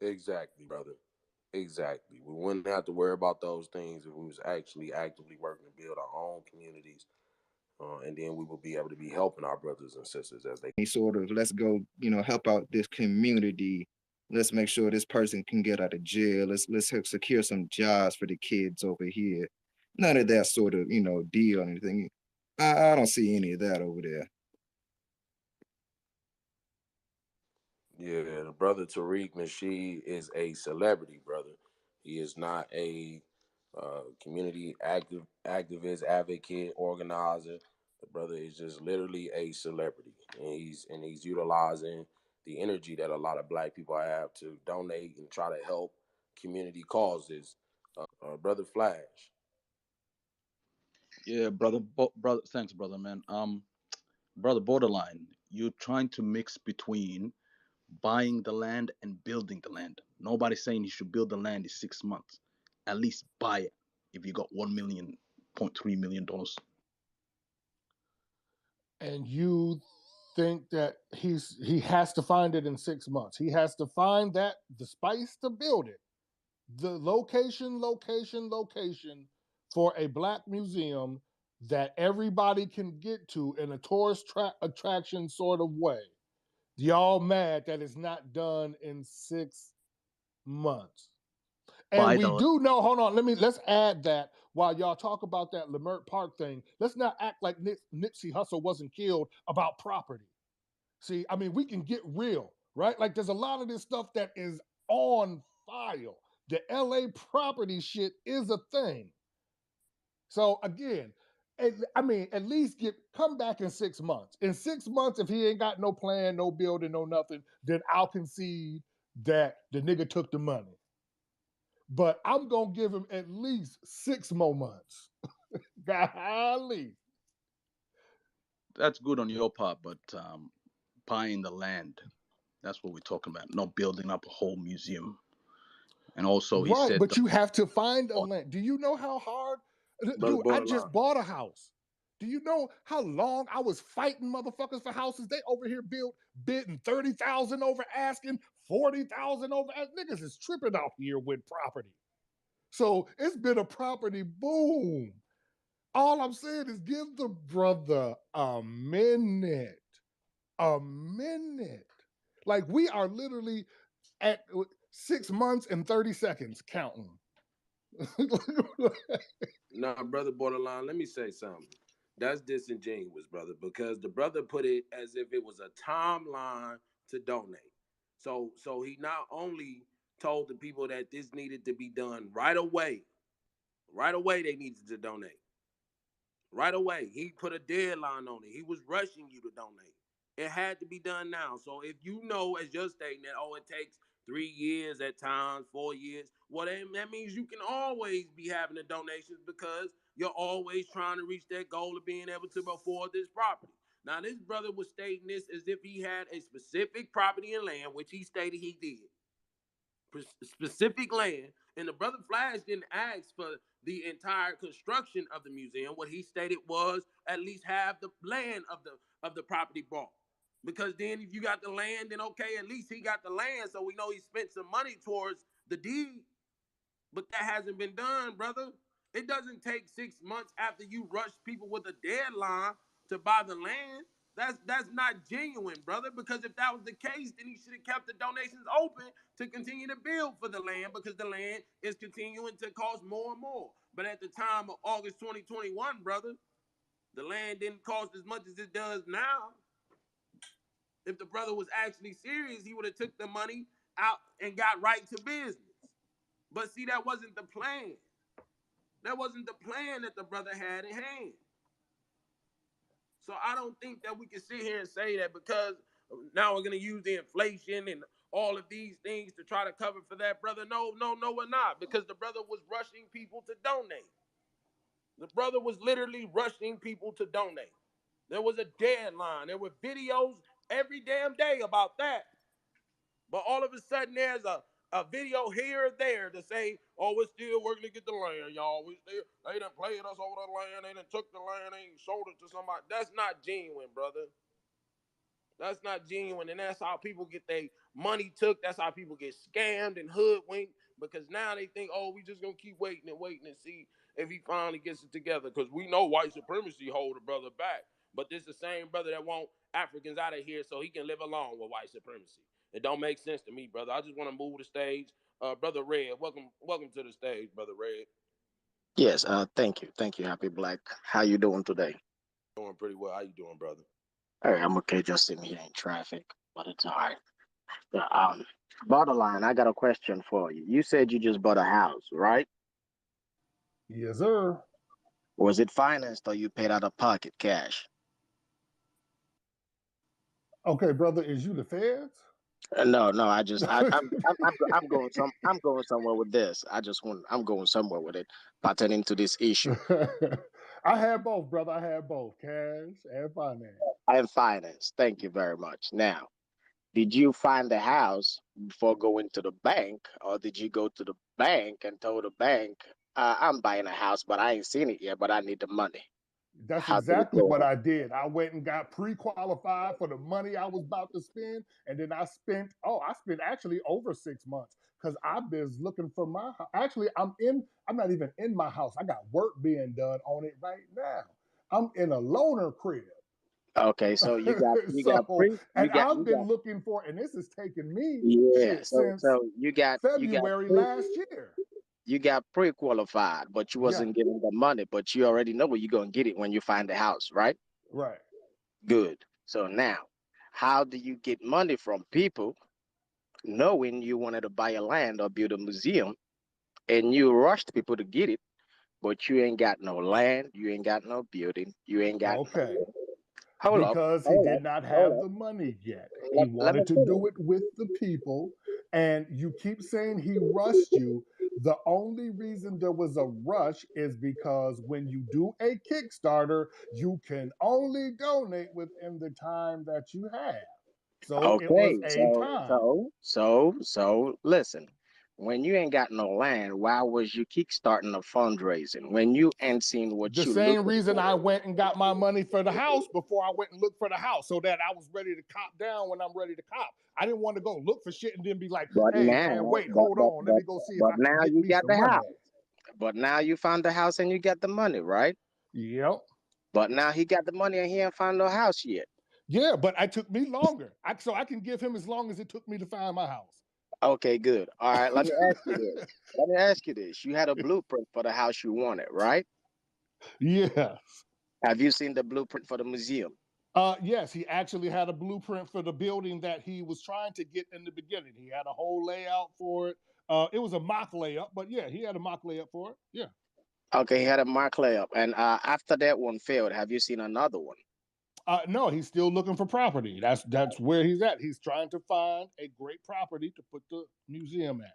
Exactly, brother. Exactly. We wouldn't have to worry about those things if we was actually actively working to build our own communities, and then we will be able to be helping our brothers and sisters as they. Sort of, let's go, help out this community. Let's make sure this person can get out of jail. Let's help secure some jobs for the kids over here. None of that sort of, deal or anything. I don't see any of that over there. Yeah, the brother Tariq Nasheed is a celebrity, brother. He is not a community activist, advocate, organizer. The brother is just literally a celebrity, and he's utilizing the energy that a lot of black people have to donate and try to help community causes. Brother Flash. Yeah, brother, brother. Thanks, brother, man. Brother, borderline. You're trying to mix between buying the land and building the land. Nobody's saying you should build the land in 6 months. At least buy it if you got 1.3 million dollars. And you think that he has to find it in 6 months. He has to find that the space to build it, the location for a black museum that everybody can get to in a tourist attraction sort of way. Y'all mad that it's not done in 6 months. And Buy we the do know, hold on, let's add that while y'all talk about that Lamert Park thing, let's not act like Nipsey Hussle wasn't killed about property. See, I mean, we can get real, right? Like there's a lot of this stuff that is on file. The LA property shit is a thing. So again, I mean, at least come back in 6 months. In 6 months, if he ain't got no plan, no building, no nothing, then I'll concede that the nigga took the money. But I'm gonna give him at least 6 more months. Golly. That's good on your part, but buying the land. That's what we're talking about. Not building up a whole museum. And also, he Right, said but the you have to find a land. Do you know how hard? Brother Dude, I just Borderline. bought a house. Do you know how long I was fighting motherfuckers for houses? They over here bidding 30,000 over asking, 40,000 over. Niggas is tripping out here with property. So it's been a property boom. All I'm saying is give the brother a minute. A minute. Like we are literally at 6 months and 30 seconds counting. Now, brother Borderline, let me say something. That's disingenuous, brother, because the brother put it as if it was a timeline to donate. So he not only told the people that this needed to be done right away they needed to donate. Right away. He put a deadline on it. He was rushing you to donate. It had to be done now. So if you know, as you're stating that, oh, it takes 3 years at times, 4 years, well, then that means you can always be having the donations because you're always trying to reach that goal of being able to afford this property. Now, this brother was stating this as if he had a specific property and land, which he stated he did specific land, and the brother Flash didn't ask for the entire construction of the museum. What he stated was at least have the land of the property bought. Because then if you got the land, then okay, at least he got the land, so we know he spent some money towards the deed. But that hasn't been done, brother. It doesn't take 6 months after you rush people with a deadline to buy the land. That's not genuine, brother. Because if that was the case, then he should have kept the donations open to continue to build for the land because the land is continuing to cost more and more. But at the time of August 2021, brother, the land didn't cost as much as it does now. If the brother was actually serious, he would have took the money out and got right to business. But see, that wasn't the plan. That wasn't the plan that the brother had in hand. So I don't think that we can sit here and say that because now we're going to use the inflation and all of these things to try to cover for that, brother. No, no, no, we're not. Because the brother was rushing people to donate. The brother was literally rushing people to donate. There was a deadline. There were videos every damn day about that. But all of a sudden, there's a video here or there to say, "Oh, we're still working to get the land, y'all. They done played us over the land. They done took the land. They ain't sold it to somebody." That's not genuine, brother. That's not genuine, and that's how people get their money took. That's how people get scammed and hoodwinked because now they think, oh, we just gonna keep waiting and see if he finally gets it together. Because we know white supremacy hold a brother back, but this is the same brother that want Africans out of here so he can live along with white supremacy. It don't make sense to me, brother. I just want to move the stage. Brother Red, welcome to the stage, brother Red. Yes, thank you, Happy Black. How you doing today? Doing pretty well. How you doing, brother? All right, I'm okay, just sitting here in traffic, but it's all right. Yeah, borderline, I got a question for you. You said you just bought a house, right? Yes, sir. Was it financed or you paid out of pocket cash? Okay, brother, is you the feds? No, no, I'm going I'm going somewhere with this. I'm going somewhere with it pertaining to this issue. I had both, brother. I had both cash and finance. I am financed. Thank you very much. Now, did you find the house before going to the bank, or did you go to the bank and told the bank, I'm buying a house, but I ain't seen it yet, but I need the money? That's How did it exactly what go? I did. I went and got pre-qualified for the money I was about to spend, and then I spent actually over 6 months because I've been looking for my house. Actually, I'm not even in my house. I got work being done on it right now. I'm in a loaner crib. Okay, so So, and I've you been got looking for, and this has taken me yeah. shit So since February pre last year. you got pre-qualified, but you Yeah, wasn't getting the money, but you already know where you're gonna get it when you find the house, right? right. Good. So now, how do you get money from people knowing you wanted to buy a land or build a museum and you rushed people to get it, but you ain't got no land, you ain't got no building, you ain't got Okay. hold up, Because he hold did up, not hold have up. the money yet. He Let me wanted to do finish. it with the people. And you keep saying he rushed you. The only reason there was a rush is because when you do a Kickstarter, you can only donate within the time that you have. So it was Okay, a time. listen. When you ain't got no land, why was you kickstarting a fundraising when you ain't seen The what you same looking reason I for? went and got my money for the house before I went and looked for the house so that I was ready to cop down when I'm ready to cop. I didn't want to go look for shit and then be like, But hey, man, now, wait, hold on. Let me go see if but I can now get you me got some the money. house. But now you found the house and you got the money, right? Yep. But now he got the money and he ain't found no house yet. Yeah, but it took me longer. So I can give him as long as it took me to find my house. Okay, good. All right, let me ask you this. Let me ask you this. You had a blueprint for the house you wanted, right? Yeah. Have you seen the blueprint for the museum? Yes, he actually had a blueprint for the building that he was trying to get in the beginning. He had a whole layout for it. It was a mock layout, but yeah, he had a mock layout for it. Yeah. Okay, he had a mark layup. And after that one failed, have you seen another one? No, he's still looking for property. That's where he's at. He's trying to find a great property to put the museum at,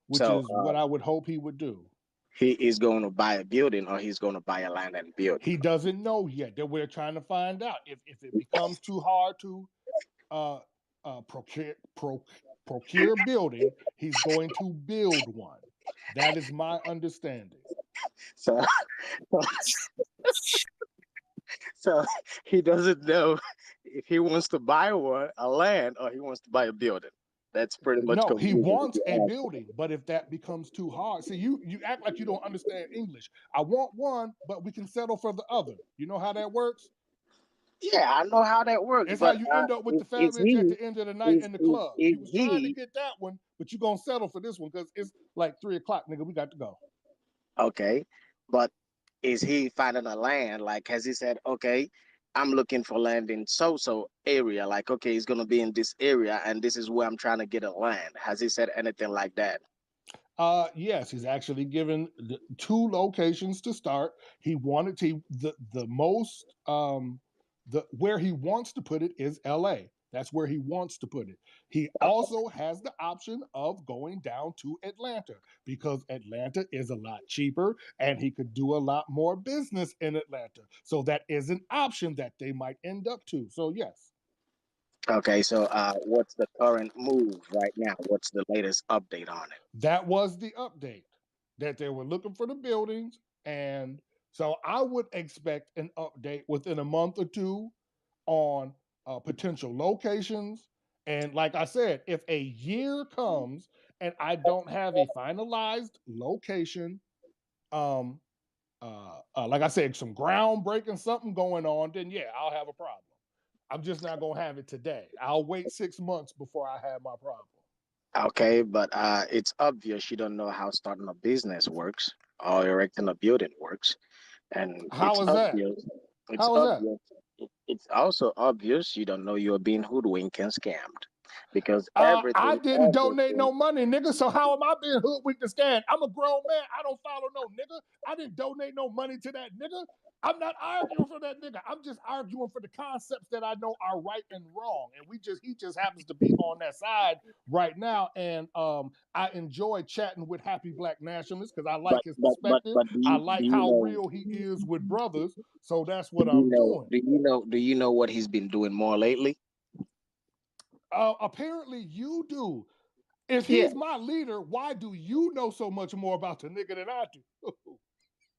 which So is what I would hope he would do. he is going to buy a building or he's going to buy a land and build it. He doesn't know yet. That we're trying to find out. If it becomes too hard to uh, procure building, he's going to build one. That is my understanding. So, so he doesn't know if he wants to buy a land or he wants to buy a building. That's pretty much No, he confusing if wants a you ask me. building, but if that becomes too hard, see, you act like you don't understand English. I want one, but we can settle for the other. You know how that works? Yeah, I know how that works, It's how but you end up with the is family at he the end of the night in the club. is You was trying to he get that one, but you're gonna settle for this one because it's like 3 o'clock, nigga. We got to go. okay? But is he finding a land? Like, has he said, okay, I'm looking for land in so area? Like, okay, he's gonna be in this area, and this is where I'm trying to get a land. Has he said anything like that? Yes, he's actually given two locations to start. He wanted to the most the where he wants to put it is L.A. That's where he wants to put it. He also has the option of going down to Atlanta because Atlanta is a lot cheaper and he could do a lot more business in Atlanta. So that is an option that they might end up to. So yes. Okay, so what's the current move right now? What's the latest update on it? That was the update that they were looking for the buildings. And so I would expect an update within a month or two on potential locations. And like I said, if a year comes and I don't have a finalized location, um, like I said, some groundbreaking something going on, then yeah, I'll have a problem. I'm just not gonna have it today. I'll wait 6 months before I have my problem. Okay, but it's obvious you don't know how starting a business works or erecting a building works, and How is that? it's How is that? obvious. It's also obvious you don't know you're being hoodwinked and scammed, because I didn't donate everything. no money, nigga. So how am I being hoodwinked and scammed? I'm a grown man. I don't follow no nigga. I didn't donate no money to that nigga. I'm not arguing for that nigga. I'm just arguing for the concepts that I know are right and wrong. And he just happens to be on that side right now. And I enjoy chatting with happy black nationalists because I like his perspective. I Do like you how know? real he is with brothers. So that's Do what you I'm know? doing. Do you know what he's been doing more lately? Apparently you do. If Yeah. he's my leader, why do you know so much more about the nigga than I do?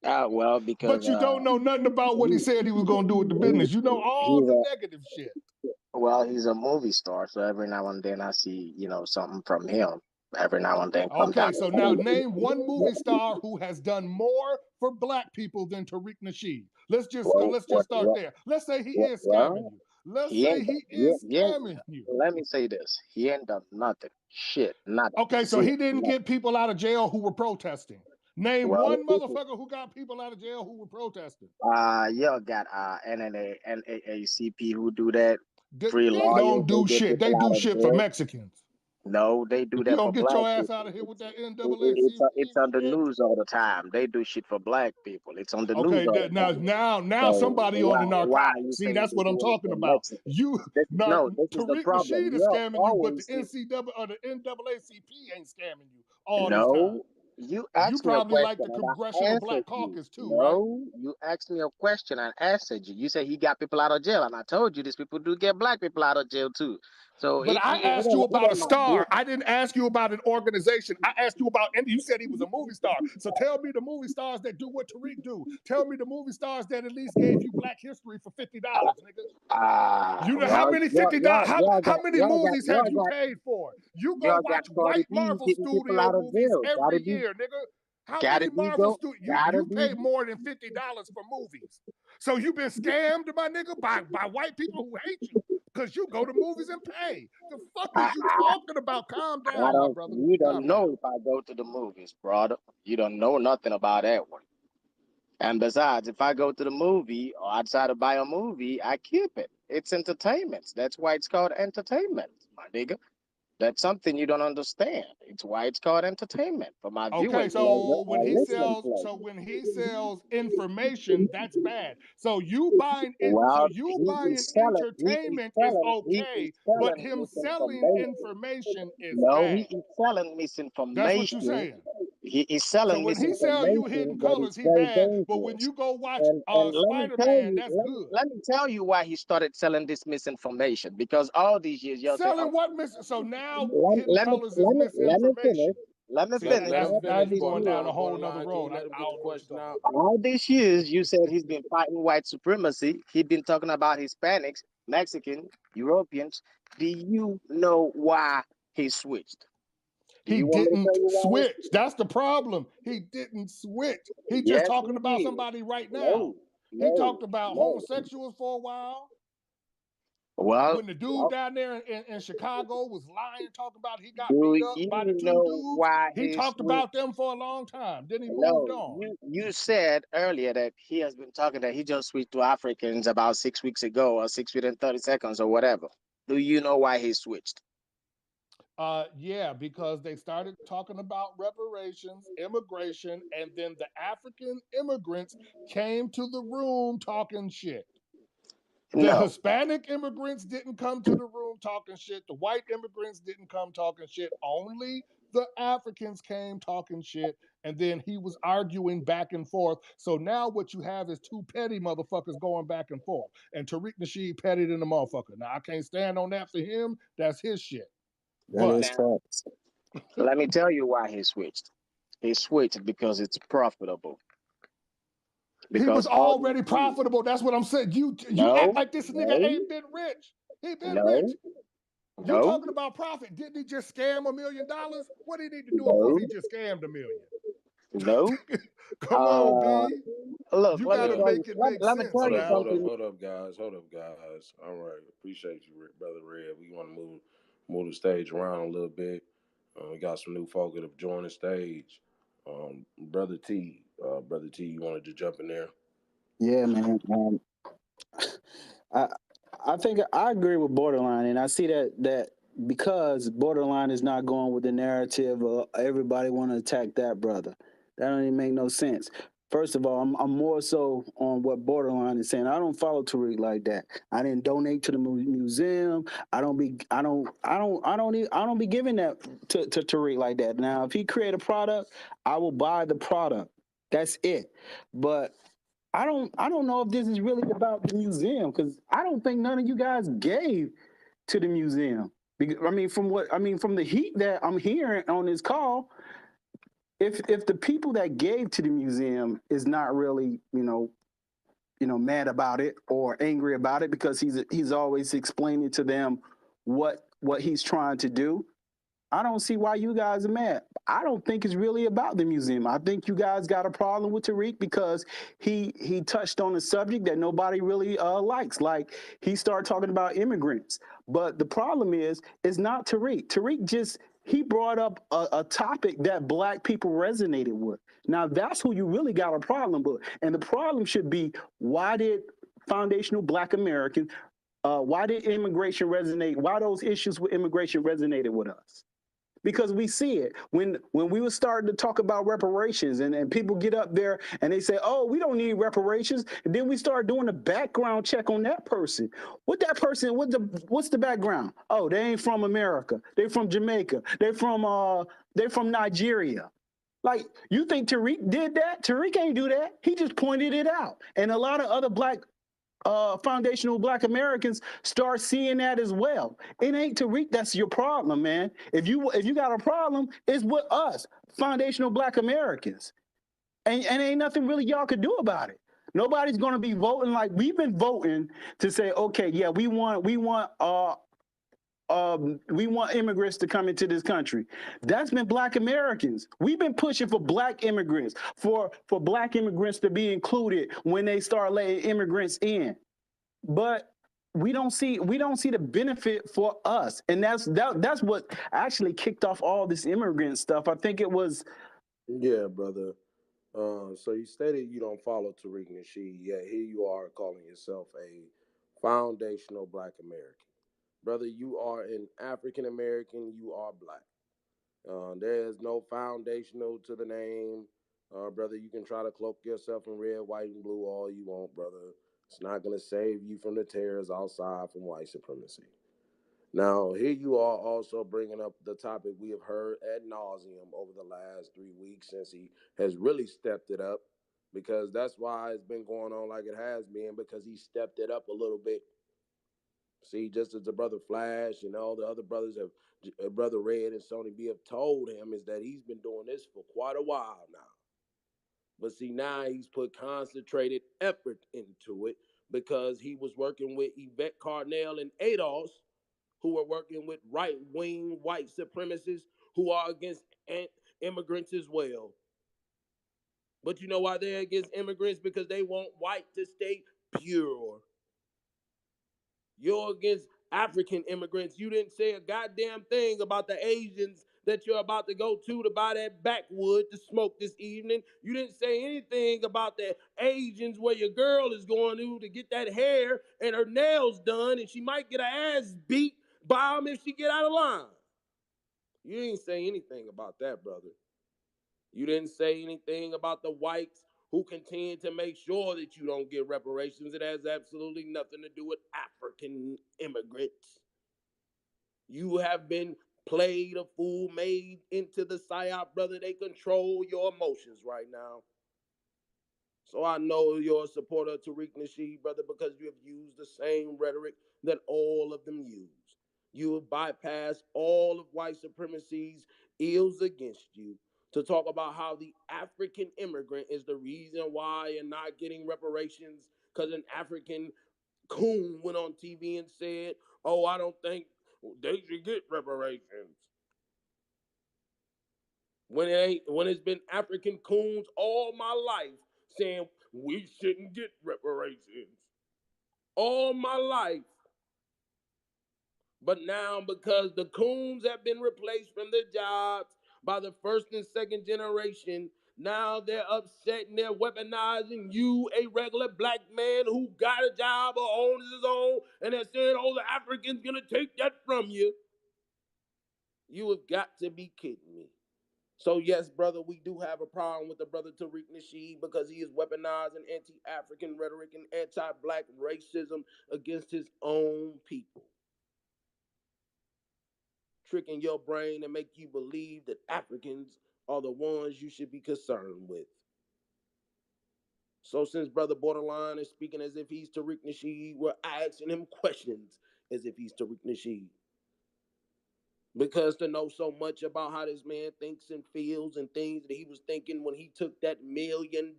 Well, because But you don't know nothing about what he said he was gonna do with the business. You know all he's the a negative shit. well, he's a movie star, so every now and then I see something from him. Every now and then come down. Okay, so now name one movie star who has done more for black people than Tariq Nasheed. Well, Let's just start there. Let's say he is scamming well, you. Let's he say ain't. he Yeah, is yeah. scamming you. Let me say this: he ain't done nothing. Shit, nothing. Okay, so Zero. he didn't Nothing. get people out of jail who were protesting. Name Well, one motherfucker who got people out of jail who were protesting. y'all got NAACP who do that. Free They lawyers, don't they do get shit. They people do out of shit for jail. Mexicans. No, they do If you that don't for get black your ass out people. of here with that It's NAACP on the shit. news all the time. They do shit for black people. It's on the news Okay, all the time. now So somebody on the why are you narcotics. See, saying that's they're what I'm doing it talking for about. Mexicans? You No, this is the Tariq problem. Nasheed is You're scamming you, but the always NCAA or the NAACP ain't scamming you all this time. no. You You asked me a probably like question the and I Congressional Black answered you. Caucus too, right? No, you asked me a question and I answered you. You said he got people out of jail, and I told you these people do get black people out of jail too. So But I asked you it about a ain't my star. business. I didn't ask you about an organization. I asked you about, and you said he was a movie star. So tell me the movie stars that do what Tariq do. Tell me the movie stars that at least gave you Black History for $50, nigga. You know how Well, many $50? How many movies have you y'all paid for? You go y'all got watch Cardi white B Marvel getting people Studio out of movies jail. every year, nigga. How Gotta many be Marvel go, Studio gotta you be. pay more than $50 for movies? So you've been scammed, my nigga, by white people who hate you because you go to movies and pay. The fuck I, is you talking about? Calm I down, my don't. brother. You don't Calm down. know if I go to the movies, brother. You don't know nothing about that one. And besides, if I go to the movie or I try to buy a movie, I keep it. It's entertainment. That's why it's called entertainment, my nigga. That's something you don't understand. It's why it's called entertainment for my Okay, viewing pleasure or listening pleasure. when he sells information, that's bad. So Well, you buying entertainment is he is okay, but selling him selling misinformation. information is No, he bad. is selling That's what you're misinformation. saying. He is So selling when he sell you misinformation hidden that colors, is he very bad. But when dangerous. you go watch And let me Spider tell Man, you, that's good. let me tell you why he started selling this misinformation. Because all these years, y'all say, Selling "Oh, what mis? So now hidden colors is let me finish. misinformation. Let me See, finish. Let him now finish, you going down a whole nother borderline. Can you road. let him I get the don't know what question you're talking out? about. All these years, you said he's been fighting white supremacy. He's been talking about Hispanics, Mexican, Europeans. Do you know why he switched? Do He you want me to tell didn't you why he switch. switched? That's the problem. He didn't switch. He just Yes, talking he about did. somebody right now. No, He no, talked about no. homosexuals for a while. Well, When the dude down there in Chicago was lying, talking about he got do beat up by the you two know dudes, why he he talked switched? about them for a long time. Then he moved No, on. you said earlier that he has been talking that he just switched to Africans about 6 weeks ago, or 6 feet and 30 seconds, or whatever. Do you know why he switched? Yeah, because they started talking about reparations, immigration, and then the African immigrants came to the room talking shit. The No. Hispanic immigrants didn't come to the room talking shit. The white immigrants didn't come talking shit. Only the Africans came talking shit. And then he was arguing back and forth. So now what you have is two petty motherfuckers going back and forth. And Tariq Nasheed petty than the motherfucker. Now I can't stand on that for him. That's his shit. That But is Now, facts. let me tell you why he switched. He switched because it's profitable. he was Because all these already years, profitable. That's what I'm saying. You act no, like this nigga no, ain't been rich. He been rich. No, You no, talking about profit? Didn't he just scam $1 million? What did he need to do if no, he just scammed a million? no. Come on, Uh, B. look, You let got me to Yeah. tell you. make it Let, make let me sense tell Hold you up, now. hold up, something. hold up, guys. Hold up, guys. All right. Appreciate you, Brother Red. We want to move the stage around a little bit. We got some new folk that have joined the stage. Brother T, you wanted to jump in there? Yeah, man. I I think I agree with Borderline, and I see that because Borderline is not going with the narrative, everybody want to attack that brother. That don't even make no sense. First of all, I'm more so on what Borderline is saying. I don't follow Tariq like that. I didn't donate to the museum. I don't be giving that to Tariq like that. Now, if he create a product, I will buy the product. That's it. But I don't know if this is really about the museum because I don't think none of you guys gave to the museum. Because, from the heat that I'm hearing on this call, if the people that gave to the museum is not really mad about it or angry about it because he's always explaining to them what he's trying to do. I don't see why you guys are mad. I don't think it's really about the museum. I think you guys got a problem with Tariq because he touched on a subject that nobody really likes. Like he started talking about immigrants. But the problem is, it's not Tariq. Tariq just he brought up a topic that black people resonated with. Now that's who you really got a problem with. And the problem should be why did foundational black Americans why did immigration resonate? Why those issues with immigration resonated with us? Because we see it when we were starting to talk about reparations and people get up there and they say, oh, we don't need reparations, and then we start doing a background check on that person. What's the background? Oh, they ain't from America, they from Jamaica, they're from Nigeria. Like, you think Tariq did that? Tariq ain't do that. He just pointed it out, and a lot of other foundational black Americans start seeing that as well. It ain't Tariq that's your problem, man. If you got a problem, it's with us, foundational black Americans. And ain't nothing really y'all could do about it. Nobody's gonna be voting like we've been voting to say, okay, yeah, we want immigrants to come into this country. That's been black Americans. We've been pushing for black immigrants, for black immigrants to be included when they start letting immigrants in. But we don't see the benefit for us, and that's what actually kicked off all this immigrant stuff. I think it was. Yeah, brother. So you stated you don't follow Tariq Nasheed, yet here you are calling yourself a foundational black American. Brother, you are an African American, you are black. There is no foundational to the name. Brother, you can try to cloak yourself in red, white, and blue all you want, brother. It's not going to save you from the terrors outside from white supremacy. Now, here you are also bringing up the topic we have heard ad nauseum over the last 3 weeks since he has really stepped it up, because that's why it's been going on like it has been, because he stepped it up a little bit. See, just as the brother Flash and all the other brothers have, brother Red and Sony B have told him, is that he's been doing this for quite a while now. But see, now he's put concentrated effort into it because he was working with Yvette Carnell and ADOS, who are working with right wing white supremacists who are against immigrants as well. But you know why they're against immigrants? Because they want white to stay pure. You're against African immigrants. You didn't say a goddamn thing about the Asians that you're about to go to buy that backwood to smoke this evening. You didn't say anything about the Asians where your girl is going to get that hair and her nails done, and she might get her ass beat by them if she get out of line. You didn't say anything about that, brother. You didn't say anything about the whites who continue to make sure that you don't get reparations. It has absolutely nothing to do with African immigrants. You have been played a fool, made into the psyop, brother. They control your emotions right now. So I know you're a supporter of Tariq Nasheed, brother, because you have used the same rhetoric that all of them use. You have bypassed all of white supremacy's ills against you to talk about how the African immigrant is the reason why you're not getting reparations because an African coon went on TV and said, Oh, I don't think they should get reparations. When it's been African coons all my life saying we shouldn't get reparations. All my life. But now, because the coons have been replaced from their jobs by the first and second generation, now they're upset and they're weaponizing you, a regular black man who got a job or owns his own, and they're saying, oh, the African's gonna take that from you. You have got to be kidding me. So, yes, brother, we do have a problem with the brother Tariq Nasheed because he is weaponizing anti African rhetoric and anti black racism against his own people, tricking your brain and make you believe that Africans are the ones you should be concerned with. So since Brother Borderline is speaking as if he's Tariq Nasheed, we're asking him questions as if he's Tariq Nasheed. Because to know so much about how this man thinks and feels and things that he was thinking when he took that $1 million,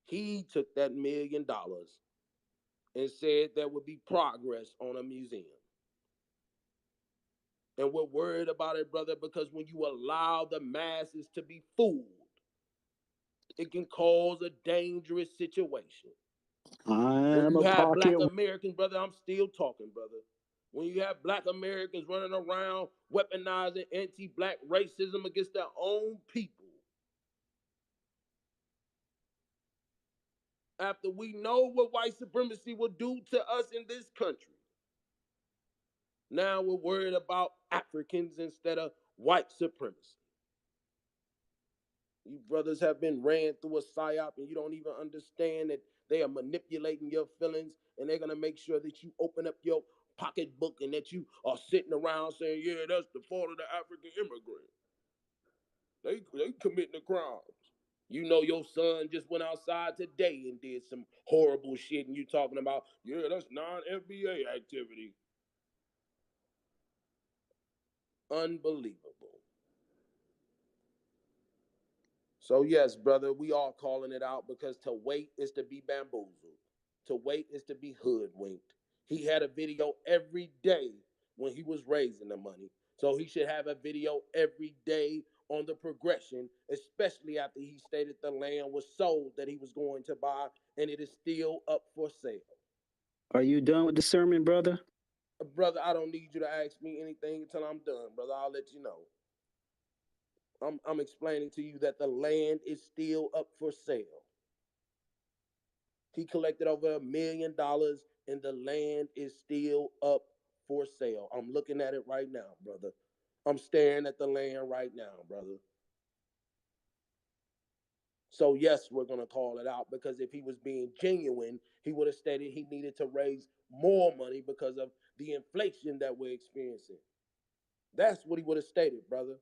he took that $1 million and said there would be progress on a museum. And we're worried about it, brother, because when you allow the masses to be fooled, it can cause a dangerous situation. When I'm you a have black pocket. Americans, brother, I'm still talking, brother. When you have black Americans running around weaponizing anti black racism against their own people, after we know what white supremacy will do to us in this country, now we're worried about Africans instead of white supremacy. You brothers have been ran through a psyop and you don't even understand that they are manipulating your feelings and they're going to make sure that you open up your pocketbook and that you are sitting around saying, yeah, that's the fault of the African immigrant. They committing the crimes. You know your son just went outside today and did some horrible shit and you talking about, yeah, that's non-FBA activity. Unbelievable. So yes, brother, we are calling it out because to wait is to be bamboozled. To wait is to be hoodwinked. He had a video every day when he was raising the money. So he should have a video every day on the progression, especially after he stated the land was sold that he was going to buy and it is still up for sale. Are you done with the sermon, brother? Brother, I don't need you to ask me anything until I'm done, brother. I'll let you know. I'm explaining to you that the land is still up for sale. He collected over $1 million and the land is still up for sale. I'm looking at it right now, brother. I'm staring at the land right now, brother. So, yes, we're going to call it out because if he was being genuine, he would have stated he needed to raise more money because of the inflation that we're experiencing. That's what he would have stated, brother.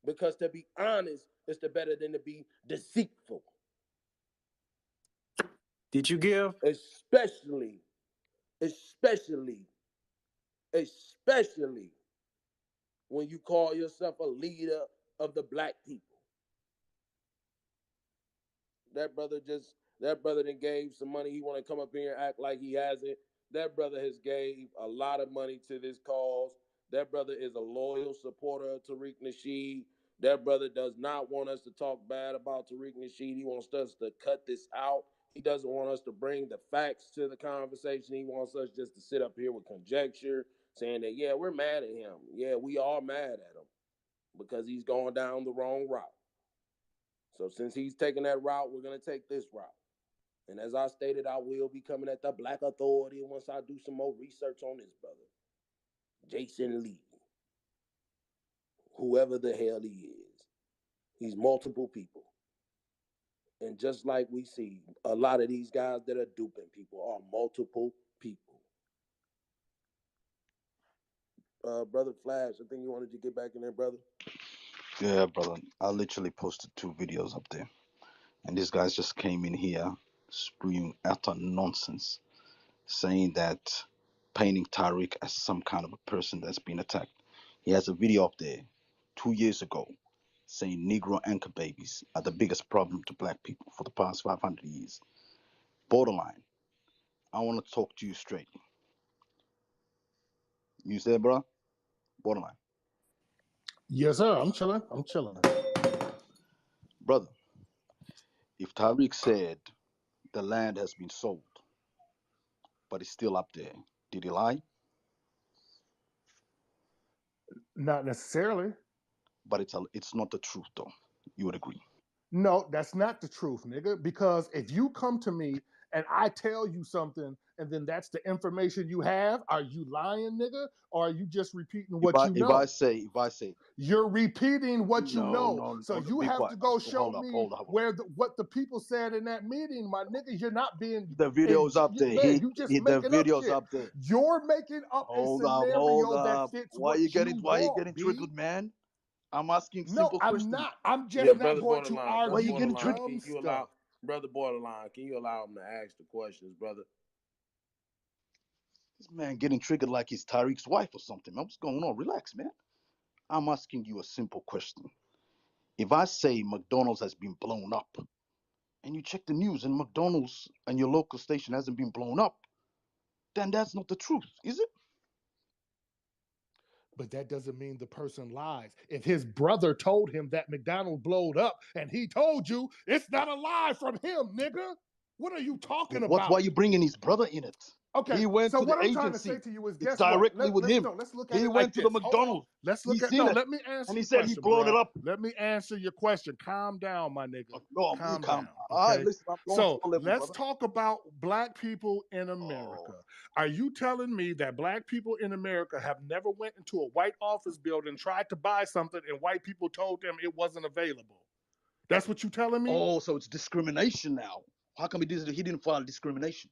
Because to be honest is the better than to be deceitful, Did you give? especially, especially, especially when you call yourself a leader of the black people. That brother then gave some money. He want to come up here and act like he has it. That brother has gave a lot of money to this cause. That brother is a loyal supporter of Tariq Nasheed. That brother does not want us to talk bad about Tariq Nasheed. He wants us to cut this out. He doesn't want us to bring the facts to the conversation. He wants us just to sit up here with conjecture, saying that, yeah, we're mad at him. Yeah, we are mad at him because he's going down the wrong route. So since he's taking that route, we're going to take this route. And as I stated, I will be coming at the Black Authority once I do some more research on this brother, Jason Lee, whoever the hell he is. He's multiple people. And just like we see, a lot of these guys that are duping people are multiple people. Brother Flash, I think you wanted to get back in there, brother. Yeah, brother. I literally posted two videos up there, and these guys just came in here spewing utter nonsense, saying that painting Tariq as some kind of a person that's been attacked. He has a video up there 2 years ago saying Negro anchor babies are the biggest problem to black people for the past 500 years. Borderline, I want to talk to you straight. You said, bro? Borderline. Yes, sir. I'm chilling. I'm chilling. Brother, if Tariq said the land has been sold, but it's still up there, did he lie? Not necessarily. But it's not the truth, though. You would agree. No, that's not the truth, nigga. Because if you come to me and I tell you something and then that's the information you have, are you lying, nigga? Or are you just repeating If what I you if I know? say if I say You're repeating what you no, know. no, So no, you be have quiet. to go show Hold up, me hold up. where what the people said in that meeting, my nigga. You're not being The video's up there. man, you just The making up video's shit. up there. You're making up a Hold scenario that up. fits what you Why you want, getting B. triggered, man? I'm asking No, simple I'm questions. not. I'm Yeah, just not brother going to borderline, Why brother you argue getting borderline. triggered? dumb Can you stuff. allow brother borderline? Can you allow him to ask the questions, brother? This man getting triggered like he's Tariq's wife or something, man. What's going on? Relax, man. I'm asking you a simple question. If I say McDonald's has been blown up, and you check the news and McDonald's and your local station hasn't been blown up, then that's not the truth, is it? But that doesn't mean the person lies. If his brother told him that McDonald's blowed up and he told you, it's not a lie from him, nigga. What are you talking What's why about? you bringing his brother in it? Okay, He went so to the what I'm trying to say agency. to you is It's guess what? directly with him. Let's look at He it like went to the this. Hold on. McDonald's. Let's He look at seen no, it, let me answer and he your said he question, blown it bruh. up. Let me answer your question. Calm down, my nigga. No, I'm Calm calm. down. All right, Okay. listen, I'm going So slow level, let's brother. talk about black people in Oh, America. Are you telling me that black people in America have never went into a white office building, tried to buy something, and white people told them it wasn't available? That's what you telling me? oh, so it's discrimination now. How come he didn't file discrimination?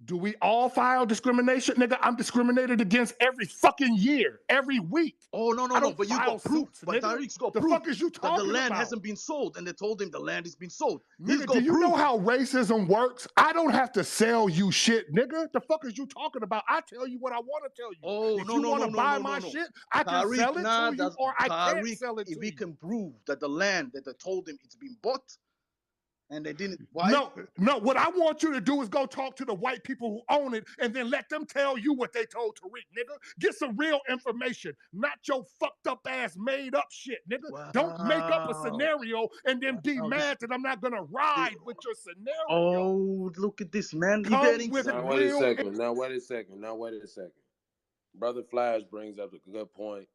Do we all file discrimination? Nigga, I'm discriminated against every fucking year, every week. Oh, no, no, I no. don't But you file got proof. suits, But nigga. Tariq's got The proof fuck is you that the talking land about? hasn't been sold, and they told him the land has been sold. He's Nigga, do got you know proof. how racism works? I don't have to sell you shit, nigga. The fuck is you talking about? I tell you what I want to tell you. Oh, If no, you no, want no, to no, buy no, no, my no. shit, I can Tariq, sell it nah, to you that's or I can't Tariq. sell it If to he you. can prove that the land that they told him it's been bought and they didn't, why? No, no. What I want you to do is go talk to the white people who own it and then let them tell you what they told Tariq, nigga. Get some real information, not your fucked up ass made up shit, nigga. Don't make up a Wow. scenario and then be Wow, this. mad that I'm not gonna ride with your scenario. Oh, look at this, man. You're Come getting with Now wait a real. second. Now wait a second. Now wait a second. Brother Flash brings up a good point.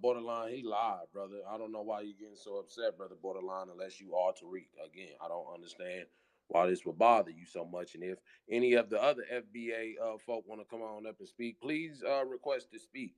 Borderline, he lied, brother. I don't know why you're getting so upset, brother Borderline, unless you are Tariq. Again, I don't understand why this would bother you so much. And if any of the other FBA folk want to come on up and speak, please request to speak.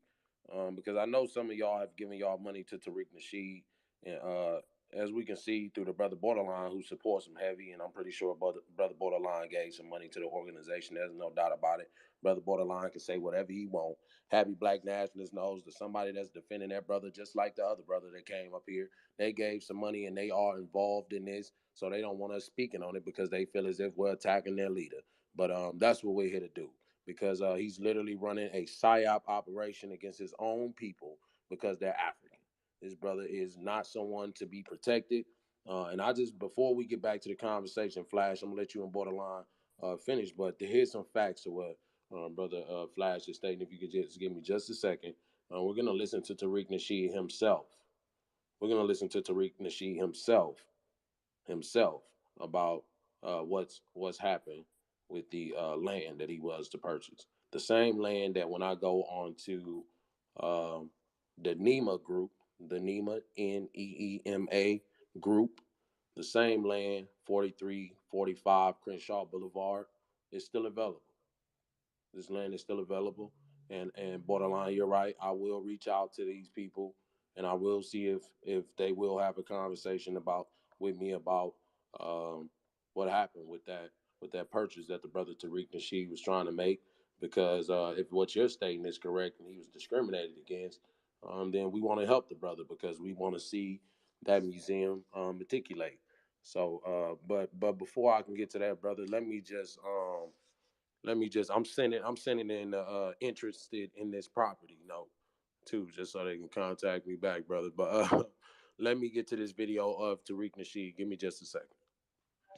Because I know some of y'all have given y'all money to Tariq Nasheed. And as we can see through the brother Borderline, who supports him heavy, and I'm pretty sure brother Borderline gave some money to the organization. There's no doubt about it. Brother Borderline can say whatever he wants. Happy Black Nationalist knows that somebody that's defending that brother, just like the other brother that came up here, they gave some money and they are involved in this, so they don't want us speaking on it because they feel as if we're attacking their leader. But that's what we're here to do because he's literally running a psyop operation against his own people because they're African. This brother is not someone to be protected. And I just, before we get back to the conversation, Flash, I'm gonna let you on Borderline finish, but here's some facts to what brother Flash is stating. If you could just give me just a second, we're gonna listen to Tariq Nasheed himself. We're gonna listen to Tariq Nasheed himself about what's happened with the land that he was to purchase. The same land that when I go on to um, the NEMA group, the NEMA NEEMA group, the same land, 4345 Crenshaw Boulevard, is still available. This land is still available. And borderline, you're right. I will reach out to these people and I will see if they will have a conversation about with me about um, what happened with that purchase that the brother Tariq Nasheed was trying to make. Because if what you're stating is correct and he was discriminated against, then we want to help the brother because we want to see that museum meticulate. So, but before I can get to that, brother, let me just I'm sending in interested in this property note too, just so they can contact me back, brother. But let me get to this video of Tariq Nasheed. Give me just a second.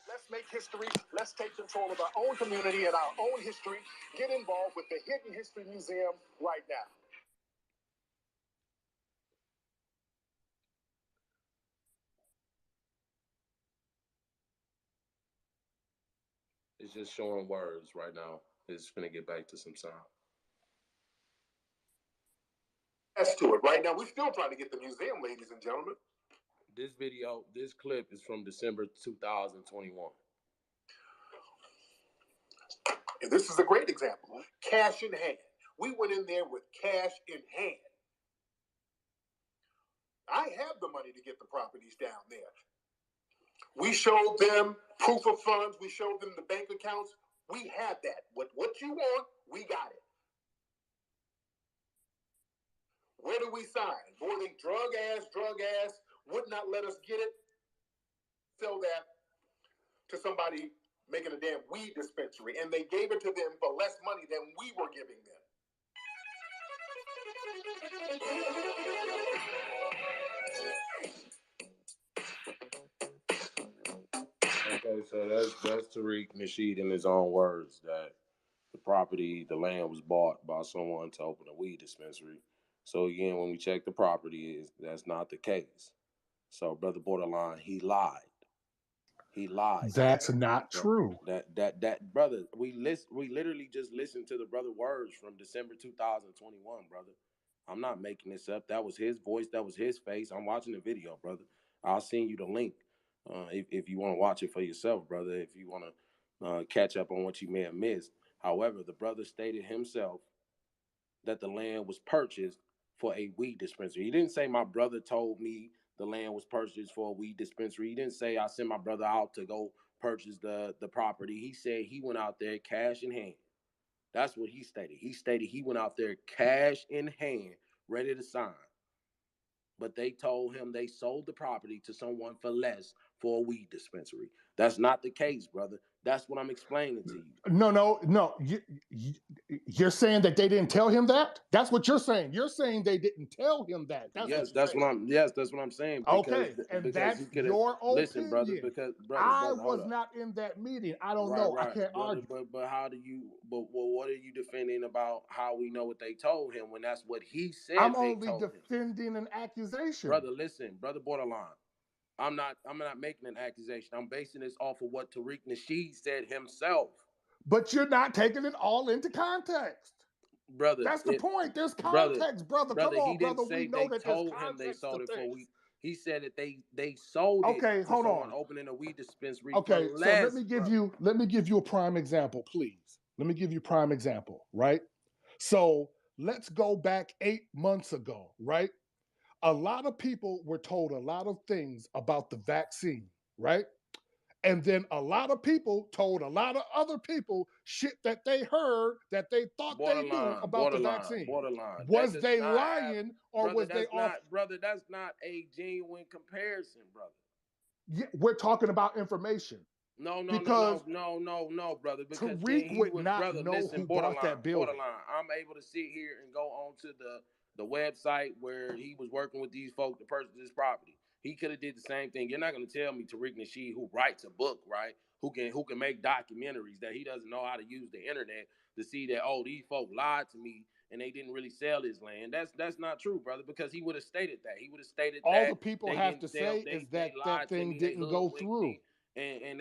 Let's make history. Let's take control of our own community and our own history. Get involved with the Hidden History Museum right now. It's just showing words right now. It's gonna get back to some sound. That's to it. Right now, we're still trying to get the museum, ladies and gentlemen. This clip is from December 2021. And this is a great example. Cash in hand. We went in there with cash in hand. I have the money to get the properties down there. We showed them proof of funds. We showed them the bank accounts. We had that. What you want, we got it. Where do we sign? Boy, they drug ass, would not let us get it. Sell that to somebody making a damn weed dispensary. And they gave it to them for less money than we were giving them. Okay, so that's Tariq Nasheed in his own words that the land was bought by someone to open a weed dispensary. So again, when we check the property, that's not the case. So brother Borderline, he lied. He lied. That's not true. That brother, we literally just listened to the brother words from December 2021, brother. I'm not making this up. That was his voice. That was his face. I'm watching the video, brother. I'll send you the link if you want to watch it for yourself, brother. If you want to catch up on what you may have missed. However, the brother stated himself that the land was purchased for a weed dispensary. He didn't say my brother told me the land was purchased for a weed dispensary. He didn't say I sent my brother out to go purchase the property. He said he went out there cash in hand. That's what he stated. He stated he went out there cash in hand, ready to sign. But they told him they sold the property to someone for less for a weed dispensary. That's not the case, brother. That's what I'm explaining to you. No. You're saying that they didn't tell him that? That's what you're saying. You're saying they didn't tell him that. That's what you're saying. That's what I'm saying. Okay, and Because that's he could have your listen, brother, opinion. because I brother, hold was up. not in that meeting. I don't Right, know. I right, can't brother. argue. But how do you? But well, what are you defending about how we know what they told him when that's what he said I'm they only told him, defending an accusation. brother? Listen, brother, Borderline. I'm not making an accusation. I'm basing this off of what Tariq Nasheed said himself, But you're not taking it all into context. brother. That's the point. There's Brother, context, brother. Come brother. He on, didn't brother. We say know they that there's told him they context to sold it for things. weed. He said that they sold it Okay, to hold someone on. opening a weed dispensary for Okay, so less, brother. let me give you a prime example, please. Let me give you a prime example, right? So let's go back 8 months ago, right? A lot of people were told a lot of things about the vaccine, right? And then a lot of people told a lot of other people shit that they heard that they thought they knew about the vaccine. Borderline. That Was does they not have, lying or brother. was they off? That's not a genuine comparison, brother. Yeah, we're talking about information because No, brother. Because then Tariq he would would, not brother. know Listen, who bought that building. borderline. I'm able to sit here and go on to the website where he was working with these folk to purchase this property. He could have did the same thing. You're not gonna tell me Tariq Nasheed, who writes a book, right? Who can make documentaries, that he doesn't know how to use the internet to see that, oh, these folk lied to me and they didn't really sell his land. That's not true, brother, because he would have stated that. He would have stated All the that people they have didn't to sell, say is they that that lied to thing me, they didn't go hoodwinked through. me, and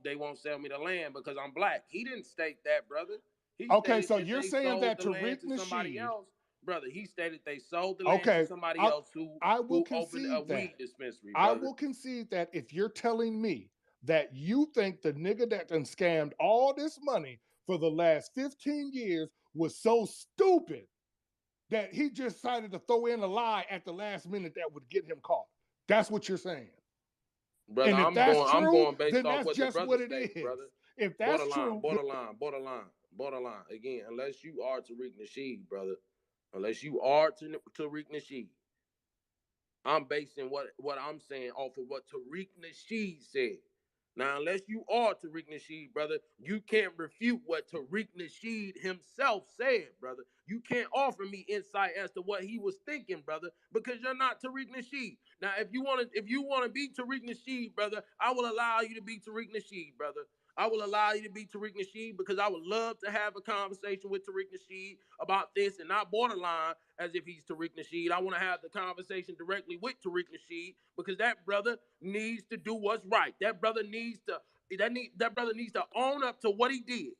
they won't sell me the land because I'm black. He didn't state that, brother. He Okay, stated so that you're they saying sold that the land Tariq to somebody Nasheed, else, brother. He stated they sold the land to okay, somebody I, else I will who opened a concede that. weed dispensary, I brother. will concede that if you're telling me that you think the nigga that done scammed all this money for the last 15 years was so stupid that he just decided to throw in a lie at the last minute that would get him caught. That's what you're saying. Brother, And if that's I'm true, going based then off that's what the just brother what it stated, is. brother. If that's true, Borderline. Again, unless you are Tariq Nasheed, brother, unless you are Tariq Nasheed, I'm basing what I'm saying off of what Tariq Nasheed said. Now, unless you are Tariq Nasheed, brother, you can't refute what Tariq Nasheed himself said, brother. You can't offer me insight as to what he was thinking, brother, because you're not Tariq Nasheed. Now, if you want to be Tariq Nasheed, brother, I will allow you to be Tariq Nasheed, brother. I will allow you to be Tariq Nasheed because I would love to have a conversation with Tariq Nasheed about this and not borderline as if he's Tariq Nasheed. I want to have the conversation directly with Tariq Nasheed because that brother needs to do what's right. That brother needs to own up to what he did.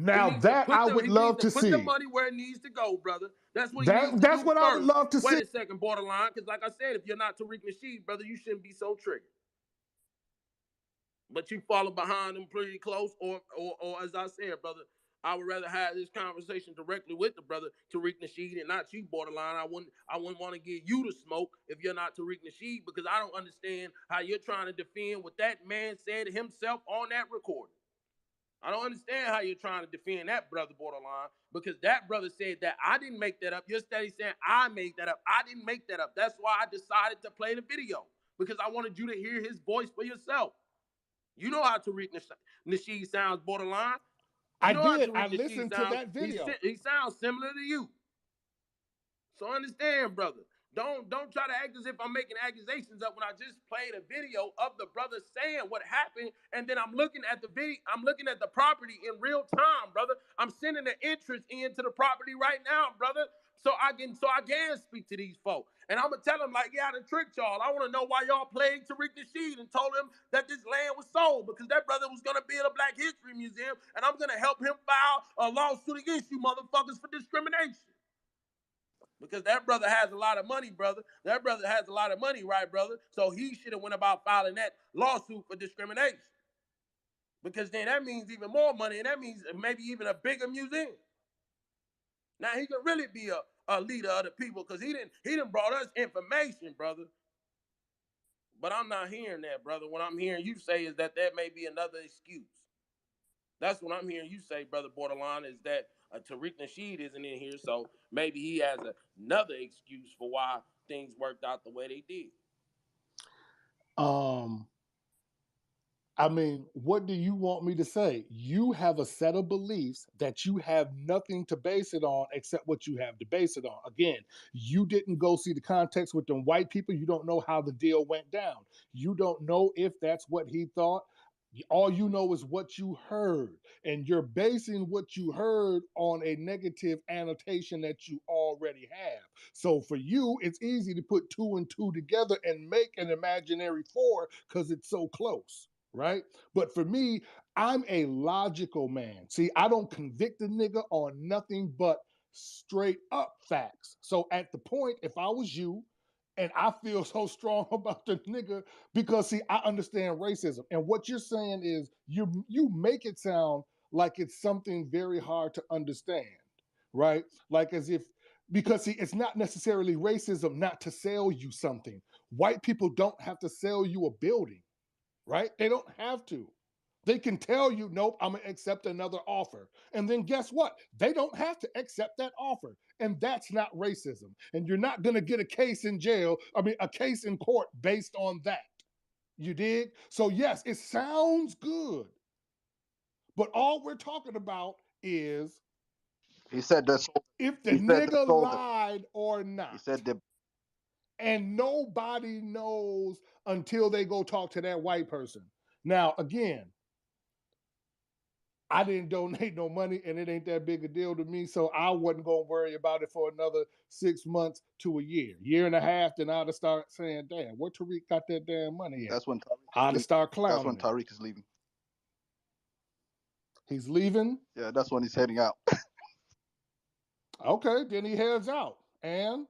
He Now needs to that put I the would he needs love to to put the see. money where it needs to go, brother. That's what he needs to That's do what I would first. love to Wait see. a second, borderline, because like I said, if you're not Tariq Nasheed, brother, you shouldn't be so triggered. But you follow behind them pretty close, or as I said, brother, I would rather have this conversation directly with the brother Tariq Nasheed and not you, borderline. I wouldn't want to give you the smoke if you're not Tariq Nasheed because I don't understand how you're trying to defend what that man said himself on that recording. I don't understand how you're trying to defend that brother, borderline, because that brother said that I didn't make that up. You're steady saying I made that up. I didn't make that up. That's why I decided to play the video because I wanted you to hear his voice for yourself. You know how Tariq Nasheed sounds, borderline. You I know how did. I Tariq Nasheed listened to sounds. that He video. he sounds similar to you. So understand, brother. Don't try to act as if I'm making accusations up when I just played a video of the brother saying what happened, and then I'm looking at the video. I'm looking at the property in real time, brother. I'm sending the interest into the property right now, brother. So I can speak to these folks. And I'm gonna tell them, like, yeah, I done tricked y'all. I want to know why y'all played Tariq Nasheed and told him that this land was sold because that brother was gonna build a Black History Museum, and I'm gonna help him file a lawsuit against you motherfuckers for discrimination. Because that brother has a lot of money, brother. That brother has a lot of money, right, brother? So he should have went about filing that lawsuit for discrimination. Because then that means even more money, and that means maybe even a bigger museum. Now he can really be a leader of the people because he didn't brought us information, brother. But I'm not hearing that, brother. What I'm hearing you say is that may be another excuse. That's what I'm hearing you say, brother Borderline, is that Tariq Nasheed isn't in here, so maybe he has another excuse for why things worked out the way they did. Um, I mean, what do you want me to say? You have a set of beliefs that you have nothing to base it on except what you have to base it on. Again, you didn't go see the context with them white people. You don't know how the deal went down. You don't know if that's what he thought. All you know is what you heard, and you're basing what you heard on a negative annotation that you already have. So for you, it's easy to put two and two together and make an imaginary four because it's so close, right? But for me, I'm a logical man. See, I don't convict a nigga on nothing but straight up facts. So at the point, if I was you, and I feel so strong about the nigga because see, I understand racism. And what you're saying is you make it sound like it's something very hard to understand, right? Like as if because see, it's not necessarily racism not to sell you something. White people don't have to sell you a building, right? They don't have to. They can tell you, nope, I'm gonna accept another offer. And then guess what? They don't have to accept that offer. And that's not racism. And you're not gonna get a case in jail, a case in court based on that. You dig? So, yes, it sounds good. But all we're talking about is He said that's if the he said they nigga sold it. lied or He not. said that And nobody knows until they go talk to that white person. Now, again, I didn't donate no money and it ain't that big a deal to me. So I wasn't going to worry about it for another 6 months to a year and a half. Then I'd have start saying, damn, where Tariq got that damn money at? that's when Tariq is I'd have leaving. start That's when clowning him. Tariq is leaving. He's leaving. Yeah, that's when he's heading out. Okay, then he heads out. And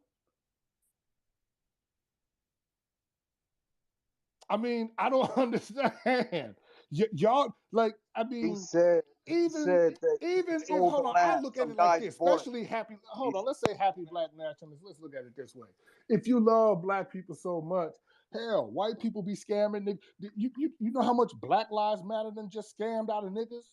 I mean, I don't understand. Y'all, like, I He mean, said he even said that he even if sold the hold on, I land. look at Some it like guys this, bought it. especially happy. Hold He's on, let's say happy black nationalists. Let's look at it this way. If you love black people so much, hell, white people be scamming. You know how much Black Lives Matter than just scammed out of niggas,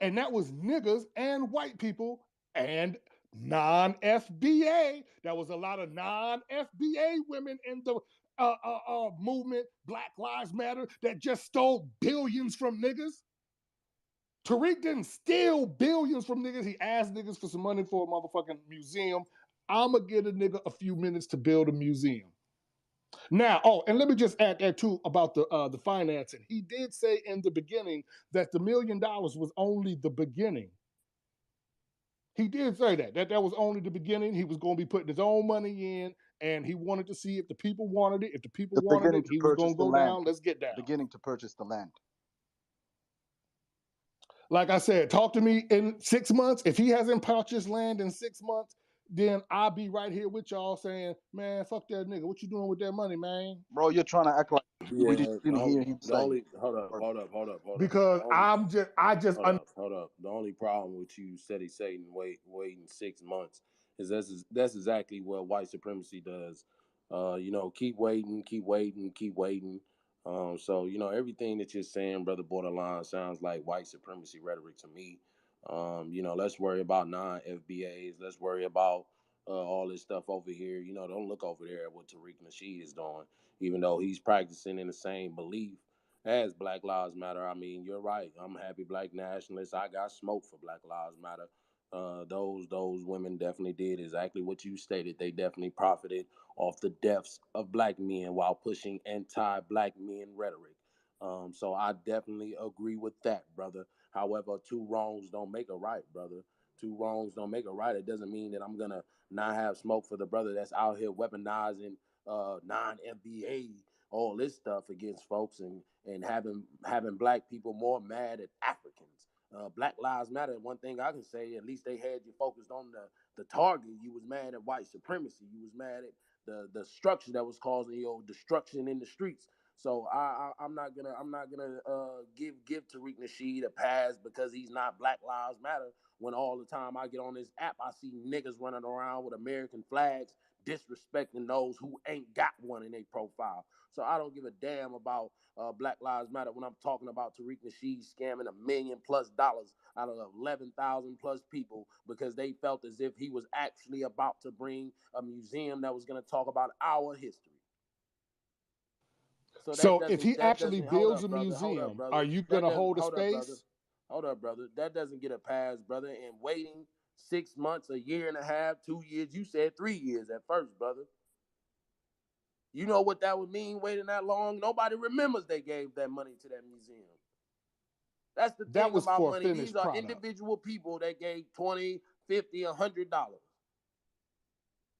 and that was niggas and white people and non-FBA. There was a lot of non-FBA women in the movement, Black Lives Matter, that just stole billions from niggas. Tariq didn't steal billions from niggas. He asked niggas for some money for a motherfucking museum. I'ma get a nigga a few minutes to build a museum. Now, oh, and let me just add that too about the financing. He did say in the beginning that the $1 million was only the beginning. He did say that was only the beginning. He was going to be putting his own money in, and he wanted to see if the people wanted it. If the people The wanted beginning it, to he was purchase going to the go land. down. Let's get down. Beginning to purchase the land. Like I said, talk to me in 6 months. If he hasn't purchased land in 6 months, then I'll be right here with y'all saying, man, fuck that nigga. What you doing with that money, man? Bro, you're trying to act like we Yeah, didn't hear him the say. only hold up. Because Hold up. The only problem with you steady saying waiting 6 months is that's exactly what white supremacy does. Keep waiting, keep waiting, keep waiting. So everything that you're saying, brother Borderline, sounds like white supremacy rhetoric to me. Let's worry about non-FBAs. Let's worry about all this stuff over here. Don't look over there at what Tariq Nasheed is doing, even though he's practicing in the same belief as Black Lives Matter. I mean, you're right. I'm a happy black nationalist. I got smoke for Black Lives Matter. Those women definitely did exactly what you stated. They definitely profited off the deaths of black men while pushing anti-black men rhetoric. So I definitely agree with that, brother. However, two wrongs don't make a right, brother. Two wrongs don't make a right. It doesn't mean that I'm gonna not have smoke for the brother that's out here weaponizing non-FBA, all this stuff against folks, and having black people more mad at Africans. Black Lives Matter. One thing I can say, at least they had you focused on the target. You was mad at white supremacy. You was mad at the structure that was causing your destruction in the streets. So I'm not gonna give Tariq Nasheed a pass because he's not Black Lives Matter. When all the time I get on this app, I see niggas running around with American flags, disrespecting those who ain't got one in their profile. So I don't give a damn about Black Lives Matter when I'm talking about Tariq Nasheed scamming $1 million+ out of 11,000 plus people because they felt as if he was actually about to bring a museum that was going to talk about our history. So So if he that actually doesn't hold builds up, a brother. Hold up, museum, brother. are you That gonna doesn't hold a hold up, brother. space? Hold up, brother. That doesn't get a pass, brother. And waiting 6 months, a year and a half, 2 years. You said 3 years at first, brother. You know what that would mean waiting that long? Nobody remembers they gave that money to that museum. That's the That thing was about for a money. These finished are product. individual people that gave 20, 50, $100.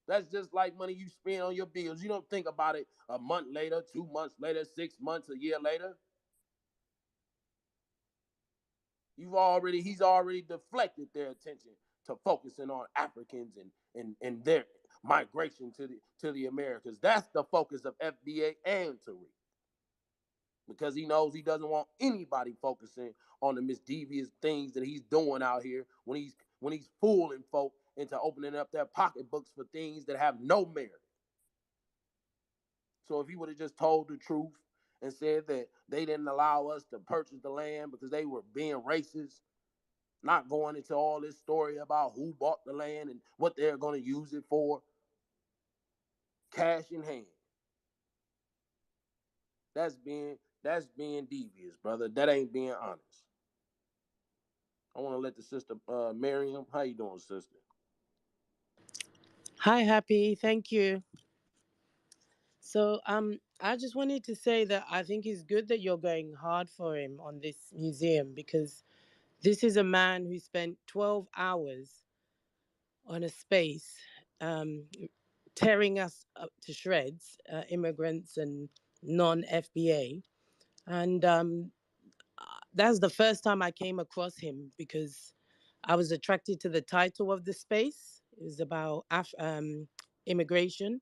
That's just like money you spend on your bills. You don't think about it a month later, 2 months later, 6 months, a year later. He's already deflected their attention to focusing on Africans and their migration to the Americas. That's the focus of FBA and Tariq, because he knows he doesn't want anybody focusing on the misdevious things that he's doing out here when he's fooling folk into opening up their pocketbooks for things that have no merit. So if he would have just told the truth and said that they didn't allow us to purchase the land because they were being racist, not going into all this story about who bought the land and what they're going to use it for, cash in hand. That's being devious, brother. That ain't being honest. I want to let the sister Miriam. How you doing, sister? Hi, Happy. Thank you. So, I just wanted to say that I think it's good that you're going hard for him on this museum because this is a man who spent 12 hours on a space, um, tearing us up to shreds, immigrants and non-FBA. And that's the first time I came across him because I was attracted to the title of the space. It was about immigration,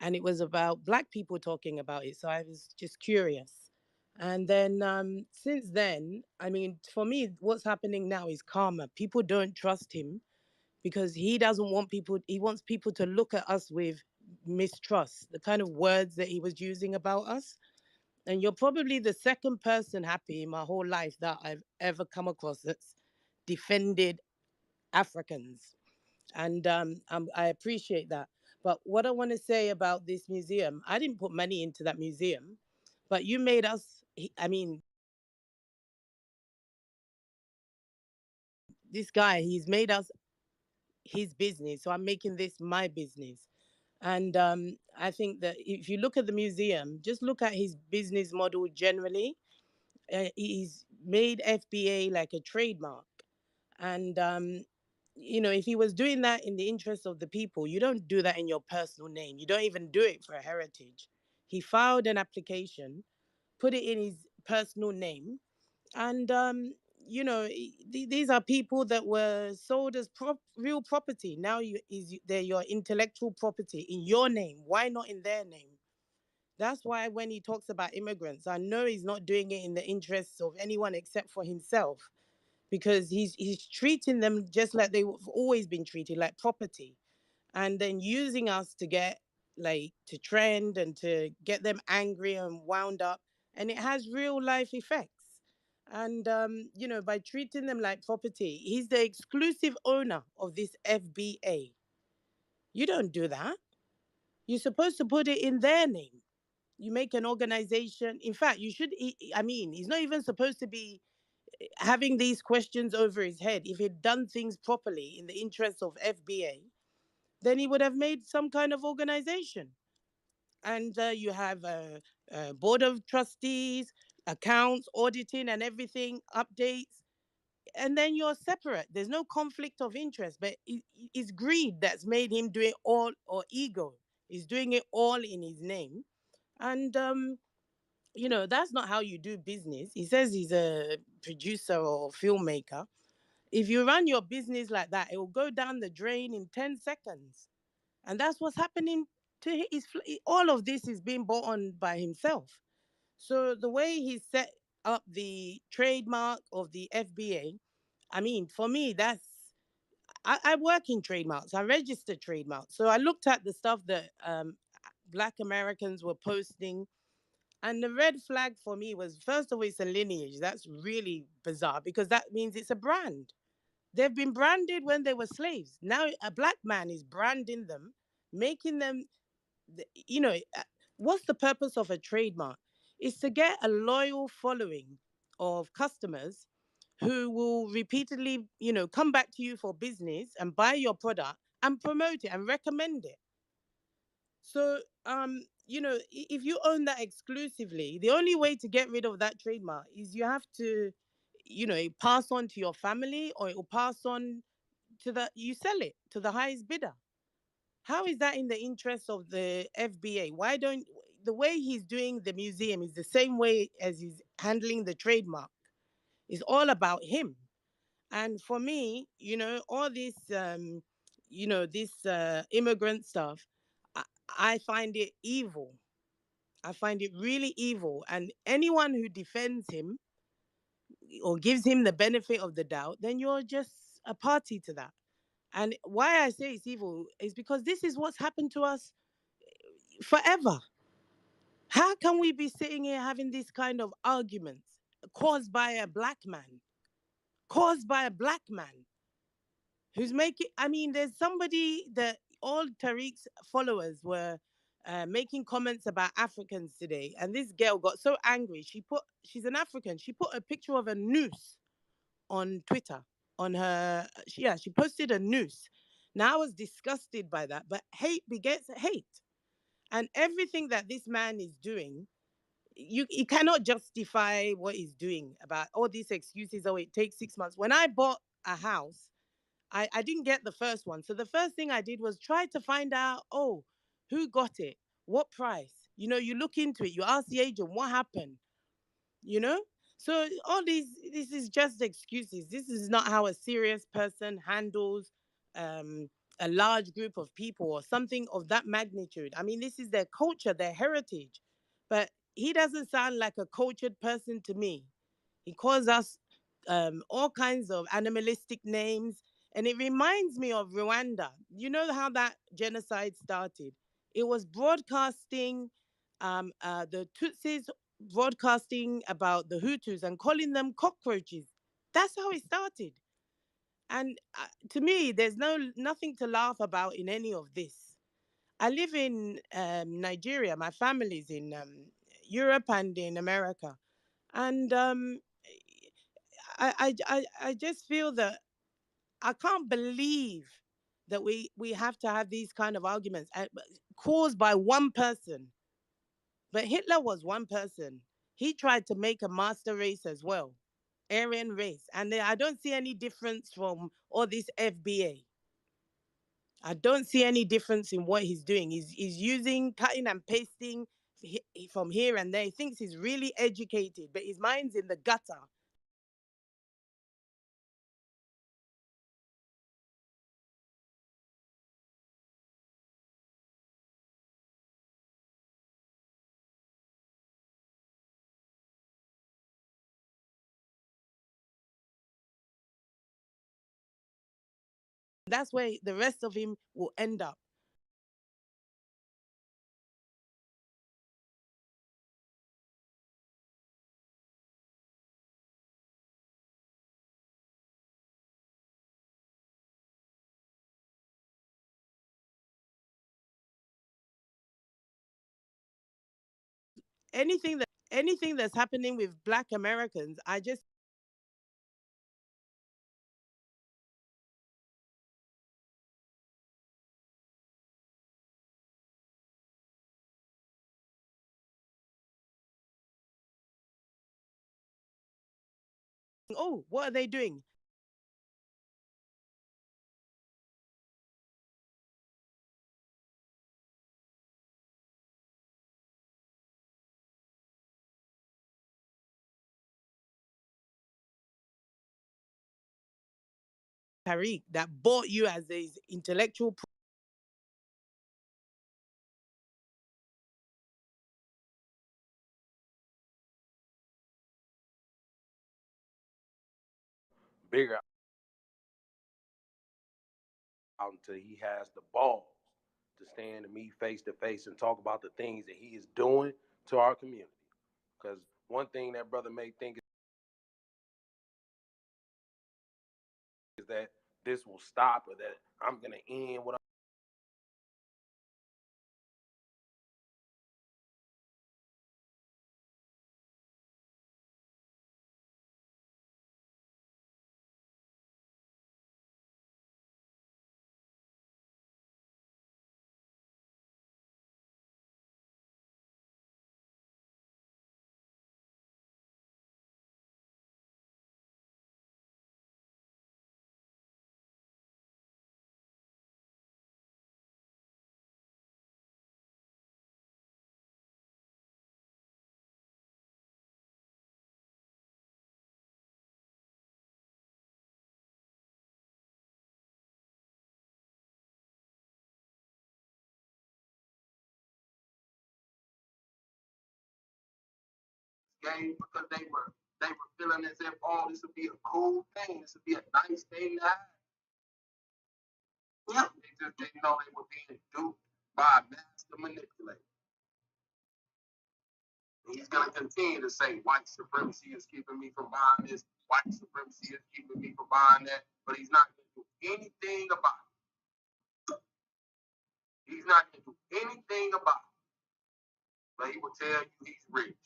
and it was about black people talking about it. So I was just curious. And then since then, I mean, for me, what's happening now is karma. People don't trust him because he doesn't want people, he wants people to look at us with mistrust, the kind of words that he was using about us. And you're probably the second person, Happy, in my whole life that I've ever come across that's defended Africans. And I appreciate that. But what I want to say about this museum, I didn't put money into that museum, but you made us. I mean, this guy, he's made us his business, so I'm making this my business. And I think that if you look at the museum, just look at his business model generally. He's made FBA like a trademark. And, if he was doing that in the interest of the people, you don't do that in your personal name. You don't even do it for a heritage. He filed an application, put it in his personal name, and these are people that were sold as real property. Now they're your intellectual property in your name. Why not in their name? That's why when he talks about immigrants, I know he's not doing it in the interests of anyone except for himself, because he's treating them just like they've always been treated, like property, and then using us to get, like, to trend and to get them angry and wound up, and it has real life effects. And by treating them like property, he's the exclusive owner of this FBA. You don't do that. You're supposed to put it in their name. You make an organization. In fact, you should. I mean, he's not even supposed to be having these questions over his head. If he'd done things properly in the interests of FBA, then he would have made some kind of organization. And you have a board of trustees, accounts, auditing, and everything, updates. And then you're separate. There's no conflict of interest, but it's greed that's made him do it all, or ego. He's doing it all in his name. And that's not how you do business. He says he's a producer or filmmaker. If you run your business like that, it will go down the drain in 10 seconds. And that's what's happening to his. All of this is being bought on by himself. So the way he set up the trademark of the FBA, I mean, for me, I work in trademarks. I register trademarks. So I looked at the stuff that Black Americans were posting. And the red flag for me was, first of all, it's a lineage. That's really bizarre, because that means it's a brand. They've been branded when they were slaves. Now a black man is branding them, making them, what's the purpose of a trademark? It's to get a loyal following of customers who will repeatedly, come back to you for business and buy your product and promote it and recommend it. So, if you own that exclusively, the only way to get rid of that trademark is you have to, pass on to your family, or it will pass on you sell it to the highest bidder. How is that in the interest of the FBA? Why don't, the way he's doing the museum is the same way as he's handling the trademark. It's all about him. And for me, all this, this immigrant stuff, I, I find it evil. I find it really evil. And anyone who defends him or gives him the benefit of the doubt, then you're just a party to that. And why I say it's evil is because this is what's happened to us forever. How can we be sitting here having this kind of arguments caused by a black man? Caused by a black man who's making, I mean, there's somebody that all Tariq's followers were making comments about Africans today. And this girl got so angry. She's an African. She put a picture of a noose on Twitter. On her, yeah, she posted a noose. Now I was disgusted by that, but hate begets hate. And everything that this man is doing, you cannot justify what he's doing about all these excuses. Oh, it takes 6 months. When I bought a house, I didn't get the first one. So the first thing I did was try to find out, oh, who got it? What price? You look into it, you ask the agent what happened, you know? So this is just excuses. This is not how a serious person handles um, a large group of people or something of that magnitude. I mean, this is their culture, their heritage. But he doesn't sound like a cultured person to me. He calls us all kinds of animalistic names. And it reminds me of Rwanda. You know how that genocide started? It was broadcasting, the Tutsis broadcasting about the Hutus and calling them cockroaches. That's how it started. And to me, there's nothing to laugh about in any of this. I live in Nigeria. My family's in Europe and in America, and I just feel that I can't believe that we have to have these kind of arguments caused by one person. But Hitler was one person. He tried to make a master race as well, Aryan race, and I don't see any difference from all this FBA. I don't see any difference in what he's doing. He's using cutting and pasting from here and there. He thinks he's really educated, but his mind's in the gutter. That's where the rest of him will end up. Anything that's happening with Black Americans, I just oh, what are they doing? Tariq that bought you as his intellectual Bigger out until he has the balls to stand to me face to face and talk about the things that he is doing to our community. Because one thing that brother may think is that this will stop or that I'm gonna end what game because they were feeling as if, oh, this would be a cool thing, this would be a nice thing to have. Yeah, they just didn't know they were being duped by a master manipulator. And he's gonna continue to say white supremacy is keeping me from buying this, white supremacy is keeping me from buying that, but he's not gonna do anything about it. He's not gonna do anything about it. But he will tell you he's rich.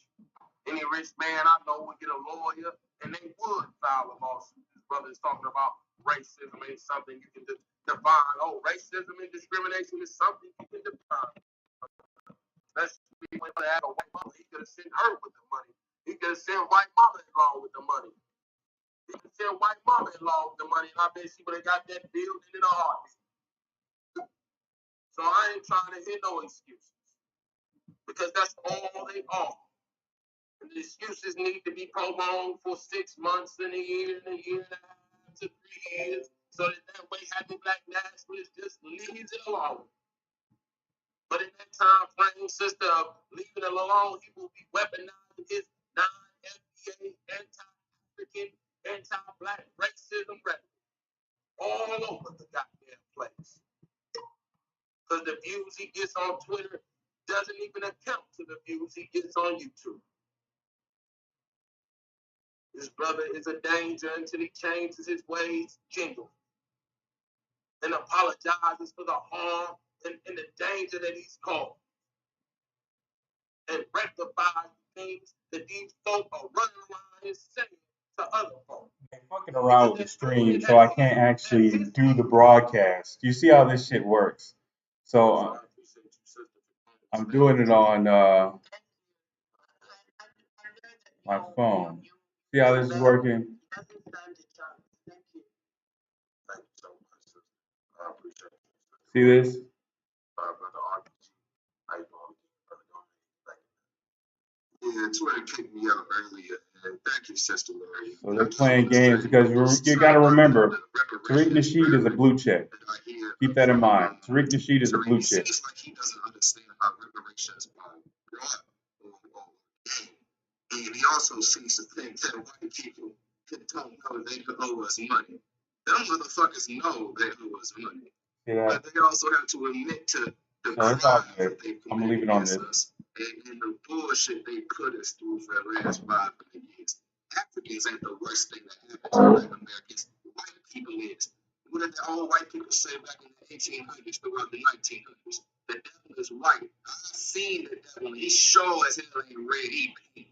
Any rich man I know would get a lawyer and they would file a lawsuit. This brother is talking about racism ain't something you can define. Oh, racism and discrimination is something you can define. Especially when they have a white mother, he could have sent her with the money. He could have sent white mother-in-law with the money. He could have sent white mother-in-law with the money, and I bet she would have got that building in a heartbeat. So I ain't trying to hear no excuses because that's all they are. And the excuses need to be prolonged for 6 months and a year and a half to 3 years, so that way having black nationalists just leaves it alone. But in that time frame, sister, of leaving it alone, he will be weaponizing his non-FBA, anti-African, anti-black racism rhetoric all over the goddamn place. Because the views he gets on Twitter doesn't even account to the views he gets on YouTube. This brother is a danger until he changes his ways genuinely and apologizes for the harm and the danger that he's caused and rectifies things that these folk are running around and saying to other folk. I'm fucking around with the stream, so I can't actually do the broadcast. You see how this shit works? So I'm doing it on my phone. See how this is working? See this? Yeah, Twitter kicked me out earlier, and thank you, Sister Mary. So they're playing games because you got to remember, Tariq Nasheed is a blue check. Keep that in mind. Tariq Nasheed is a blue check. It seems like he doesn't understand how reparations are brought or gained. And he also seems to think that white people don't know they owe us money. Them motherfuckers know they owe us money. Yeah. But they also have to admit to the crimes that they've I'm gonna leave it on this. us and the bullshit they put us through for the last 500 years. Africans ain't the worst thing that happened to Black Americans. White people is. What did all white people say back in the 1800s throughout the 1900s? The devil is white. I've seen the devil. He sure as hell ain't red. He pink.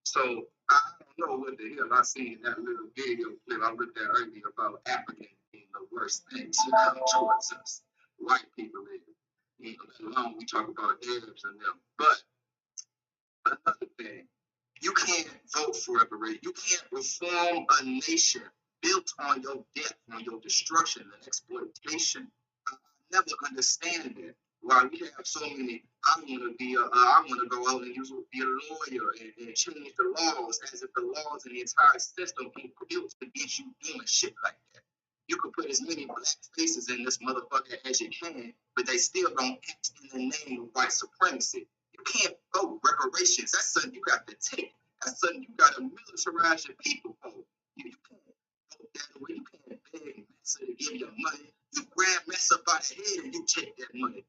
So I don't know what the hell I seen in that little video clip I looked at earlier about Africans being the worst things to come towards us. White people is. You know, let alone we talk about Arabs and them. But another thing, you can't vote for reparations. You can't reform a nation built on your death, on your destruction and exploitation. I never understand that. Why we have so many, I want to go out and be a lawyer and change the laws as if the laws and the entire system ain't built against you doing shit like that. You could put as many black faces in this motherfucker as you can, but they still don't act in the name of white supremacy. You can't vote reparations. That's something you got to take. That's something you got to militarize your people for. You can't vote that way. You can't beg Massa to give you money. You grab Massa by the head and you take that money.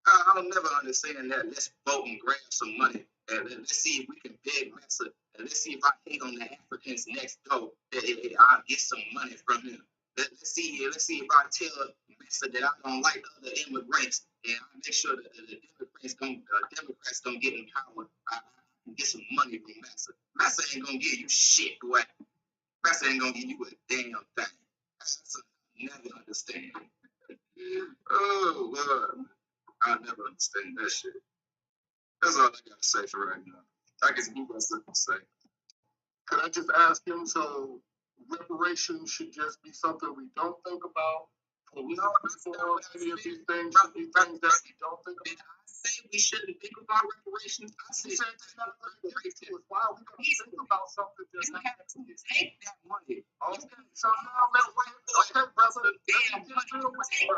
I'll never understand that. Let's vote and grab some money. And let's see if we can beg Massa. And let's see if I hate on the Africans next door. I'll get some money from him. Let's see if I tell Massa that I don't like other immigrants, and I make sure that the Democrats don't get in power. I can get some money from Massa. Massa ain't gonna give you shit, boy. Massa ain't gonna give you a damn thing. That's never understand. Oh Lord, I never understand that shit. That's all I gotta say for right now. I guess you got something to say. Could I just ask him, so reparations should just be something we don't think about? Or we don't for any of these things should be things that we don't think about? I say we shouldn't think about reparations. I said that's not reparations. Why are we gonna think about something that's not have to take that money? Okay, so now let's wait. Okay, brother, let me get real with you,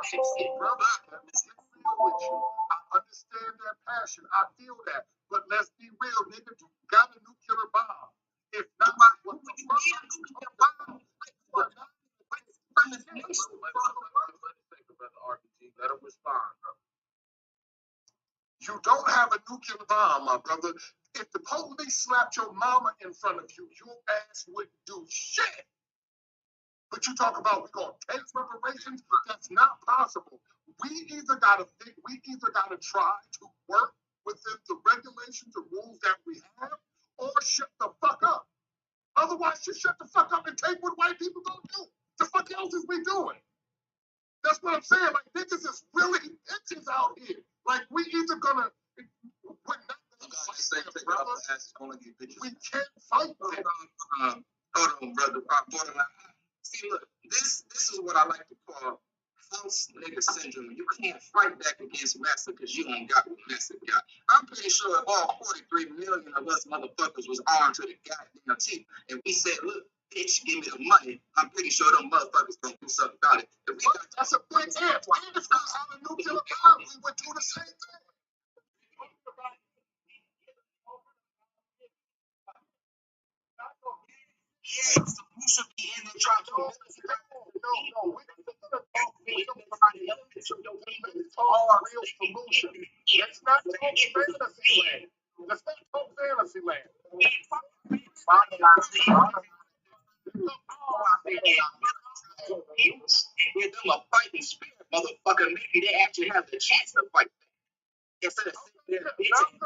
brother. Let me get real with you. I understand that passion. I feel that. But let's be real, nigga. You got a nuclear bomb. If not, what the fuck are you talking about? Let him respond, bro. You don't have a nuclear bomb, my brother. If the police slapped your mama in front of you, your ass wouldn't do shit. But you talk about we're gonna take reparations. That's not possible. We either gotta try to work within the regulations and rules that we have, or shut the fuck up. Otherwise, just shut the fuck up and take what white people gonna do. The fuck else is we doing? That's what I'm saying. Like, niggas is really bitches out here. Like, we either gonna, we're not gonna fight them, brother. We can't fight them. Hold on, brother. See, look, this is what I like to call house nigga syndrome. You can't fight back against Massa because you don't got what Massa got. I'm pretty sure if all 43 million of us motherfuckers was armed to the goddamn teeth, and we said, look, bitch, give me the money, I'm pretty sure them motherfuckers gonna do something about it. If we got that's a big answer. And if we had a nuclear bomb, we would do the same thing. Yeah, so you should be in there trying to No, we're gonna talk real solution. Let's not talk fantasy land. Let's not talk fantasy land. With them a fighting spirit, motherfucker, maybe they actually have the chance to fight instead of sitting there bitching.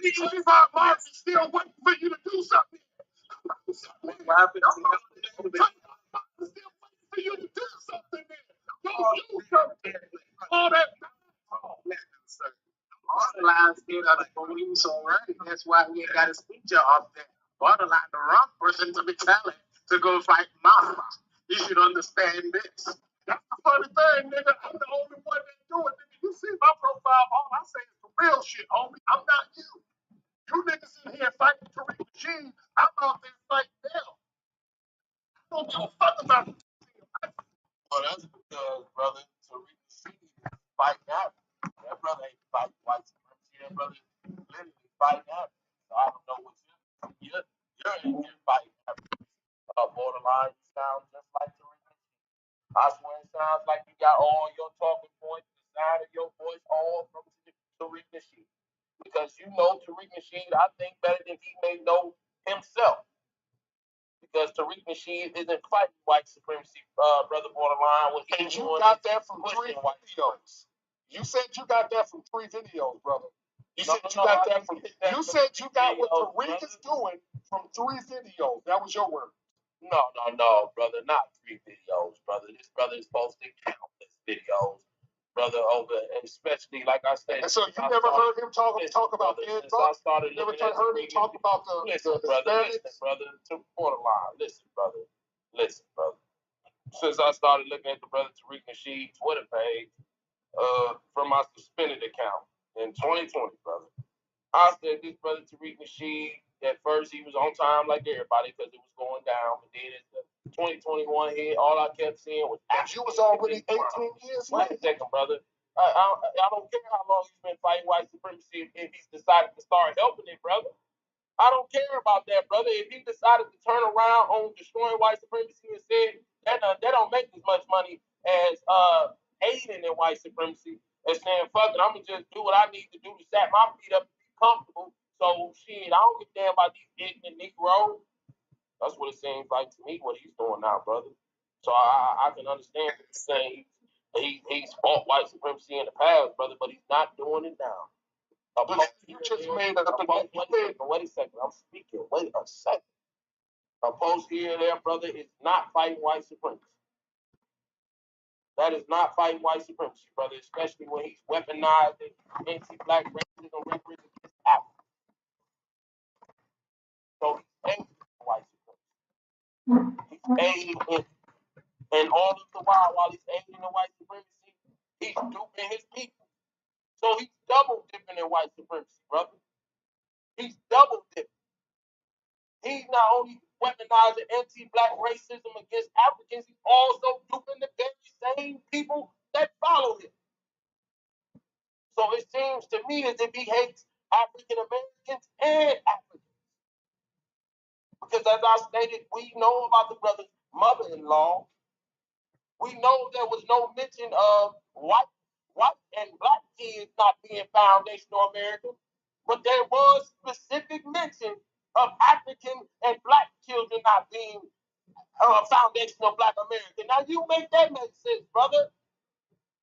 These five months is still waiting for you to do something. What happened? Still waiting for you to do something. Go do something. All that. Borderline still got a police already. That's why we ain't got a speaker up there. Borderline the wrong person to be telling to go fight mafia. You should understand this. That's the funny thing, nigga. I'm the only one that do it. Nigga, you see my profile, all I say is the real shit, homie. I'm not you. You niggas in here fighting Tariq Nasheed. I'm out there fighting them. I don't give a fuck about it. Well, that's because, brother, Tariq Nasheed is fighting out. That brother ain't fighting white supremacy. That brother is literally fighting out. So I don't know what you're in here fighting out. Borderline, you sound just like Tariq Nasheed. I swear it sounds like you got all your talking points, the side of your voice, all from Tariq Nasheed. Because you know Tariq Nasheed, I think, better than he may know himself. Because Tariq Nasheed isn't fighting white supremacy, brother Borderline. And you got that from 3 videos. You said you got that from 3 videos, brother. You said you got that from. You said you got what Tariq is doing from 3 videos. That was your word. No, brother, not 3 videos, brother. This brother is posting countless videos, brother, over, and especially like I said. And so you never heard him talk about Ed Buck? You never heard him talk about the Hispanics? Listen, brother, to Borderline. Listen, brother. Since I started looking at the brother Tariq Nasheed Twitter page, from my suspended account in 2020, brother. I said this brother Tariq Nasheed, at first he was on time like everybody because it was going down, but then as the 2021 hit, all I kept seeing was. And you was already 18 years late. Wait a second, brother. I don't care how long he's been fighting white supremacy if he's decided to start helping it, brother. I don't care about that, brother. If he decided to turn around on destroying white supremacy and said that don't make as much money as aiding in white supremacy and saying, fuck it, I'm going to just do what I need to do to set my feet up and be comfortable. So, shit, I don't give a damn about these ignorant Negroes. That's what it seems like to me, what he's doing now, brother. So I can understand what you're saying. He's fought white supremacy in the past, brother, but he's not doing it now. But you just made up a wait a second. I'm speaking. Wait a second. A post here and there, brother, is not fighting white supremacy. That is not fighting white supremacy, brother, especially when he's weaponizing anti-black racism rhetoric against Africa. So he's aiming at white supremacy. He's aiming in, and all of the while he's aiming at white supremacy, he's duping his people. So he's double dipping in white supremacy, brother. He's double dipping. He's not only weaponizing anti-black racism against Africans, he's also duping the very same people that follow him. So it seems to me as if he hates African Americans and Africans. Because as I stated, we know about the brother's mother-in-law. We know there was no mention of white and black kids not being foundational American, but there was specific mention of African and black children not being foundational black American. Now you make that make sense, brother.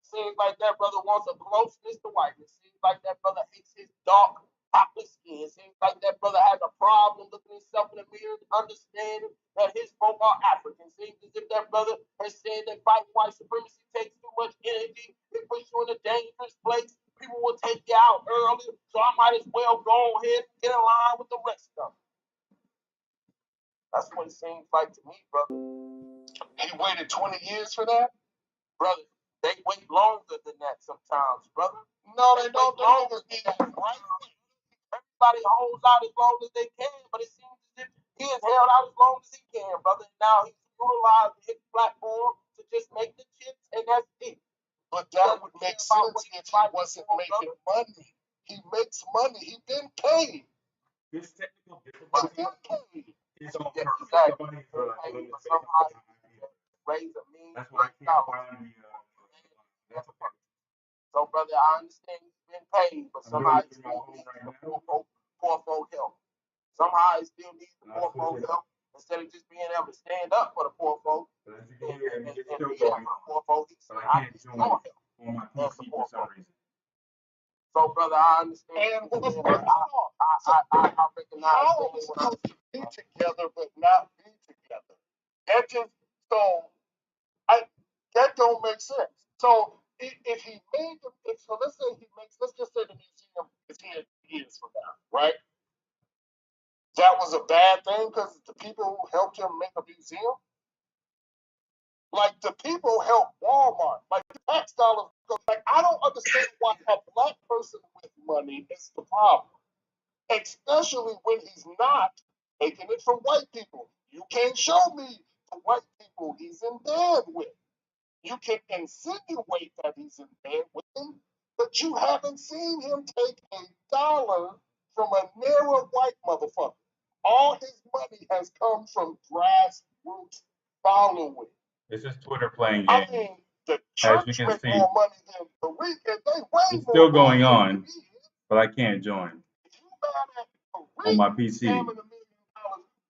Seems like that brother wants a closeness to whiteness. Seems like that brother hates his dark, chocolate skin. Seems like that brother has a problem looking himself in the mirror and understanding that his folk are African. Seems as if that brother has said that fighting white supremacy takes too much energy. It puts you in a dangerous place. People will take you out early, so I might as well go ahead and get in line with the rest of them. That's what it seems like to me, brother. He waited 20 years for that? Brother, they wait longer than that sometimes, brother. No, they don't. Longer than that, right? Everybody holds out as long as they can, but it seems as if he has held out as long as he can, brother. And now he's utilized his platform to just make the chips, and that's it. But that would make sense if he wasn't making money. He makes money. He been paid. This technical difficulty is on purpose. Somebody raise a mean. That's why I can't find the. That's okay. So, brother, I understand he's been paid, but somebody's poor folk help. Somehow it still needs the poor folks help instead of just being able to stand up for the poor folks But as you and can hear, be it's there still for going the on. poor folks. He But said, I I can't need join your help on my as the PC poor for some folks. reason. So, brother, I understand. I recognize How are we supposed to be together but not be together? That just that don't make sense. So if he made them, so let's say let's just say the museum is here years from now, right? That was a bad thing because the people who helped him make a museum, like the people helped Walmart, like the tax dollars. Like I don't understand why a black person with money is the problem, especially when he's not taking it from white people. You can't show me the white people he's in bed with. You can insinuate that he's in bed with him, but you haven't seen him take $1 from a narrow white motherfucker. All his money has come from grassroots following. It's just Twitter playing I games. mean, the As you church can make see, more money than Tariq, and they way it's more still going money on, than he is. but I can't join If you mad at on Tariq my PC. scamming $1 million,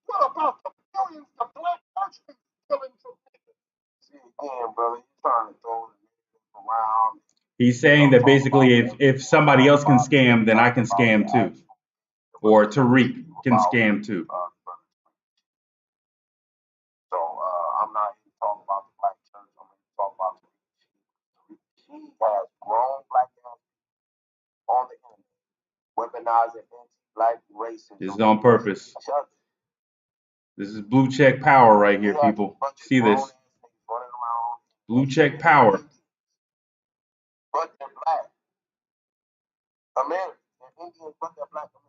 what about the millions the black churches killing from niggas? See, again, brother, you trying to throw the around. He's saying that basically if somebody else can scam, then I can scam too. Or Tariq can scam too. So I'm not here to talk about the black church. I'm here to talk about Tariq. He has grown black men on the internet, weaponizing anti-black racism. This is on purpose. This is blue check power right here, people. See this? Blue check power. But they're black Americans. They're Indians, but they're black Americans.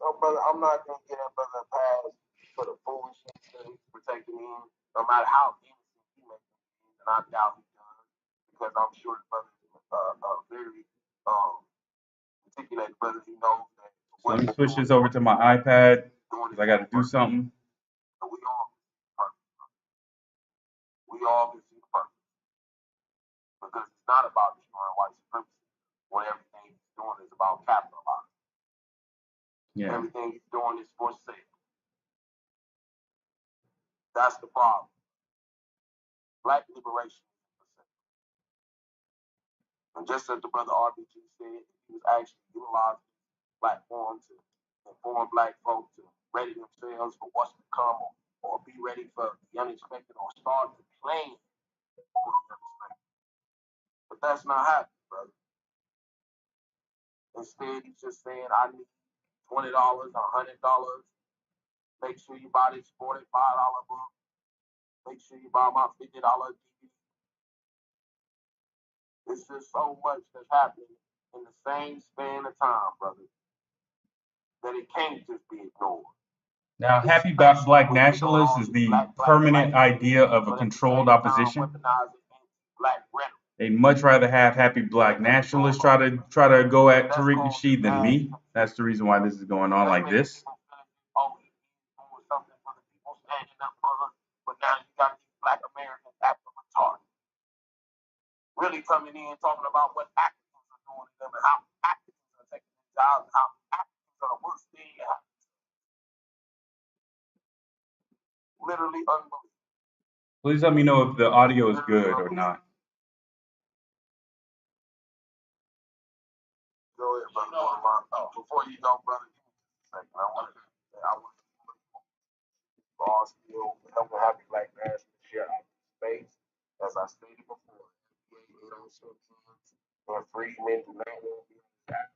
So, brother, I'm not gonna get that brother a pass for the foolishness that he's protecting him, no matter how innocent he makes him, and I doubt he does, because I'm sure the brother is very articulated brother. He knows that. So let me switch this over to my iPad because I got to do something. So we all can see the purpose, because it's not about destroying white supremacy when everything he's doing is about capitalizing. Yeah. Everything he's doing is for sale. That's the problem. Black liberation is for sale. And just as the brother RBG said, he was actually utilizing this platform to inform black folks to ready themselves for what's to come, or be ready for the unexpected, or start to plan for the unexpected. But that's not happening, brother. Instead, he's just saying, I need $20, $100. Make sure you buy this $45 book. Make sure you buy my $50 DVD. It's just so much that's happening in the same span of time, brother, that it can't just be ignored. Now, happy black nationalist is the permanent idea of a controlled opposition. They'd much rather have happy black nationalists try to go at Tariq Nasheed than me. That's the reason why this is going on like this. But now you got these black Americans acting retarded. Really coming in talking about what activists are doing to them and how activists are taking their jobs and how activists are the worst thing. Literally unbelievable. Please let me know if the audio is good or not. Go ahead, brother. Before you go, brother, give me just a second. I want to all still helping happy black nationalists share our space. As I stated before, and free men do not want to be on this app,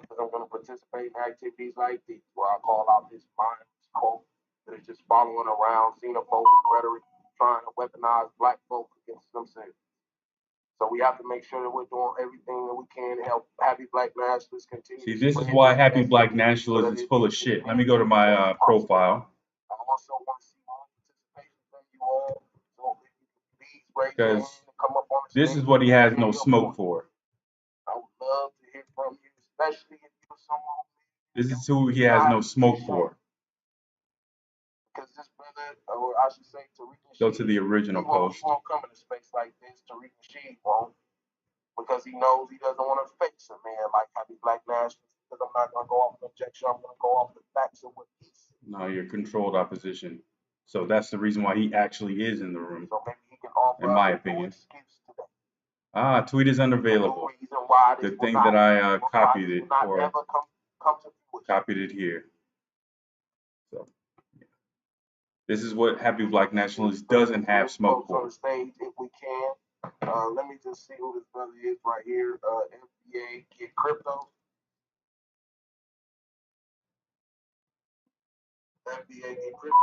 because I'm going to participate in activities like these, where I call out this mindless quote that is just following around xenophobic rhetoric, trying to weaponize black folks against themselves. So we have to make sure that we're doing everything that we can to help happy black nationalists continue. See, this is why happy black nationalist is full of shit. Let me go to my profile. I also want to see more participation from you all. So if you can please raise your hand Because and come up on the this stage is what he has and no share your smoke point. for. I would love to hear from you, especially if you're someone This is who he has no smoke for. because this brother, or I should say Tariq Nasheed, Go to the original post. He won't come in a space like this. Tariq Nasheed won't, because he knows he doesn't want to face a man like happy black nationalists because I'm not going to go off of objection. I'm going to go off the facts of what he said. No, you're controlled opposition. So that's the reason why he actually is in the room, So maybe he can offer in my us a new opinion. excuse today. Tweet is A new unavailable. reason why this Good will thing not, that I why copied this it will not or ever come to fruition. copied it here. So this is what Happy Black Nationalist doesn't have smoke Folks on for. the stage, if we can. Let me just see who this brother is right here. FBA Get Crypto. FBA Get Crypto.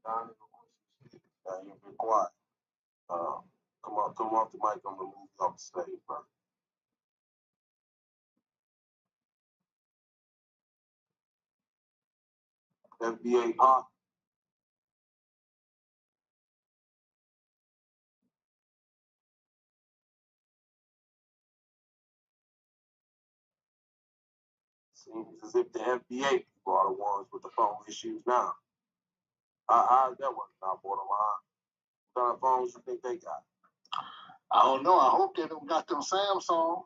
Now you've been quiet. Come off the mic. I'm gonna move you off the stage, brother. FBA Pop. Seems as if the FBA people are the ones with the phone issues now. How's that working out, borderline? What kind of phones you think they got? I don't know. I hope they don't got them Samsungs.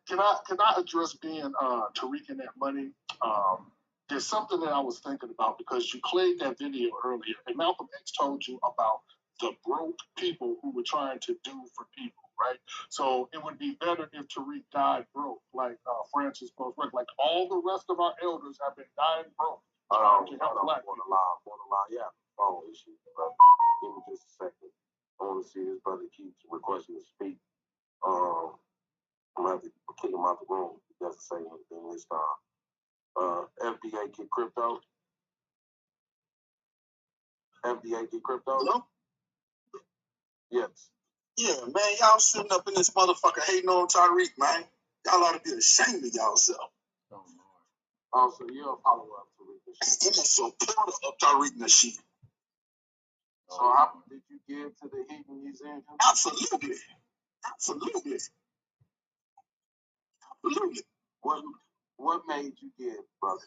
Can I address being Tariq and that money? There's something that I was thinking about because you played that video earlier, and Malcolm X told you about the broke people who were trying to do for people, right? So it would be better if Tariq died broke, like Francis Post, like all the rest of our elders have been dying broke. Borderline, yeah, phone issue, brother. Give me just a second. I want to see this brother keeps requesting to speak. I'm gonna have to kick him out the room. He doesn't say anything this time. FDA Get Crypto. FDA Get Crypto. Hello? Yes. Yeah, man, y'all sitting up in this motherfucker hating on Tariq, man. Y'all ought to be ashamed of y'allself. Oh, so you're a follower of Tariq Nasheed. I'm a supporter of Tariq Nasheed. So how did you give to the Hidden Museum? Absolutely. Absolutely. Absolutely. What made you give, brother?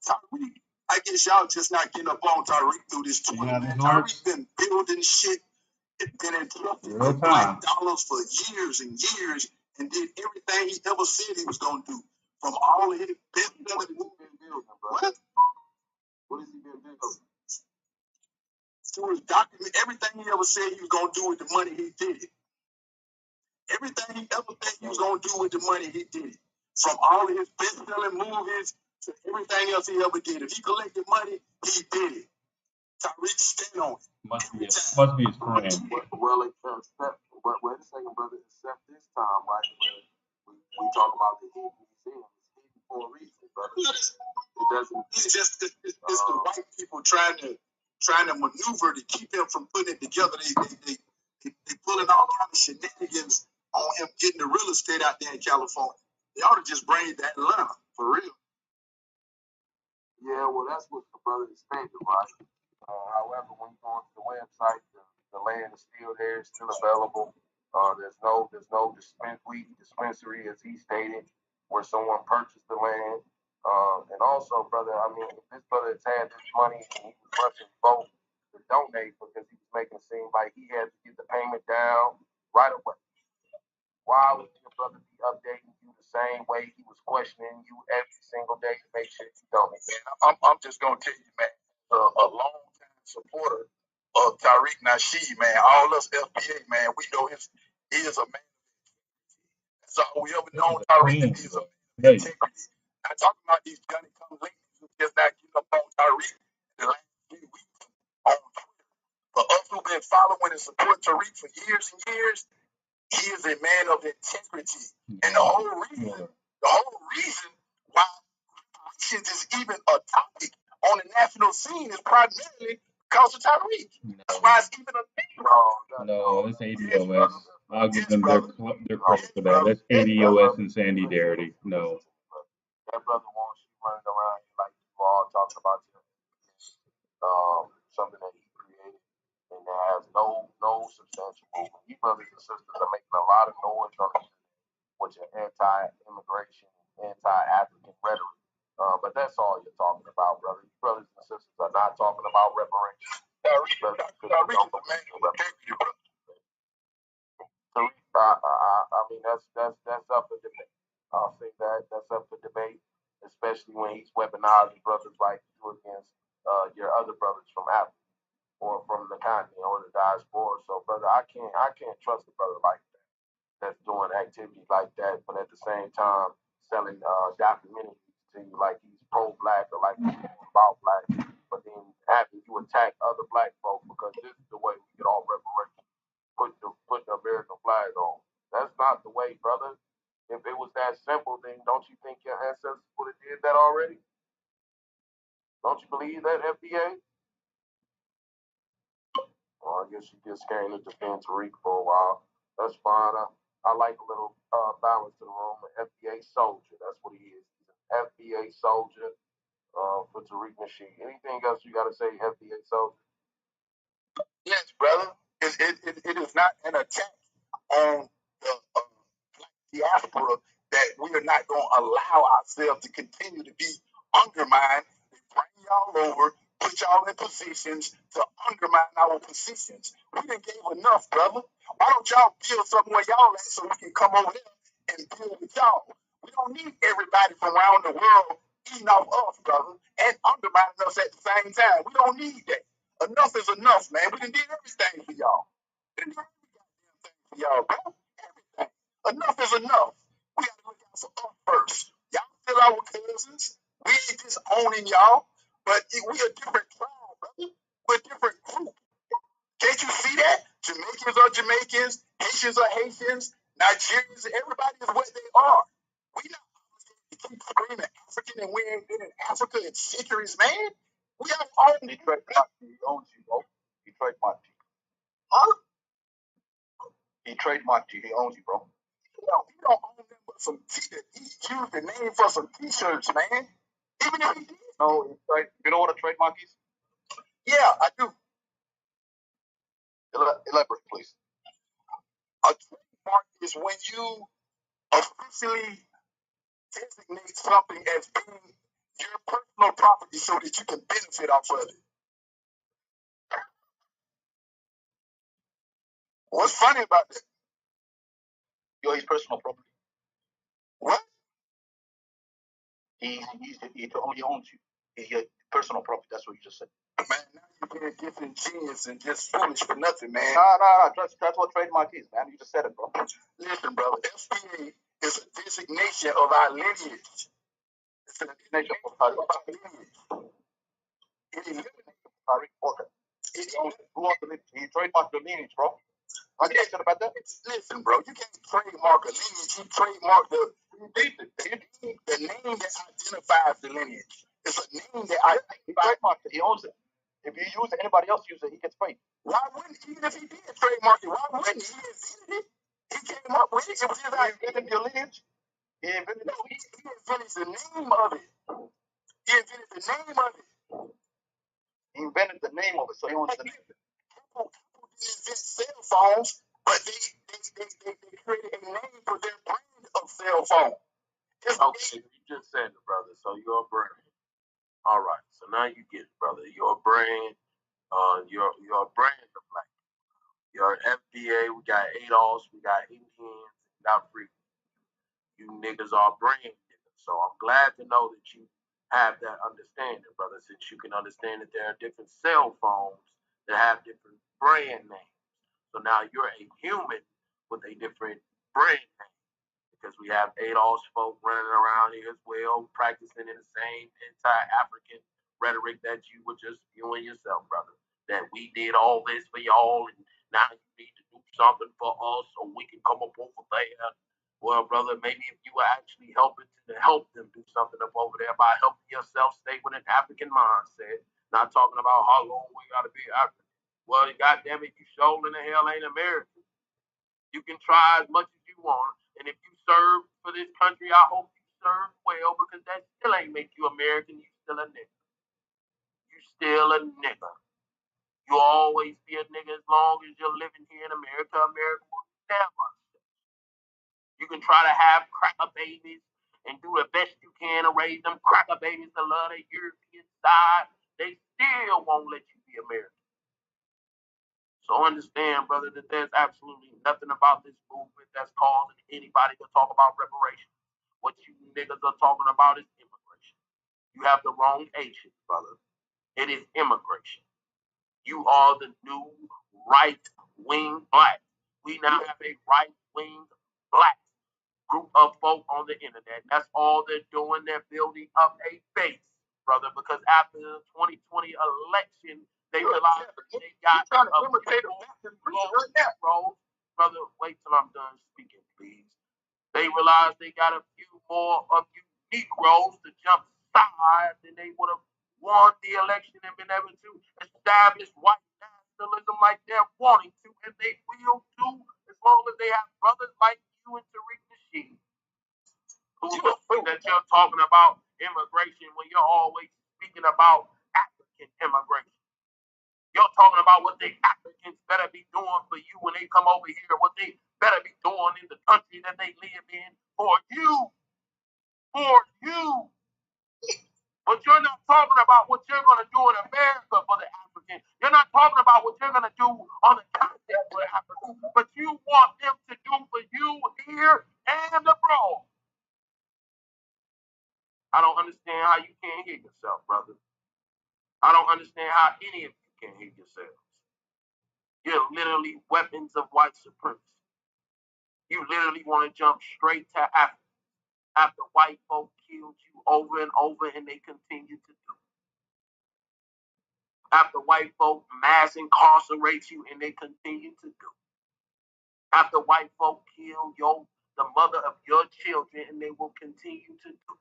Tariq, I guess y'all just not getting up on Tariq through this Twitter. Tariq been building shit, been entrusted with black dollars for years and years, and did everything he ever said he was gonna do. From all of his best What? What has he been building? To his document, everything he ever said he was gonna do with the money, he did it. Everything he ever said he was gonna do with the money, he did it. From all of his best-selling movies to everything else he ever did. If he collected money, he did it. Tariq stand on it. Must be his friend. Well, except, but wait a second, brother. Except this time, right? We talk about the hidden museum. It's hidden for a reason, brother. It doesn't. It's the white people trying to maneuver to keep him from putting it together. They pulling all kind of shenanigans on him getting the real estate out there in California. They ought to just bring it to Atlanta for real. Yeah, well, that's what the brother is stating, right? However, when you go onto the website, the land is still there, it's still available. There's no dispensary, as he stated, where someone purchased the land. And also, brother, I mean, if this brother has had this money and he was rushing both to donate because he was making it seem like he had to get the payment down right away. Why would your brother be updating you the same way he was questioning you every single day to make sure you donate? Man, I'm just gonna tell you, man, a long time supporter of Tariq Nasheed, man. All us FBA, man, we know he is a man. That's all we ever known Tariq to be is a man of integrity. Not talking about these Johnny come ladies who just not getting up on Tariq in the last few weeks on Twitter. But us who've been following and supporting Tariq for years and years, he is a man of integrity. And the whole reason why reparations is even a topic on the national scene is primarily because of Tariq. That's why it's even a thing. No, it's ADOS. I'll give them their credit for that. That's ADOS and Sandy Darity. No. That brother wants you running around like you all talking about something that he created and that has no substantial movement. You brothers and sisters are making a lot of noise on it with your anti-immigration, anti-African rhetoric. But that's all you're talking about, brother. You brothers and sisters are not talking about reparations. Tariq, man, I mean, that's up for debate. I'll say that's up for debate, especially when he's weaponizing brothers like you against your other brothers from Africa or from the continent or the diaspora. So, brother, I can't trust a brother like that that's doing activities like that, but at the same time selling documentaries to you like he's pro-black or like he's about black, but then having you attack other black folks because this is the way we get all reparations, putting the American flag on. That's not the way, brother. If it was that simple, then don't you think your ancestors would have did that already? Don't you believe that, FBA? Well, I guess you just came to defend Tariq for a while. That's fine. I like a little balance to the room. An FBA soldier. That's what he is. He's an FBA soldier for Tariq Nasheed. Anything else you got to say, FBA soldier? Yes, brother. It is not an attack on the diaspora that we are not going to allow ourselves to continue to be undermined. They bring y'all over, put y'all in positions to undermine our positions. We didn't give enough, brother. Why don't y'all build somewhere y'all at so we can come over there and build with y'all? We don't need everybody from around the world eating off us, brother, and undermining us at the same time. We don't need that. Enough is enough, man. We done did everything for y'all. We done did everything for y'all, bro. Everything. Enough is enough. We gotta look out for us first. Y'all still our cousins. We ain't just owning y'all, but we a different tribe, brother. We're a different group. Can't you see that? Jamaicans are Jamaicans, Haitians are Haitians, Nigerians, everybody is what they are. We not keep screaming African and we ain't been in Africa in centuries, man. We have our own. Detroit He owns you, bro. Detroit Monty. Huh? He trademarked you. He owns you, bro. He don't own them but some he used the name for some t-shirts, man. Even if he did. No, right. You know what a trademark is? Yeah, I do. Elaborate, please. A trademark is when you officially designate something as being your personal property so that you can benefit off of it. What's funny about that? You're his personal property. What? He only owns you. He's your personal property. That's what you just said. Man, now you're being disingenuous and just foolish for nothing, man. No. That's what trademark is, man. You just said it, bro. Listen, brother, FBA is a designation of our lineage. It's a designation of our lineage. It eliminates Tariq Walker. He trademarked the lineage, bro. How do you say about that? Listen, bro, you can't trademark a lineage. You trademark the name that identifies the lineage. It's a name that he trademarked it. He owns it. If you use it, anybody else use it, he gets paid. Why wouldn't he? Even if he did trademark it, why wouldn't he? He came up with it. It was his idea. He invented your lineage. He invented the name of it. He invented the name of it. He invented the name of it, so he owns the name. People didn't invent cell phones, but they created a name for their brand of cell phone. Okay, you just said it, brother. So you're a brand. All right. So now you get it, brother. You're a brand. You're a brand of black. You're FBA. We got ADOS. We got Indians. We got free. You niggas are brand niggas. So I'm glad to know that you have that understanding, brother. Since you can understand that there are different cell phones that have different brand names. So now you're a human with a different brand name. Because we have ADOS folk running around here as well, practicing in the same anti-African rhetoric that you were just spewing yourself, brother. That we did all this for y'all, and now you need to do something for us so we can come up over there. Well, brother, maybe if you were actually helping to help them do something up over there by helping yourself stay with an African mindset, not talking about how long we got to be African. Well, goddamn it, you sure in the hell ain't American. You can try as much as you want. And if you serve for this country, I hope you serve well because that still ain't make you American. You still a nigga. You still a nigga. You'll always be a nigga as long as you're living here in America. America will never. You can try to have cracker babies and do the best you can to raise them cracker babies to love their European side. they still won't let you be American. So understand, brother, that there's absolutely nothing about this movement that's causing anybody to talk about reparations. What you niggas are talking about is immigration. You have the wrong agent, brother. It is immigration. You are the new right wing black. We now have a right wing black group of folk on the internet. That's all they're doing. They're building up a base, brother, because after the 2020 election, they realized they got a few brother, wait till I'm done speaking, please. They realized they got a few more of you Negroes to jump side than they would have won the election and been able to establish white nationalism like they're wanting to, and they will do as long as they have brothers like you and Tariq Nasheed that you're talking about immigration when you're always speaking about African immigration. You're talking about what the Africans better be doing for you when they come over here, what they better be doing in the country that they live in for you. For you. But you're not talking about what you're going to do in America for the African. You're not talking about what you're going to do on the continent for the African. But you want them to do for you here and abroad. I don't understand how you can't hear yourself, brother. I don't understand how any of you can hear yourselves. You're literally weapons of white supremacy. You literally want to jump straight to Africa after white folk killed you over and over, and they continue to do. After white folk mass incarcerate you, and they continue to do. After white folk kill the mother of your children, and they will continue to do.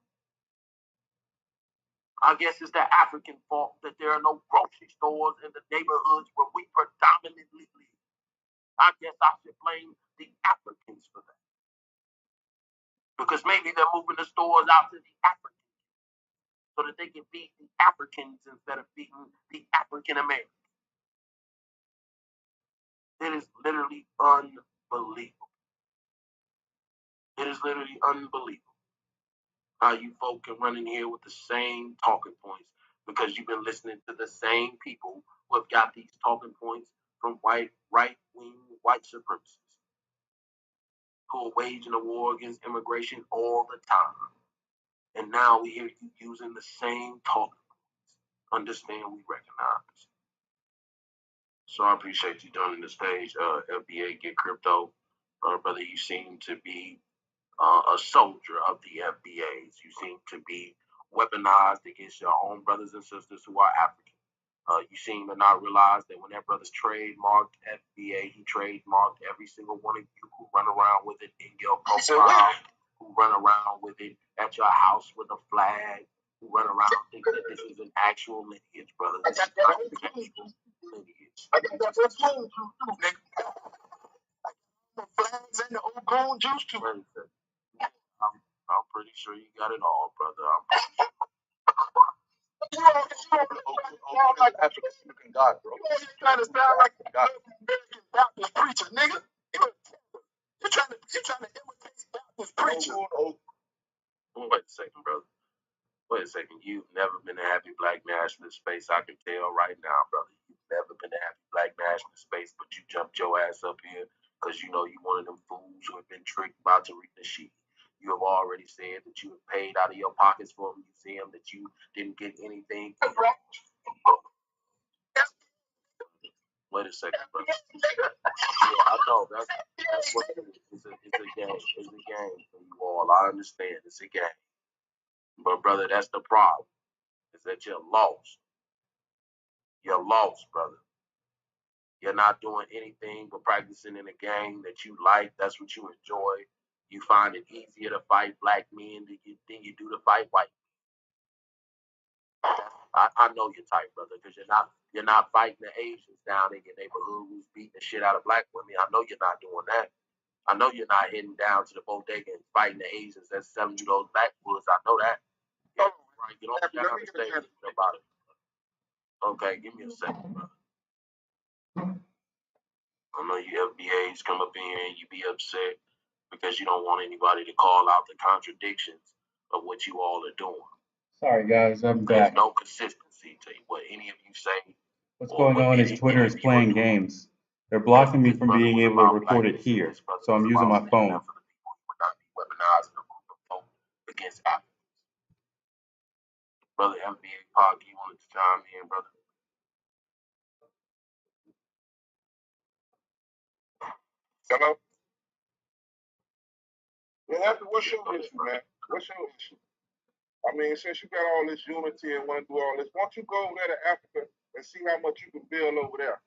I guess it's the African fault that there are no grocery stores in the neighborhoods where we predominantly live. I guess I should blame the Africans for that. Because maybe they're moving the stores out to the Africans so that they can feed the Africans instead of feeding the African Americans. It is literally unbelievable. It is literally unbelievable how you folk can run in here with the same talking points because you've been listening to the same people who have got these talking points from right-wing white supremacists who are waging a war against immigration all the time. And now we hear you using the same talking points. Understand, we recognize. So I appreciate you joining the stage, FBA Get Crypto. Brother, you seem to be a soldier of the FBAs. You seem to be weaponized against your own brothers and sisters who are African. You seem to not realize that when that brother's trademarked FBA, he trademarked every single one of you who run around with it in your profile, who run around with it at your house with a flag, who run around thinking that this is an actual lineage, brother. This is not an actual lineage. I got that phone juice too, nigga. The flags and the old gold juice too. I'm pretty sure you got it all, brother. I'm pretty sure. Like African God, bro. You trying to sound like a American Baptist preacher, nigga. You're trying to imitate Baptist preacher. Wait a second, brother. Wait a second. You've never been a happy black nationalist space. I can tell right now, brother. You've never been a happy black nationalist space, but you jumped your ass up here because you know you one of them fools who have been tricked by Tariq Nasheed. You have already said that you have paid out of your pockets for a museum, that you didn't get anything. Wait a second, brother. Yeah, I know. That's what it is. It's a game. It's a game for you all. I understand. It's a game. But brother, that's the problem. Is that you're lost. You're lost, brother. You're not doing anything but practicing in a game that you like. That's what you enjoy. You find it easier to fight black men than you do to fight white. I know you're tight, brother, because you're not fighting the Asians down in your neighborhood who's beating the shit out of black women. I know you're not doing that. I know you're not heading down to the bodega and fighting the Asians that's selling you those backwoods. I know that. Yeah, right. You don't understand about it. Okay, give me a second, brother. I know you FBAs come up in here and you be upset because you don't want anybody to call out the contradictions of what you all are doing. Sorry, guys, I'm There's back. no consistency to what any of you say. What's Or going what on is any Twitter is of you are playing doing. games. They're This, blocking me this from brother being was able to about record it blackness, and here, this brother so I'm was using about my standing phone. up for the people who would not be weaponized in a group of folk against Africans. Brother FBA Park, you wanted to chime in, brother? Hello? Yeah, Happy, what's your issue, man? What's your issue? I mean, since you got all this unity and want to do all this, why don't you go over there to Africa and see how much you can build over there?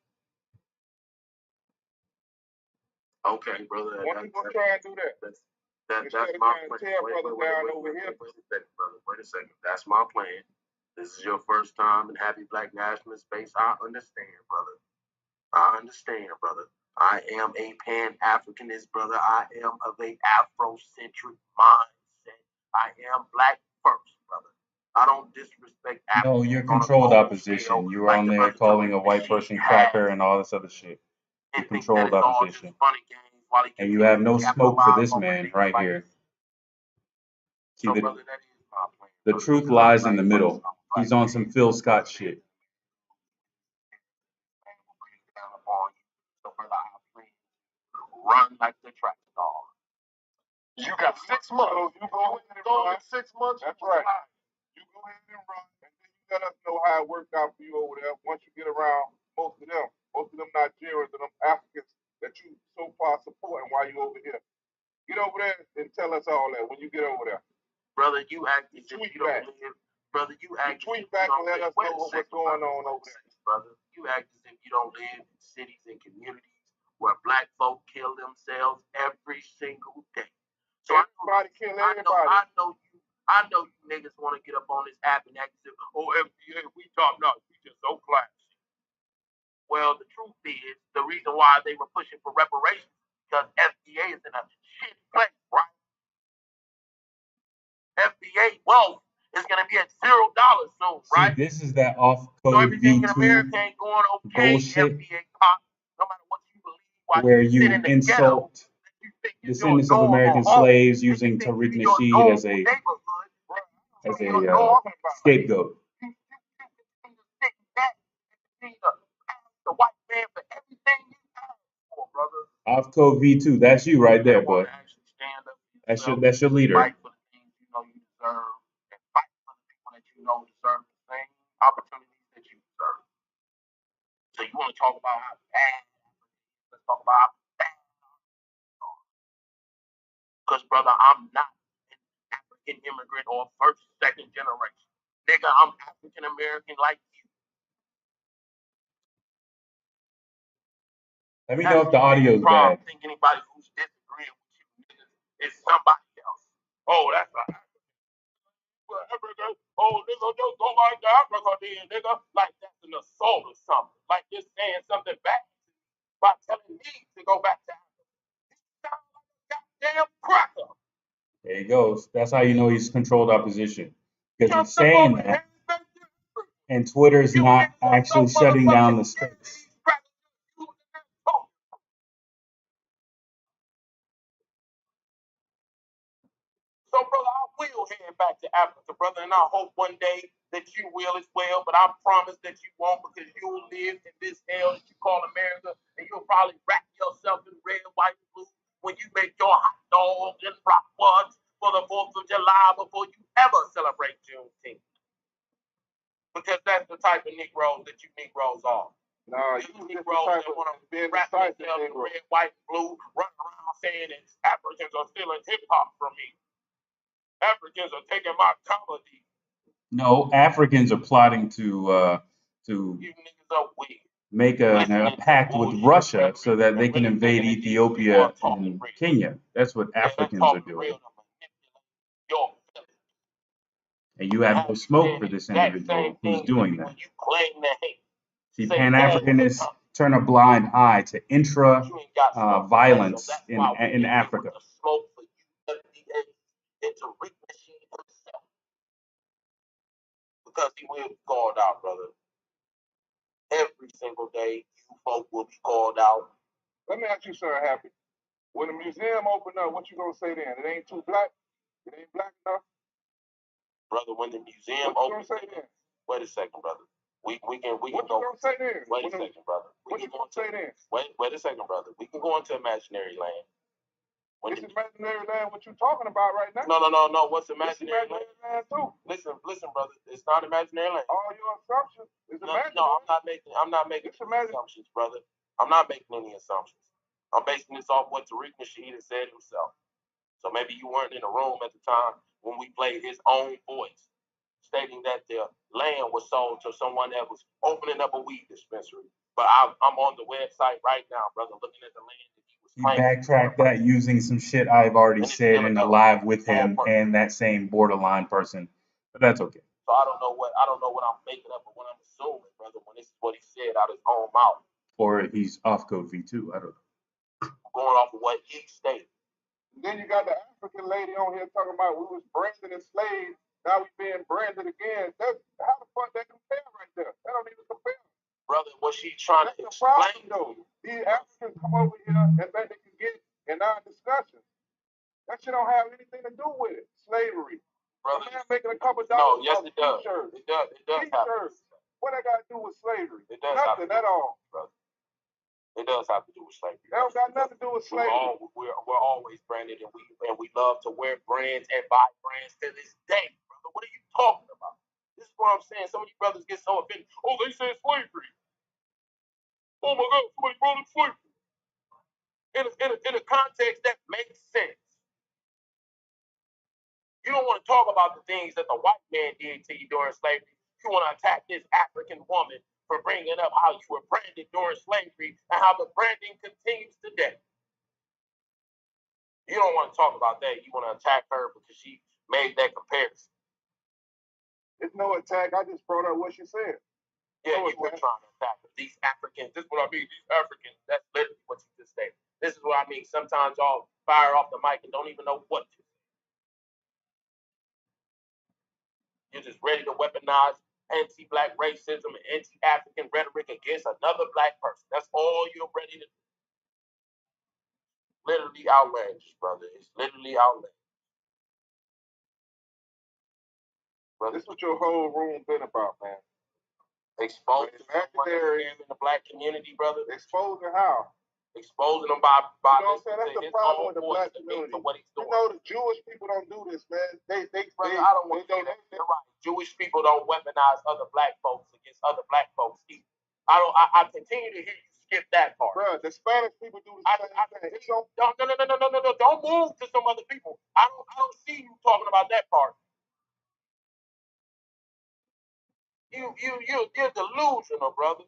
Okay, brother. Why don't you go try and do that? That's Instead of my trying to plan. tear brothers down over here. Wait a second, brother. Wait a second. That's my plan. This is your first time in Happy Black National Space. I understand, brother. I understand, brother. I am a Pan-Africanist, brother. I am of a Afrocentric mindset. I am black first, brother. I don't disrespect No, Africans you're on a controlled global scale opposition. You were like on the there brother calling a Tariq white Nasheed person cracker has, and all this other shit. You're and think that controlled it's all just opposition. funny games while he And you continues have to no smoke for capitalize this on man beliefs right like here. See, so, brother, that is my plan. the Brother, truth because I'm lies in black the first. middle. I'm a black He's on man. some Phil Scott shit. Man will bring it down upon you. So, brother, I plan to run like the track star. You got 6 months. You go ahead and run. 6 months. That's right. You go ahead and run, and then you let us know how it worked out for you over there. Once you get around most of them Nigerians and them Africans that you so far supporting while you over here. Get over there and tell us all that when you get over there. Brother, you act as if Tweet you don't back. live. Brother, you act tweet as if back you and don't let live. us know what's going on over there. Brother, you act as if you don't live in cities and communities where black folk kill themselves every single day. So everybody kill everybody. I know you niggas want to get up on this app and act as if, oh, FBA, we top notch, we just so classy. Well, the truth is, the reason why they were pushing for reparations because FBA is in a shit place, right? FBA wealth is going to be at $0 soon, right? See, this is that off So code everything in V2 America ain't going okay, bullshit FBA pop, no matter what you believe, while where you sit you in the ghetto, insult you think it's your descendants of normal American home, slaves and you using think Tariq it's your Nasheed normal as a neighborhood, as you're a talking about. scapegoat. You continue to sit back and continue to ask the white man for everything you ask for, brother. Off code V2, that's you right there, You want boy. to actually stand up for That's yourself, your leader. fight for the things you know you deserve, and fight for the people that you know deserve the same opportunities that you deserve. So you want to talk about how bad? Let's talk about how bad. Because brother, I'm not an African immigrant or first, second generation. Nigga, I'm African American like you. Let me know if the audio's bad. I think anybody who's disagreeing with you niggas is somebody else. Oh, that's right. Africa. Oh, nigga, just go like the Africa then, nigga. Like that's an assault or something. Like you're saying something back by telling me to go back to Africa. You sound like a goddamn cracker. There he goes. That's how you know he's controlled opposition. Because he's saying that, and Twitter's not actually shutting down the space. So, brother, I will head back to Africa, brother, and I hope one day that you will as well. But I promise that you won't, because you'll live in this hell that you call America, and you'll probably wrap yourself in red, white, and blue when you make your hot dogs and bratwursts for the 4th of July before you ever celebrate Juneteenth. Because that's the type of Negroes that you Negroes are. Nah, you Negroes that want to wrap themselves in red, white, and blue, run around saying that Africans are stealing hip hop from me. Africans are taking my comedy. No, Africans are plotting to You niggas are weak. make a pact with Russia so that they can invade Ethiopia and Kenya. That's what Africans are doing. And you have no smoke for this individual who's doing that. You claim to hate. See, Pan-Africanists turn a blind eye to intra violence in Africa. Smoke for you, FDA, and Tariq Nasheed himself, because he will be called out, brother. Every single day, you folk will be called out. Let me ask you something, Happy. When the museum open up, what you gonna say then? It ain't too black? It ain't black enough? brother. When the museum opens, wait a second, brother. We can What go. you gonna say then? Wait a second, brother. What you gonna say then? Wait a second, brother. We can go into imaginary land. It's imaginary land. What you talking about right now? No. What's imaginary land? Land too. Listen, brother. It's not imaginary land. All your assumptions is imaginary. No, I'm not making assumptions, brother. I'm not making any assumptions. I'm basing this off what Tariq Nasheed has said himself. So maybe you weren't in the room at the time when we played his own voice, stating that the land was sold to someone that was opening up a weed dispensary. But I'm on the website right now, brother, looking at the land that he was He claiming. backtracked that using some shit I've already said in the live with him and that same borderline person. But that's okay. So I don't know what I'm making up or what I'm assuming, brother, when this is what he said out of his own mouth. Or he's off code V2. I don't know. Going off of what he stated. Then you got the African lady on here talking about we was branded as slaves. Now we being branded again. That's how the fuck that compare right there? That don't even compare. Brother, was she trying to explain though? These Africans come over here and think they can get in our discussions. That shit don't have anything to do with it. Slavery. Brother, man making a couple dollars. No, yes it does. T-shirts. It does. T-shirts. What that got to do with slavery? It does. Nothing at all, brother. It does have to do with slavery. That don't got nothing to do with slavery. We're always branded, and we love to wear brands and buy brands to this day, brother. What are you talking about? This is what I'm saying. Some of you brothers get so offended. Oh, they said slavery. Oh my God, somebody brought up slavery. In a context that makes sense. You don't want to talk about the things that the white man did to you during slavery. You want to attack this African woman for bringing up how you were branded during slavery and how the branding continues today. You don't want to talk about that. You want to attack her because she made that comparison. It's no attack. I just brought up what she said. Yeah, you were trying to attack her. These Africans, this is what I mean. These Africans, that's literally what you just said. This is what I mean. Sometimes y'all fire off the mic and don't even know what to say. You're just ready to weaponize anti-black racism and anti-African rhetoric against another black person. That's all you're ready to do. Literally outlandish, brother. It's literally outlandish. Brother, this is what your whole room been about, man. Exposing in the black community, brother. Exposing how? Exposing them by you know what I'm saying? That's the problem with the black community. What he's doing. You know, the Jewish people don't do this, man. Brother, I don't want to say that. You're right. Jewish people don't weaponize other black folks against other black folks either. I continue to hear you skip that part. Bro, the Spanish people do the same thing. No. Don't move to some other people. I don't see you talking about that part. You're delusional, brother.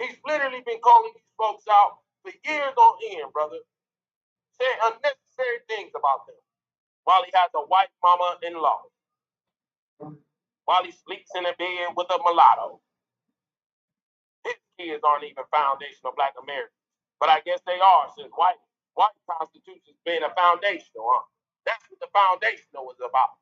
He's literally been calling these folks out for years on end, brother. Saying unnecessary things about them. While he has a white mama-in-law. While he sleeps in a bed with a mulatto. His kids aren't even foundational black Americans. But I guess they are, since white constitution's been a foundational, huh? That's what the foundational was about.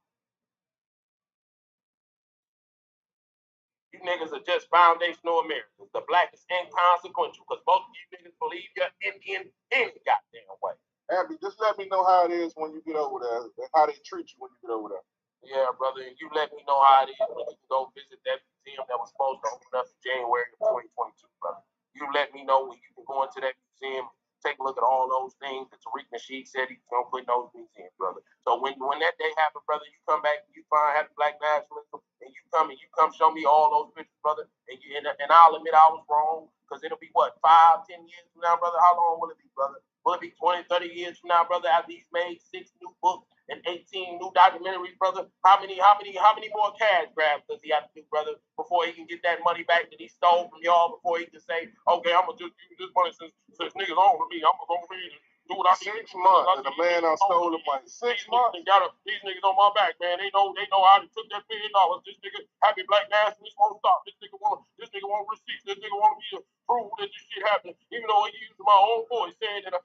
You niggas are just foundational Americans. The black is inconsequential because most of you niggas believe you're Indian any goddamn way. Abby, just let me know how it is when you get over there and how they treat you when you get over there. Yeah, brother, and you let me know how it is when you can go visit that museum that was supposed to open up in January of 2022, brother. You let me know when you can go into that museum, take a look at all those things that Tariq Nasheed said he's going to put in those museums, brother. So when that day happens, brother, you come back and you find happy black nationalism, and you come show me all those pictures, brother, and I'll admit I was wrong, because it'll be, what, 5, 10 years from now, brother? How long will it be, brother? Will it be 20, 30 years from now, brother, after he's made 6 new books and 18 new documentaries, brother? How many more cash grabs does he have to do, brother, before he can get that money back that he stole from y'all, before he can say, okay, I'm going to just use this money since niggas own me. I'm going to go read and do what I need. 6 months, and the man I stole the money. 6 months? These niggas on my back, man. They know how to took that $1 billion. This nigga, happy black nationalists won't stop. This nigga want receipts. This nigga want me to prove that this shit happened, even though he used my own voice saying that a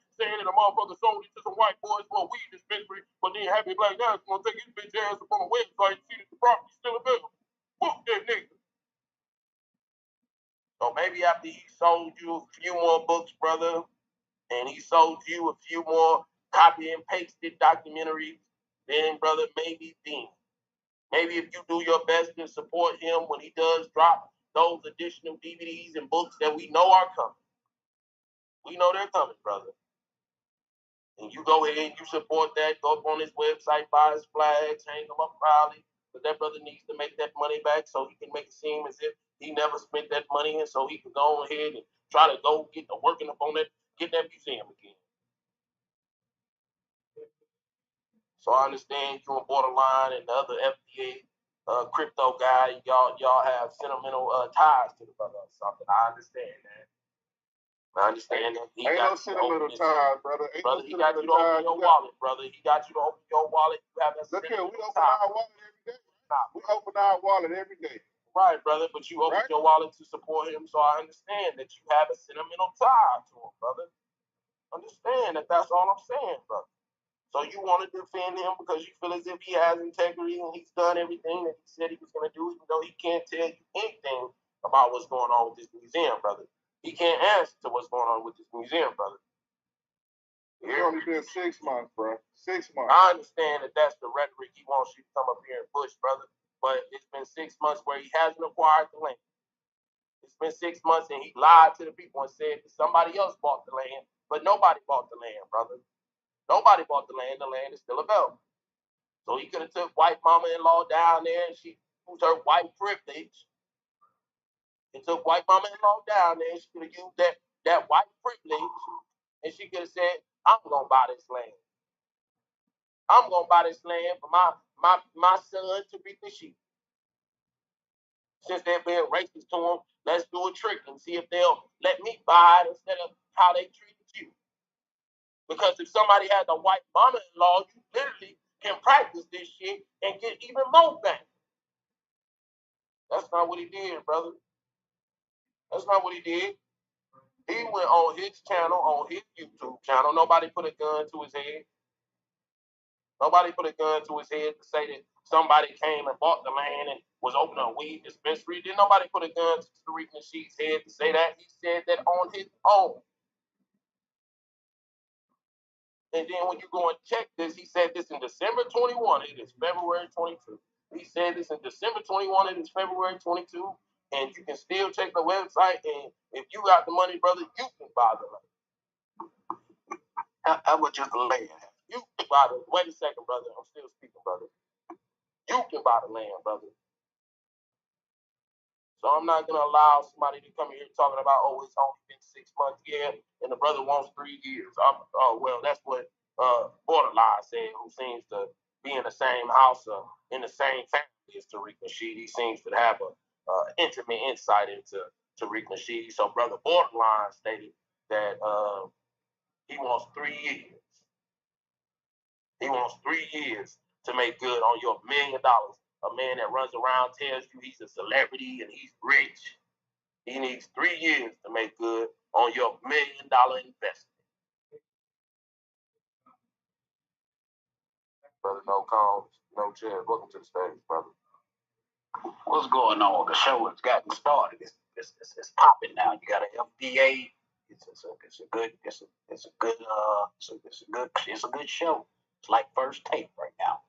motherfucker sold it to some white boys for a weed dispensary, but then happy black nationalists gonna take his bitch ass up on the website and see that the property's still available. Fuck that nigga. So maybe after he sold you a few more books, brother, and he sold you a few more copy and pasted documentaries, then, brother, maybe then. Maybe if you do your best to support him when he does drop those additional DVDs and books that we know are coming. We know they're coming, brother. And you go ahead and you support that. Go up on his website, buy his flags, hang them up proudly. But that brother needs to make that money back so he can make it seem as if he never spent that money, and so he can go ahead and try to go get to working up on that, get that museum again. So I understand you and Borderline and the other FDA crypto guy, y'all have sentimental ties to the brother or something. I understand that. I understand that. Ain't no sentimental ties, brother. Brother, he got you to open your wallet, brother. He got you to open your wallet. You have that Look here, we sentimental open tie. our wallet every day. We open our wallet every day. Right, brother, but you open your wallet to support him, so I understand that you have a sentimental tie to him, brother. Understand that. That's all I'm saying, brother. So you want to defend him because you feel as if he has integrity and he's done everything that he said he was going to do, even though he can't tell you anything about what's going on with this museum, brother. He can't answer to what's going on with this museum, brother. It's only been 6 months, bro. 6 months. I understand that that's the rhetoric he wants you to come up here and push, brother. But it's been 6 months where he hasn't acquired the land. It's been 6 months and he lied to the people and said that somebody else bought the land, but nobody bought the land, brother. Nobody bought the land. The land is still available. So he could have took white mama-in-law down there and she used her white privilege. He took white mama-in-law down there and she could have used that white privilege and she could have said, I'm going to buy this land. I'm going to buy this land for my son to reap the sheep. Since they're being racist to him, let's do a trick and see if they'll let me buy it instead of how they treated you. Because if somebody has a white mama-in-law, you literally can practice this shit and get even more back. That's not what he did, brother. That's not what he did. He went on his channel, on his YouTube channel. Nobody put a gun to his head. Nobody put a gun to his head to say that somebody came and bought the land and was opening a weed dispensary. Didn't nobody put a gun to Tariq Nasheed's head to say that. He said that on his own. And then when you go and check this, he said this in December 21. It is February 22. He said this in December 21. It is February 22. And you can still check the website. And if you got the money, brother, you can buy the land. How much is the land? You can buy the. Wait a second, brother. I'm still speaking, brother. You can buy the land, brother. So I'm not gonna allow somebody to come here talking about, oh, it's only been 6 months, yeah, and the brother wants 3 years. Oh well, that's what Borderline said, who seems to be in the same house or in the same family as Tariq Nasheed. He seems to have a intimate insight into Tariq Nasheed. So brother Borderline stated that he wants 3 years. He wants 3 years to make good on your $1 million. A man that runs around tells you he's a celebrity and he's rich. He needs 3 years to make good on your $1 million investment. Brother, no calls, no chairs. Welcome to the stage, brother. What's going on? The show has gotten started. It's popping now. You got an FDA. It's a good show. It's like first take right now.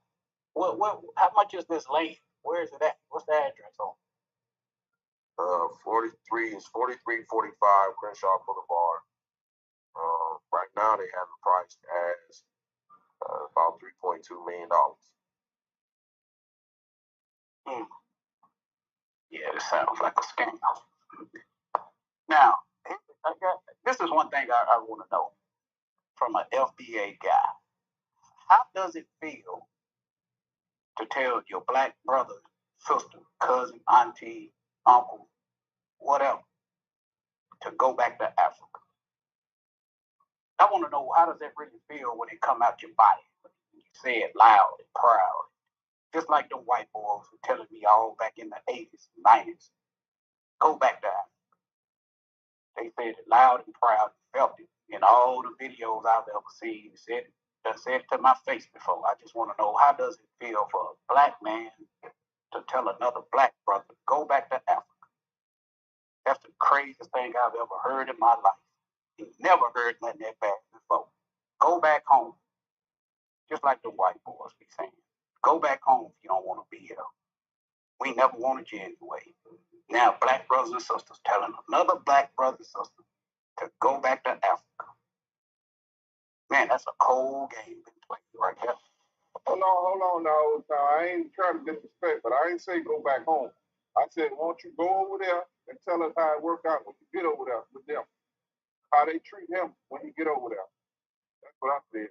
How much is this land? Where is it at? What's the address on? 4345 Crenshaw Boulevard. Right now they have it priced as about $3.2 million. Yeah, this sounds like a scam. Now, this is one thing I want to know from an FBA guy. How does it feel to tell your black brother, sister, cousin, auntie, uncle, whatever, to go back to Africa? I want to know, how does that really feel when it come out your body? You say it loud and proud. Just like the white boys were telling me all back in the 80s, 90s. Go back to Africa. They said it loud and proud, felt it in all the videos I've ever seen. Said it to my face before. I just want to know, how does it feel for a black man to tell another black brother, go back to Africa? That's the craziest thing I've ever heard in my life. Never heard nothing that bad before. Go back home. Just like the white boys be saying. Go back home if you don't want to be here. We never wanted you anyway. Now, black brothers and sisters telling another black brother and sister to go back to Africa. Man, that's a cold game been played right there. Hold on now. I ain't trying to disrespect, but I ain't say go back home. I said, won't you go over there and tell us how it worked out when you get over there with them? How they treat him when you get over there. That's what I said.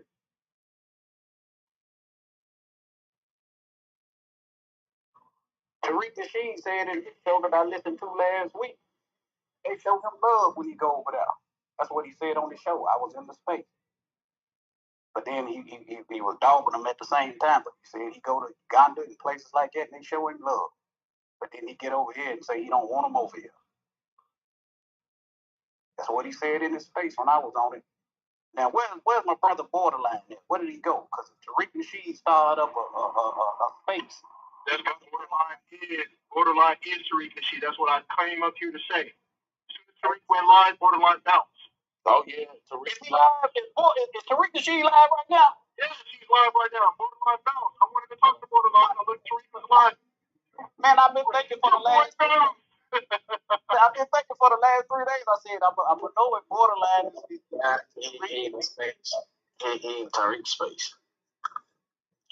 Tariq Nasheed said in his show that I listened to last week, they show him love when he go over there. That's what he said on the show. I was in the space. But then he was dogging them at the same time. But he said he go to Uganda and places like that and they show him love. But then he get over here and say he don't want them over here. That's what he said in his space when I was on it. Now, where's my brother Borderline at? Where did he go? Because Tariq Nasheed started up a space. That's what Borderline is Tariq Nasheed. That's what I came up here to say. As soon as Tariq went live, Borderline bounced. Oh, yeah. Tariq is he live? Is Tariq Nasheed live right now? Yes, he's live right now. Borderline bounced. I wanted to talk to Borderline. I looked Tariq was live. Man, I've been thinking for the last 3 days. I've been thinking for the last 3 days. I said, I'm going to know if Borderline is he in space. He in Tariq's space.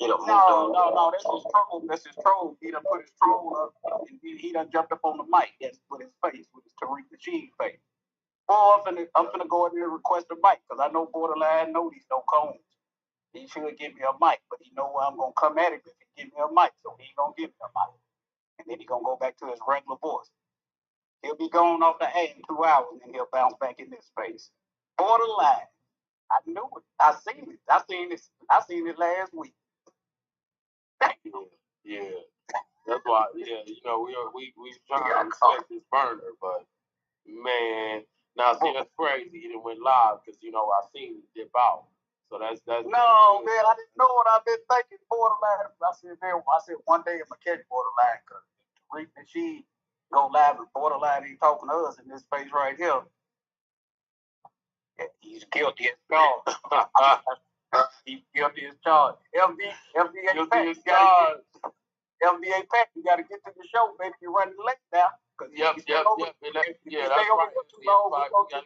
No, that's his troll. That's his troll. He done put his troll up. And he done jumped up on the mic. That's with his face, with his Tariq Nasheed face. Boy, I'm finna go in there and request a mic, because I know Borderline know these no cones. He should give me a mic, but he know where I'm gonna come at him if he give me a mic, so he ain't gonna give me a mic. And then he gonna go back to his regular voice. He'll be gone off the air in 2 hours, and then he'll bounce back in this space. Borderline. I knew it. I seen it. I seen it last week. Yeah. That's why, yeah, we trying to respect this burner, but man, now see that's crazy. He didn't went live because I seen him dip out. So that's no, man, I didn't know what I've been thinking. Borderline. I said one day I'm gonna catch Borderline because Tariq Nasheed go live and Borderline ain't talking to us in this space right here. Yeah, he's guilty as charged. He's guilty as charged. FBA Pack, FBA Pack, you got to get to the show, baby. You're running late now. Yep. Yeah, that's right. We got to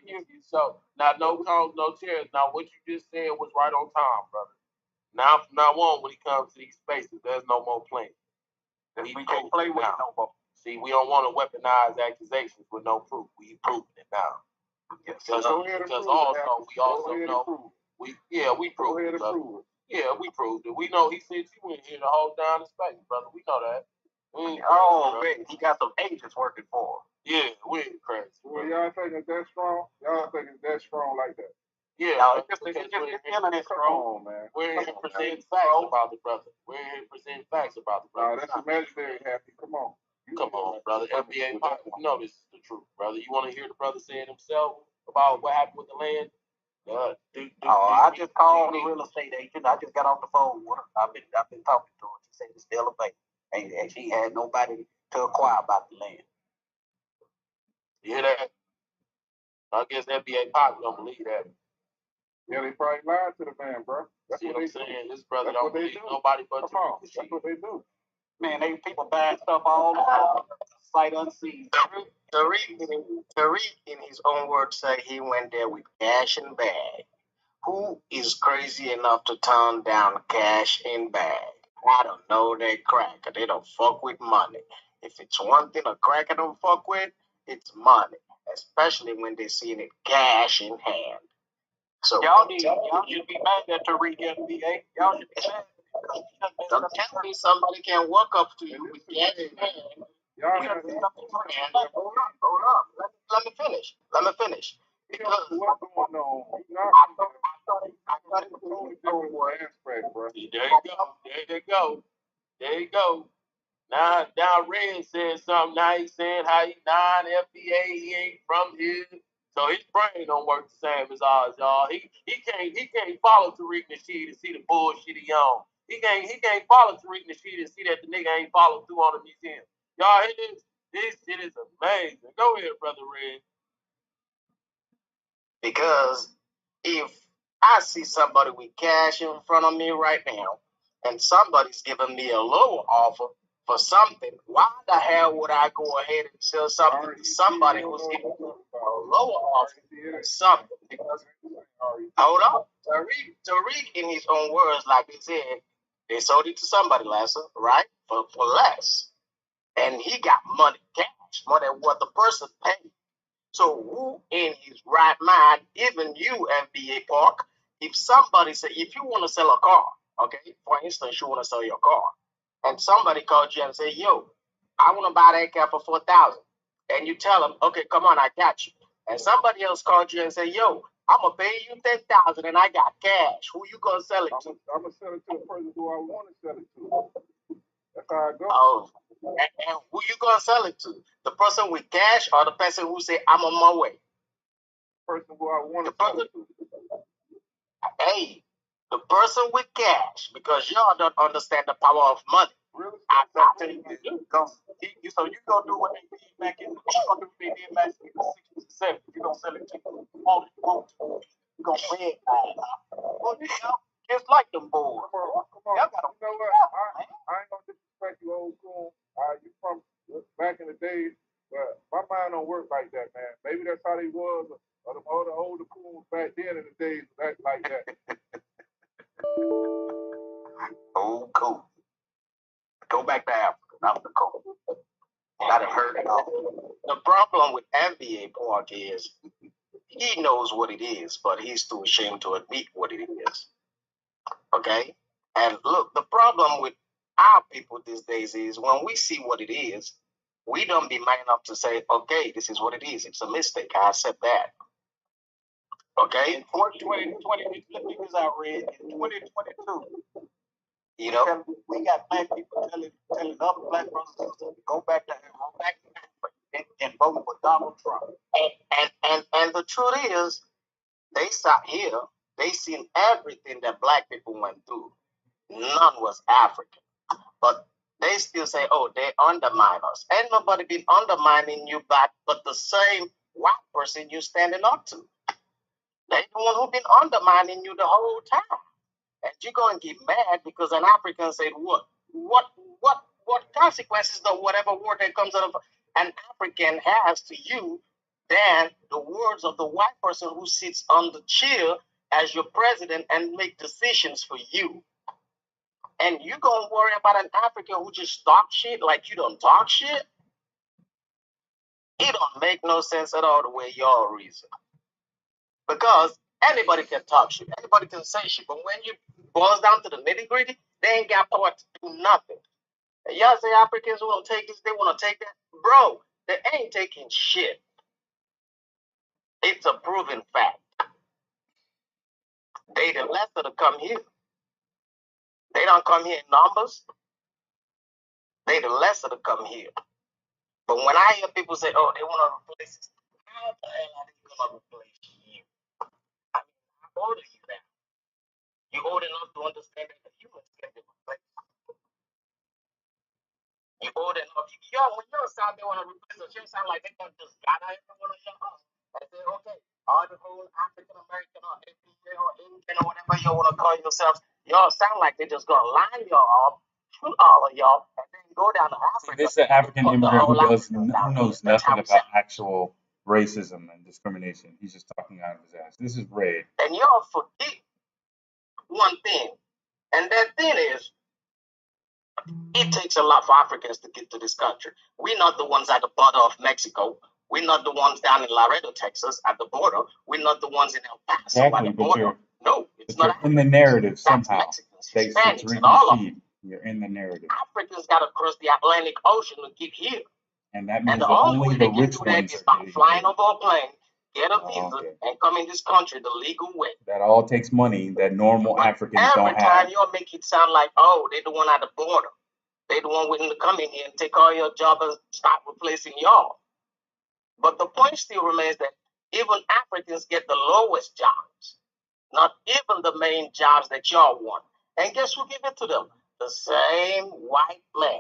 get to the show. Now, no cones, no chairs. Now, what you just said was right on time, brother. Now, from now on, when he comes to these spaces, there's no more playing. We can't play with it no more. See, we don't want to weaponize accusations with no proof. We proving it now. Yes, because also we also know we proved it, brother. Yeah, we proved it. We know he said you in here to hold down the space, brother. We know that. Man, he got some agents working for him. Yeah, we ain't crazy. Well, y'all think it's that strong? Y'all think it's that strong like that? Yeah, it's internet strong, man. We're here presenting facts about the brother. We're here presenting facts about the brother. That's imaginary, Happy. Come on. Come on, brother. NBA Pop, you know this is the truth, brother. You want to hear the brother saying himself about what happened with the land? I just called the real estate agent. I just got off the phone with her. I've been talking to her. She said it's still available, and she had nobody to acquire about the land. You hear that? I guess NBA Pop don't believe that. Yeah, they probably lied to the man, bro. That's what I'm saying. This brother don't believe nobody but Tariq. That's what they do. Man, they people buying stuff all over sight unseen. Tariq, in his own words, say he went there with cash and bag. Who is crazy enough to turn down cash and bag? I don't know they cracker. They don't fuck with money. If it's one thing a cracker don't fuck with, it's money. Especially when they see it cash in hand. So y'all should be mad at Tariq NBA. Y'all should be mad. Don't tell me somebody can walk up to you with cash in hand. Hold up. Let me finish. Because what's going on? There you go. Now Red said something. Now he's saying how he non-FBA, he ain't from here. So his brain don't work the same as ours, y'all. He can't follow Tariq Nasheed and see the bullshit he on. He can't follow Tariq Nasheed and see that the nigga ain't followed through on the museum. Y'all, this shit is amazing. Go ahead, brother Red. Because if I see somebody with cash in front of me right now, and somebody's giving me a lower offer for something, why the hell would I go ahead and sell something to somebody who's giving me a lower offer for something? Because hold on, Tariq, in his own words, like they said, they sold it to somebody less, right? For less, and he got money, cash, more than what the person paid. So who in his right mind, even you, FBA Park, if somebody say, if you want to sell a car, okay, for instance, you want to sell your car, and somebody called you and say, yo, I want to buy that car for 4,000, and you tell them, okay, come on, I got you. And somebody else called you and say, yo, I'm gonna pay you 10,000 and I got cash. Who you gonna sell it to? I'm gonna sell it to the person who I want to sell it to. That's how I go. Oh, and who you gonna sell it to? The person with cash or the person who say I'm on my way? The person who I want to sell it to. Hey, the person with cash, because y'all don't understand the power of money. Really? I tell you, so you gonna do what they did back in, you gonna do what they did back in the 60s and 70s. You gonna sell it to all you want to. You gonna red eye. Well, you know, just like them boys. Come on. Y'all gotta, you know what? I ain't gonna disrespect you, old cool. You from back in the days, but my mind don't work like that, man. Maybe that's how they was, or the older coons back then in the days like that. oh, cool. Go back to Africa. I'm the cool. I done heard it all. The problem with MBA Park is he knows what it is, but he's too ashamed to admit what it is. Okay? And look, the problem with our people these days is when we see what it is, we don't be man enough to say, okay, this is what it is. It's a mistake. I accept that. Okay? In 2020, because I read in 2022, you know, we got black people telling other black brothers and sisters to go back to and vote for Donald Trump. And the truth is, they sat here, they seen everything that black people went through. None was African. But they still say, oh, they undermine us. Ain't nobody been undermining you back but the same white person you standing up to. They the one who been undermining you the whole time. And you're going to get mad because an African said, what consequences of whatever word that comes out of an African has to you than the words of the white person who sits on the chair as your president and make decisions for you. And you gonna worry about an African who just talk shit like you don't talk shit? It don't make no sense at all the way y'all reason. Because anybody can talk shit, anybody can say shit, but when you boils down to the nitty gritty, they ain't got power to do nothing. And y'all say Africans want to take this, they want to take that. Bro, they ain't taking shit. It's a proven fact. They the lesser to come here. They don't come here in numbers. They the lesser to come here. But when I hear people say, oh, they want to replace us, how the hell are they going to replace you? I mean, how old are you now? You old enough to understand that the humans can be replaced. You old enough. When you're sound, they want to replace us. You sound like they can just gather everyone on your house and say, okay, all the whole African American or APA or Indian or whatever you want to call yourselves, y'all sound like they just going to line y'all up, shoot all of y'all, and then go down to See, Africa. this is an African Put the immigrant who whole does Africa who down knows here. That's nothing how it about sounds. actual racism and discrimination. He's just talking out of his ass. This is Red. And y'all forget one thing, and that thing is, it takes a lot for Africans to get to this country. We're not the ones at the border of Mexico. We're not the ones down in Laredo, Texas, at the border. We're not the ones in El Paso Exactly, at the but border. No, it's you're not in the Africans. narrative That's somehow. Mexicans, Thanks to Hispanics, Tariq and all of them. Nasheed, you're in the narrative. Africans got to cross the Atlantic Ocean to get here. And that And means the that only only way the they can rich do that ones is are by getting flying here. over a plane, get a Oh, visa, okay. and come in this country the legal way. That all takes money that normal But Africans every don't time have. you'll make it sound like, oh, they're the one at the border. They the one willing to come in here and take all your job and stop replacing y'all. But the point still remains that even Africans get the lowest jobs, not even the main jobs that y'all want. And guess who give it to them? The same white man,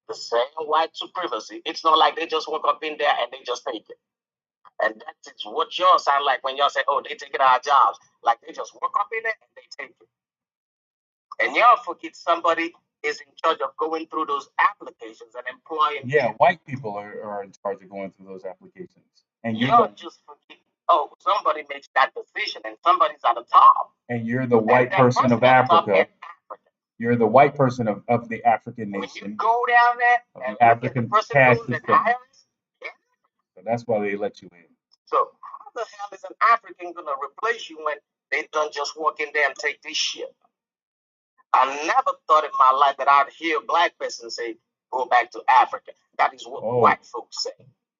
the same white supremacy. It's not like they just walk up in there and they just take it. And that is what y'all sound like when y'all say, oh, they taking our jobs. Like they just walk up in there and they take it. And y'all forget somebody is in charge of going through those applications and employing. Yeah, white people are in charge of going through those applications. And y'all just forget, oh, somebody makes that decision and somebody's at the top. And you're the white person of Africa. You're the white person of the African nation. When you go down there and the African caste system. Yeah. So that's why they let you in. So how the hell is an African gonna replace you when they don't just walk in there and take this shit? I never thought in my life that I'd hear a black person say, go back to Africa. That is what white folks say.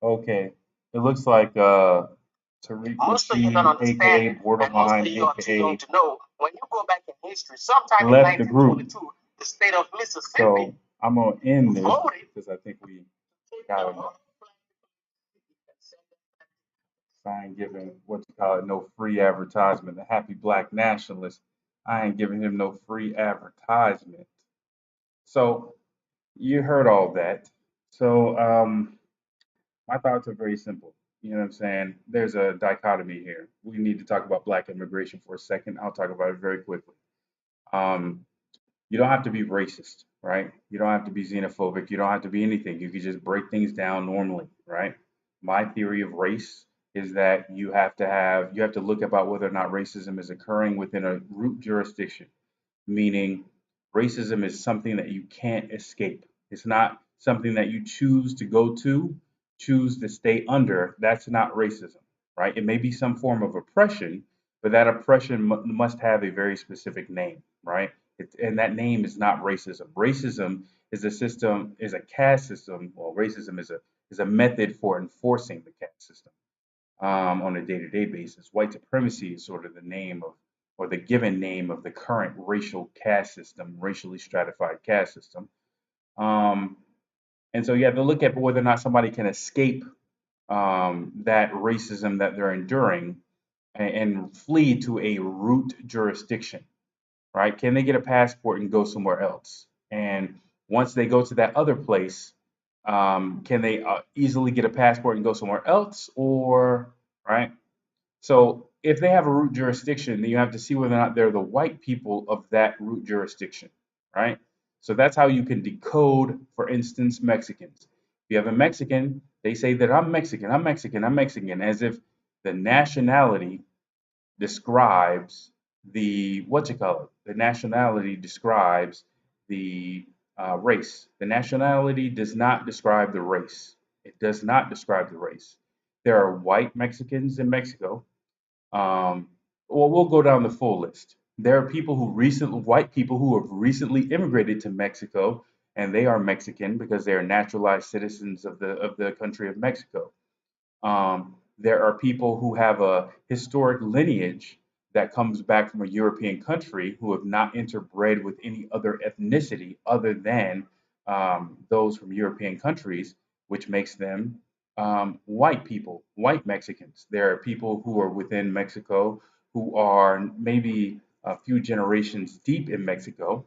Okay. It looks like Tariq most of you don't understand, aka Borderline, most of you are too young to know. When you go back in history, sometime in left the group. 1922, the state of Mississippi. So I'm gonna end this because I think we got enough. I ain't giving what you call it no free advertisement. The happy black nationalist, I ain't giving him no free advertisement. So you heard all that. So my thoughts are very simple. You know what I'm saying? There's a dichotomy here. We need to talk about black immigration for a second. I'll talk about it very quickly. Um, you don't have to be racist, right? You don't have to be xenophobic. You don't have to be anything. You can just break things down normally, right? My theory of race is that you have to look about whether or not racism is occurring within a root jurisdiction, meaning racism is something that you can't escape. It's not something that you choose to go to, choose to stay under. That's not racism, right? It may be some form of oppression, but that oppression must have a very specific name, right? And that name is not racism. Racism is a system, is a caste system. Well, racism is a method for enforcing the caste system on a day-to-day basis. White supremacy is sort of the name of, or the given name of the current racial caste system, racially stratified caste system. And so you have to look at whether or not somebody can escape that racism that they're enduring and flee to a root jurisdiction, right? Can they get a passport and go somewhere else? And once they go to that other place, can they easily get a passport and go somewhere else? Or, right? So if they have a root jurisdiction, then you have to see whether or not they're the white people of that root jurisdiction, right? So that's how you can decode, for instance, Mexicans. If you have a Mexican, they say that I'm Mexican, I'm Mexican, I'm Mexican, as if the nationality describes the what you call it. The nationality describes the race. The nationality does not describe the race. It does not describe the race. There are white Mexicans in Mexico. Um, well, we'll go down the full list. There are white people who have recently immigrated to Mexico, and they are Mexican because they are naturalized citizens of the country of Mexico. There are people who have a historic lineage that comes back from a European country who have not interbred with any other ethnicity other than those from European countries, which makes them white people, white Mexicans. There are people who are within Mexico who are maybe a few generations deep in Mexico,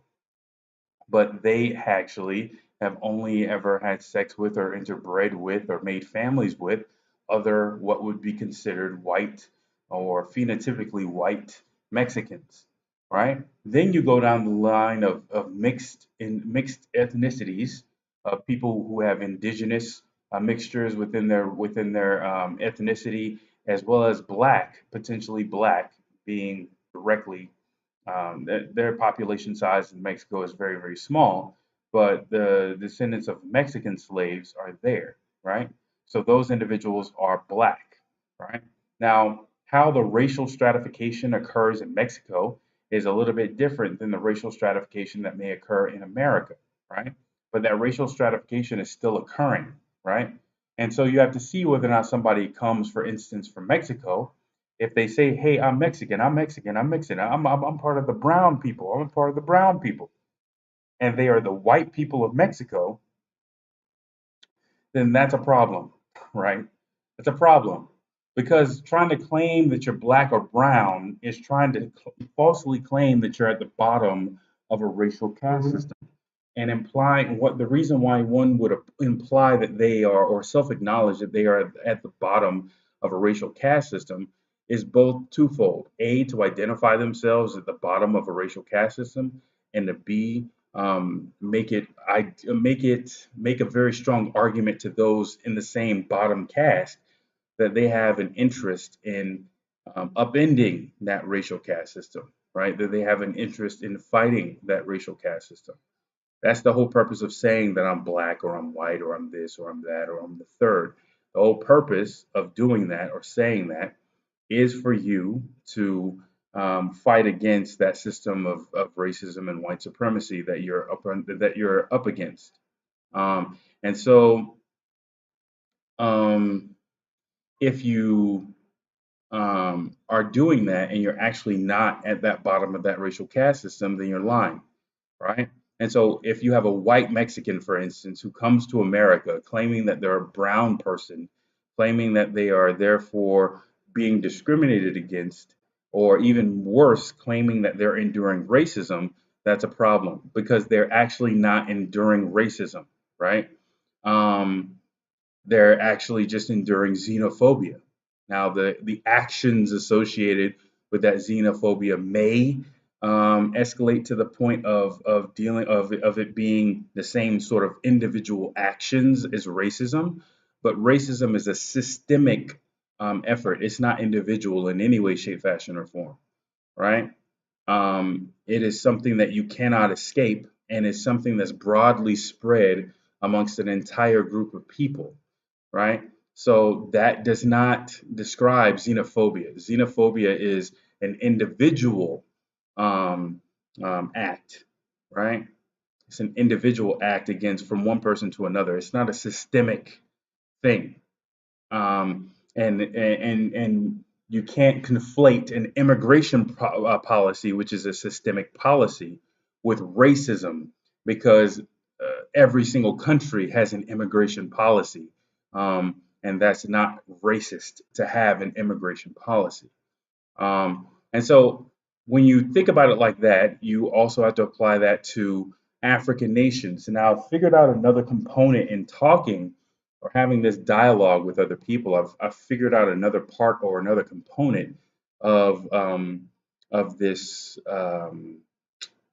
but they actually have only ever had sex with or interbred with or made families with other what would be considered white or phenotypically white Mexicans, right? Then you go down the line of mixed ethnicities of people who have indigenous mixtures within their ethnicity, as well as black, potentially black, being directly their population size in Mexico is very, very small, but the descendants of Mexican slaves are there, right? So those individuals are black, right? Now, how the racial stratification occurs in Mexico is a little bit different than the racial stratification that may occur in America, right? But that racial stratification is still occurring, right? And so you have to see whether or not somebody comes, for instance, from Mexico. If they say, "Hey, I'm Mexican, I'm Mexican, I'm Mexican, I'm part of the brown people, I'm a part of the brown people," and they are the white people of Mexico, then that's a problem, right? It's a problem because trying to claim that you're black or brown is trying to falsely claim that you're at the bottom of a racial caste system and implying what the reason why one would imply that they are or self-acknowledge that they are at the bottom of a racial caste system is both twofold. A, to identify themselves at the bottom of a racial caste system, and to B, make a very strong argument to those in the same bottom caste that they have an interest in upending that racial caste system, right? That they have an interest in fighting that racial caste system. That's the whole purpose of saying that I'm black or I'm white or I'm this or I'm that or I'm the third. The whole purpose of doing that or saying that is for you to fight against that system of racism and white supremacy that you're up against. And so, um, if you are doing that and you're actually not at that bottom of that racial caste system, then you're lying, right? And so if you have a white Mexican, for instance, who comes to America claiming that they're a brown person, claiming that they are therefore being discriminated against, or even worse, claiming that they're enduring racism, that's a problem because they're actually not enduring racism, right? Um, they're actually just enduring xenophobia. Now, the actions associated with that xenophobia may escalate to the point of dealing of it being the same sort of individual actions as racism, but racism is a systemic effort. It's not individual in any way, shape, fashion, or form, right? It is something that you cannot escape, and is something that's broadly spread amongst an entire group of people, right? So that does not describe xenophobia. Xenophobia is an individual um, act, right? It's an individual act against from one person to another. It's not a systemic thing. And you can't conflate an immigration policy, which is a systemic policy, with racism, because every single country has an immigration policy, and that's not racist to have an immigration policy. And so when you think about it like that, you also have to apply that to African nations. And now I've figured out another component in talking or having this dialogue with other people. I've figured out another part or another component of of this um,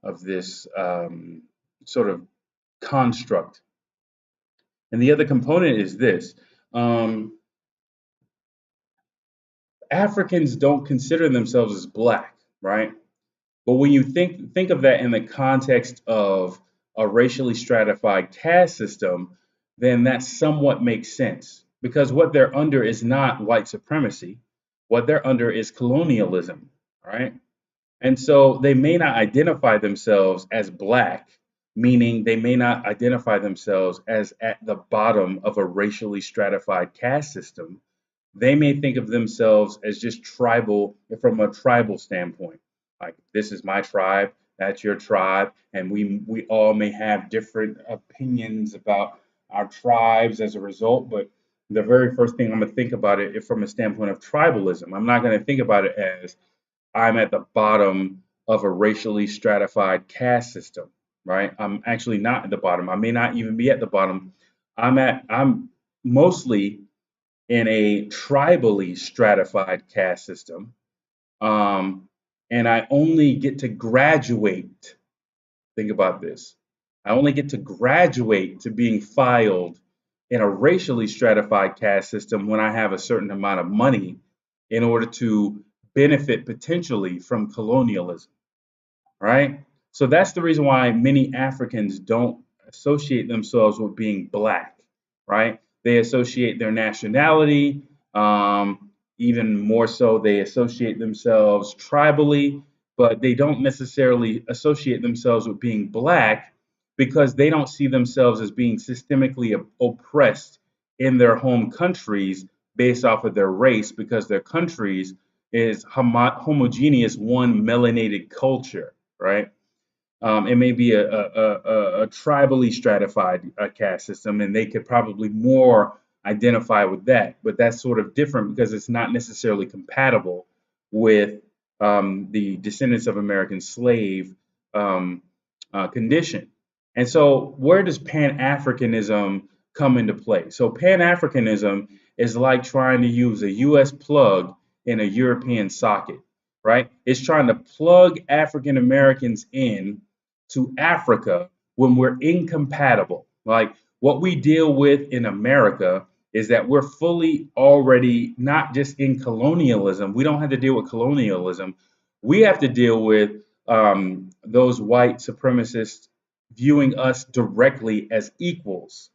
of this sort of construct. And the other component is this. Um, Africans don't consider themselves as black, right? But when you think of that in the context of a racially stratified caste system, then that somewhat makes sense because what they're under is not white supremacy. What they're under is colonialism, right? And so they may not identify themselves as black, meaning they may not identify themselves as at the bottom of a racially stratified caste system. They may think of themselves as just tribal from a tribal standpoint. Like this is my tribe, that's your tribe, and we all may have different opinions about our tribes as a result. But the very first thing I'm gonna think about it is from a standpoint of tribalism. I'm not gonna think about it as I'm at the bottom of a racially stratified caste system, right? I'm actually not at the bottom. I may not even be at the bottom. I'm mostly in a tribally stratified caste system. Um, and I only get to graduate. Think about this. I only get to graduate to being filed in a racially stratified caste system when I have a certain amount of money in order to benefit potentially from colonialism, right? So that's the reason why many Africans don't associate themselves with being black, right? They associate their nationality, even more so, they associate themselves tribally, but they don't necessarily associate themselves with being black because they don't see themselves as being systemically oppressed in their home countries based off of their race because their countries is homogeneous one melanated culture, right? It may be a tribally stratified caste system, and they could probably more identify with that. But that's sort of different because it's not necessarily compatible with the descendants of American slave um, condition. And so, where does Pan Africanism come into play? So, Pan Africanism is like trying to use a US plug in a European socket, right? It's trying to plug African Americans in to Africa when we're incompatible. Like what we deal with in America is that we're fully already not just in colonialism. We don't have to deal with colonialism. We have to deal with those white supremacists viewing us directly as equals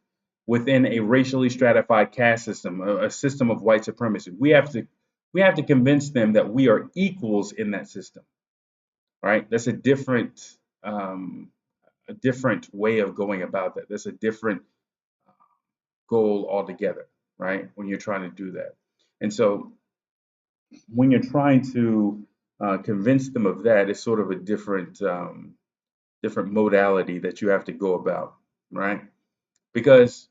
within a racially stratified caste system, a system of white supremacy. We have to convince them that we are equals in that system, right? That's um, a different way of going about that. That's a different goal altogether, right? When you're trying to do that, and so when you're trying to convince them of that, it's sort of a different modality that you have to go about, right? Because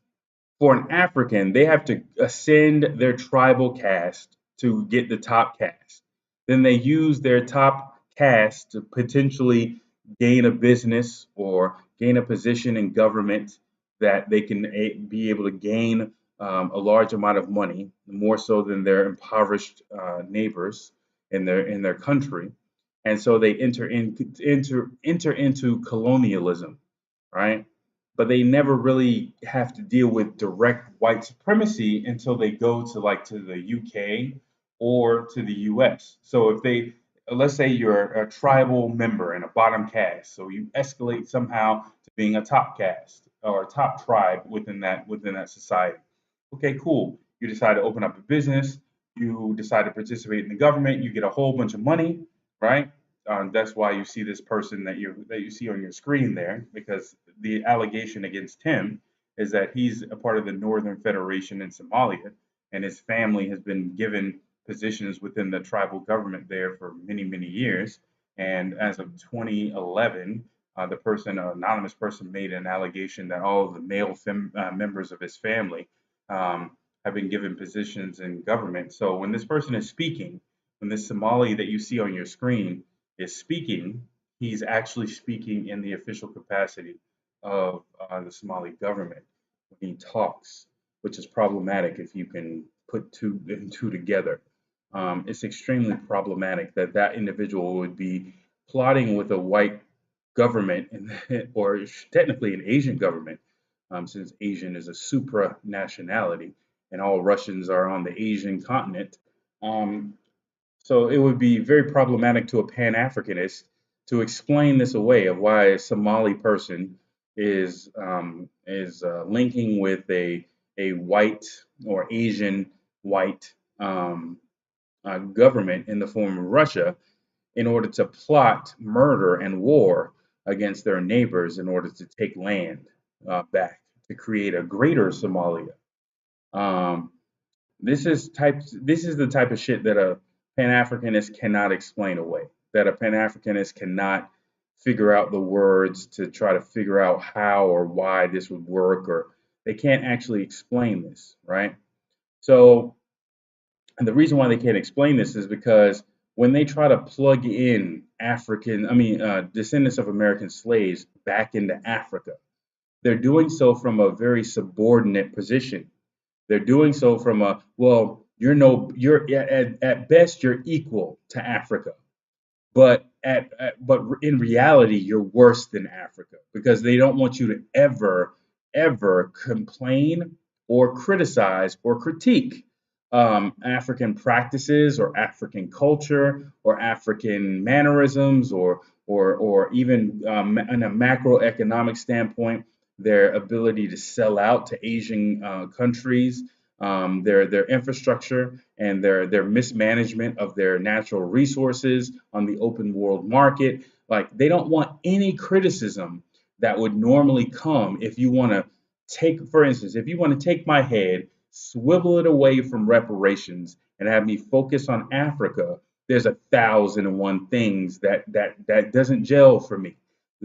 for an African, they have to ascend their tribal caste to get the top caste. Then they use their top caste to potentially gain a business or gain a position in government that they can be able to gain a large amount of money, more so than their impoverished neighbors in their country. And so they enter into colonialism, right? But they never really have to deal with direct white supremacy until they go to the UK or to the US. So if they let's say you're a tribal member in a bottom caste, so you escalate somehow to being a top caste or a top tribe within that society. Okay, cool. You decide to open up a business, you decide to participate in the government, you get a whole bunch of money, right? That's why you see this person that you see on your screen there, because the allegation against him is that he's a part of the Northern Federation in Somalia, and his family has been given positions within the tribal government there for many, many years. And as of 2011, an anonymous person, made an allegation that all of the male members of his family um, have been given positions in government. So when this person is speaking, when this Somali that you see on your screen is speaking, he's actually speaking in the official capacity of the Somali government when he talks, which is problematic if you can put two and two together. It's extremely problematic that that individual would be plotting with a white government, or technically an Asian government, since Asian is a supra nationality and all Russians are on the Asian continent. Um, so it would be very problematic to a Pan Africanist to explain this away of why a Somali person is linking with a white or Asian white government in the form of Russia in order to plot murder and war against their neighbors in order to take land back to create a greater Somalia. Um, this is the type of shit that a Pan Africanist cannot explain away. That a Pan Africanist cannot figure out the words to try to figure out how or why this would work, or they can't actually explain this, right? So, and the reason why they can't explain this is because when they try to plug in descendants of American slaves back into Africa, they're doing so from a very subordinate position. They're doing so from a, well, you're at best you're equal to Africa, but in reality you're worse than Africa, because they don't want you to ever complain or criticize or critique African practices or African culture or African mannerisms, or even in a macroeconomic standpoint, their ability to sell out to Asian countries, their infrastructure and their mismanagement of their natural resources on the open world market. Like, they don't want any criticism that would normally come if you want to take, for instance, if you want to take my head, swivel it away from reparations, and have me focus on Africa. There's 1,001 things that doesn't gel for me.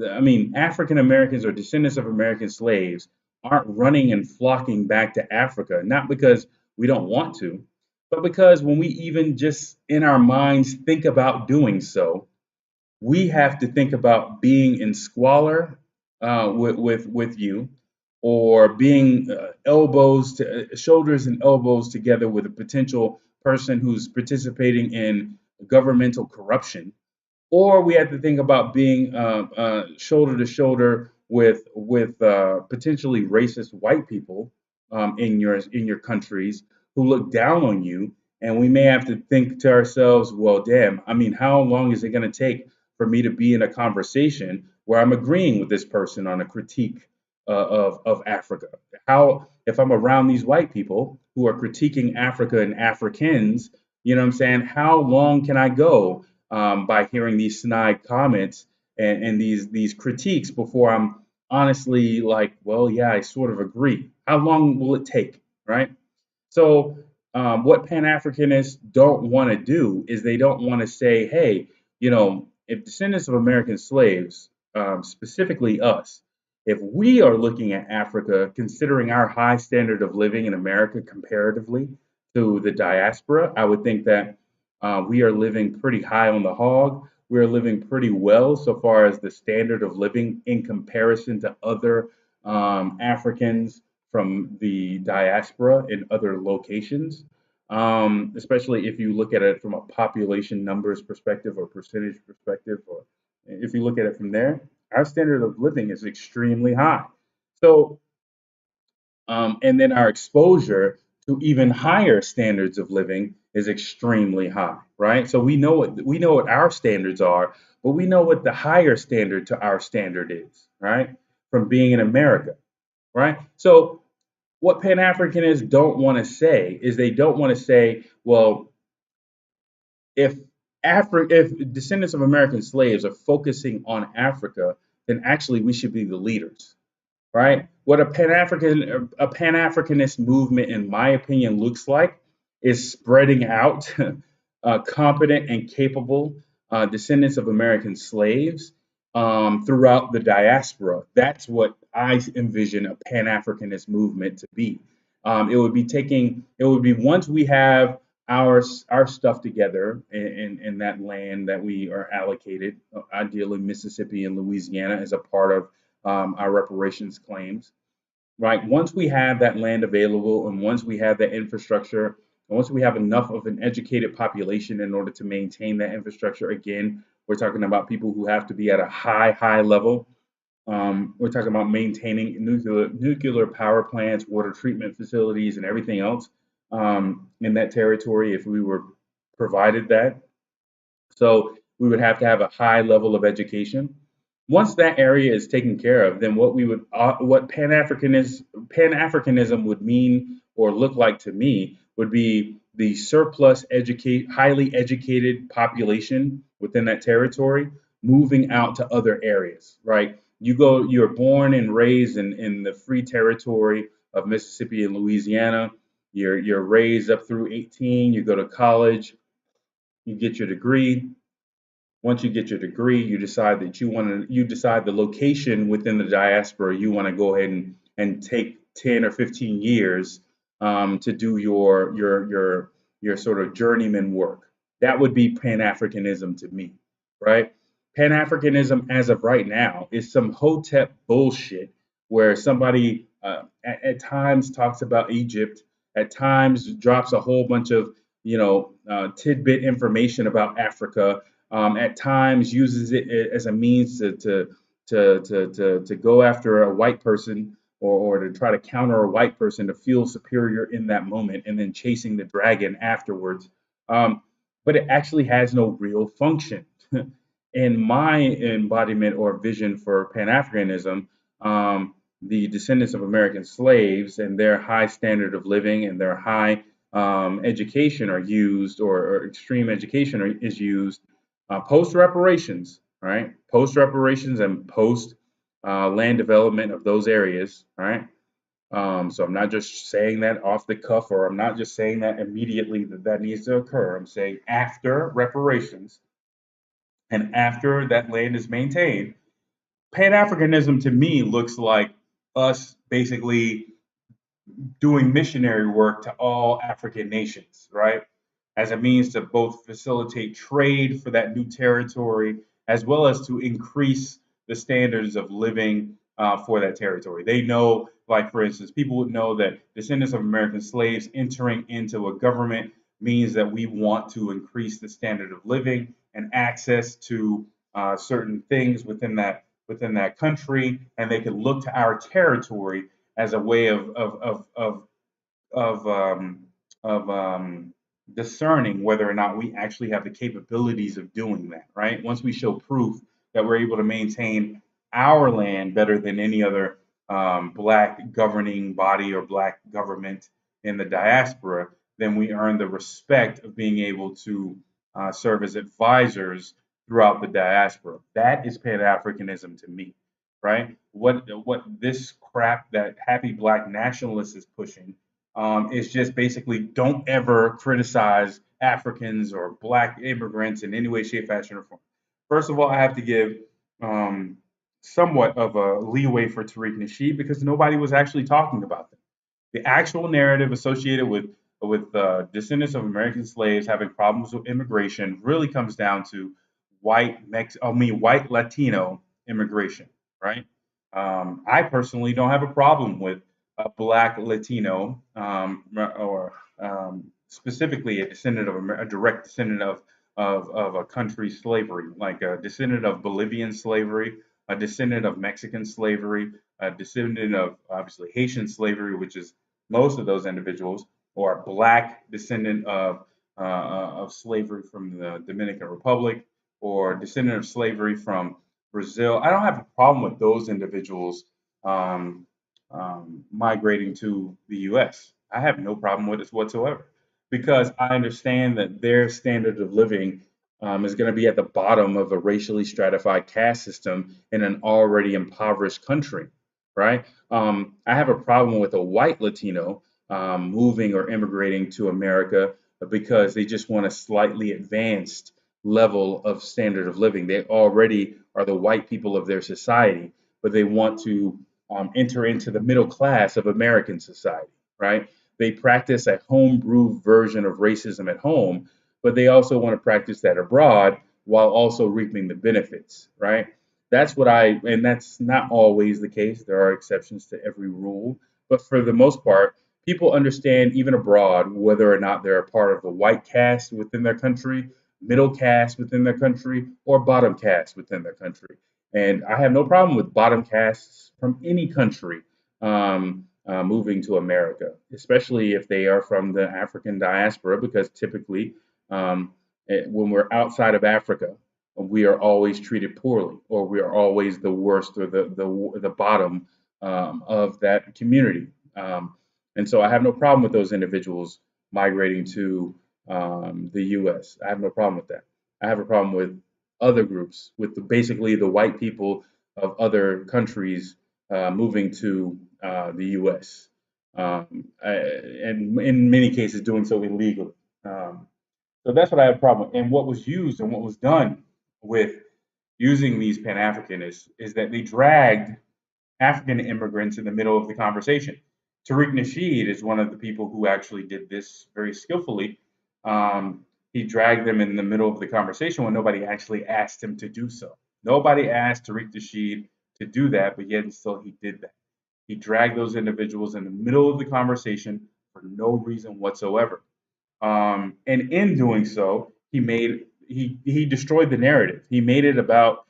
I mean, African Americans or descendants of American slaves aren't running and flocking back to Africa, not because we don't want to, but because when we even just in our minds think about doing so, we have to think about being in squalor with you, or being shoulders and elbows together with a potential person who's participating in governmental corruption, or we have to think about being shoulder to shoulder with potentially racist white people in your countries who look down on you, and we may have to think to ourselves, well, damn, I mean, how long is it going to take for me to be in a conversation where I'm agreeing with this person on a critique of Africa? How, if I'm around these white people who are critiquing Africa and Africans, you know what I'm saying? How long can I go by hearing these snide comments and these critiques before I'm honestly like, well, yeah, I sort of agree. How long will it take, right? So, what Pan Africanists don't want to do is they don't want to say, hey, you know, if descendants of American slaves, specifically us, if we are looking at Africa, considering our high standard of living in America comparatively to the diaspora, I would think that we are living pretty high on the hog. We are living pretty well so far as the standard of living in comparison to other Africans from the diaspora in other locations, especially if you look at it from a population numbers perspective or percentage perspective, or if you look at it from there, our standard of living is extremely high. So, and then our exposure to even higher standards of living is extremely high, right? So we know what our standards are, but we know what the higher standard to our standard is, right? From being in America, right? So what Pan Africanists don't want to say is they don't want to say, well, if if descendants of American slaves are focusing on Africa, then actually we should be the leaders, right? What a Pan Africanist movement, in my opinion, looks like is spreading out competent and capable descendants of American slaves throughout the diaspora. That's what I envision a Pan Africanist movement to be. It would be once we have our stuff together in that land that we are allocated, ideally Mississippi and Louisiana as a part of our reparations claims, right? Once we have that land available and once we have that infrastructure, and once we have enough of an educated population in order to maintain that infrastructure, again, we're talking about people who have to be at a high level. We're talking about maintaining nuclear power plants, water treatment facilities, and everything else in that territory if we were provided that. So we would have to have a high level of education. Once that area is taken care of, then what Pan Africanism would mean or look like to me would be the surplus highly educated population within that territory moving out to other areas, right? You're born and raised in the free territory of Mississippi and Louisiana. You're raised up through 18. You go to college. You get your degree. Once you get your degree, you decide that you decide the location within the diaspora you want to go ahead and take 10 or 15 years to do your sort of journeyman work. That would be Pan-Africanism to me, right? Pan-Africanism as of right now is some hotep bullshit where somebody at times talks about Egypt, at times drops a whole bunch of tidbit information about Africa, at times uses it as a means to go after a white person or to try to counter a white person to feel superior in that moment and then chasing the dragon afterwards. But it actually has no real function. In my embodiment or vision for Pan Africanism, the descendants of American slaves and their high standard of living and their high education are used, or extreme education is used post reparations, right? Post reparations and post land development of those areas, right? So I'm not just saying that off the cuff, or I'm not just saying that immediately that needs to occur. I'm saying after reparations and after that land is maintained, Pan Africanism to me looks like us basically doing missionary work to all African nations, right? As a means to both facilitate trade for that new territory, as well as to increase the standards of living for that territory. They know, like for instance, people would know that descendants of American slaves entering into a government means that we want to increase the standard of living and access to certain things within that country, and they can look to our territory as a way of of discerning whether or not we actually have the capabilities of doing that. Right? Once we show proof that we're able to maintain our land better than any other black governing body or black government in the diaspora, then we earn the respect of being able to serve as advisors throughout the diaspora. That is Pan Africanism to me, right? What this crap that happy black nationalists is pushing is just basically don't ever criticize Africans or black immigrants in any way, shape, fashion, or form. First of all, I have to give um, somewhat of a leeway for Tariq Nasheed because nobody was actually talking about them. The actual narrative associated with descendants of American slaves having problems with immigration really comes down to white Latino immigration, right? I personally don't have a problem with a black Latino or specifically a descendant of a direct descendant of a country's slavery, like a descendant of Bolivian slavery, a descendant of Mexican slavery, a descendant of obviously Haitian slavery, which is most of those individuals, or a black descendant of slavery from the Dominican Republic, or descendant of slavery from Brazil. I don't have a problem with those individuals um, migrating to the U.S. I have no problem with it whatsoever because I understand that their standard of living is going to be at the bottom of a racially stratified caste system in an already impoverished country, right? I have a problem with a white Latino moving or immigrating to America because they just want a slightly advanced level of standard of living. They already are the white people of their society, but they want to enter into the middle class of American society, right? They practice a homebrew version of racism at home, but they also want to practice that abroad while also reaping the benefits, right? And that's not always the case. There are exceptions to every rule, but for the most part, people understand even abroad whether or not they're a part of the white caste within their country, middle caste within their country, or bottom caste within their country. And I have no problem with bottom castes from any country moving to America, especially if they are from the African diaspora, because typically when we're outside of Africa, we are always treated poorly, or we are always the worst or the bottom of that community. And so I have no problem with those individuals migrating to the U.S. I have no problem with that. I have a problem with other groups, with basically the white people of other countries moving to the U.S. And in many cases doing so illegally. So that's what I have a problem with. And what was used and what was done with using these Pan Africanists is that they dragged African immigrants in the middle of the conversation. Tariq Nasheed is one of the people who actually did this very skillfully. He dragged them in the middle of the conversation when nobody actually asked him to do so. Nobody asked Tariq Nasheed to do that, but yet and still he did that. He dragged those individuals in the middle of the conversation for no reason whatsoever. And in doing so, he destroyed the narrative. He made it about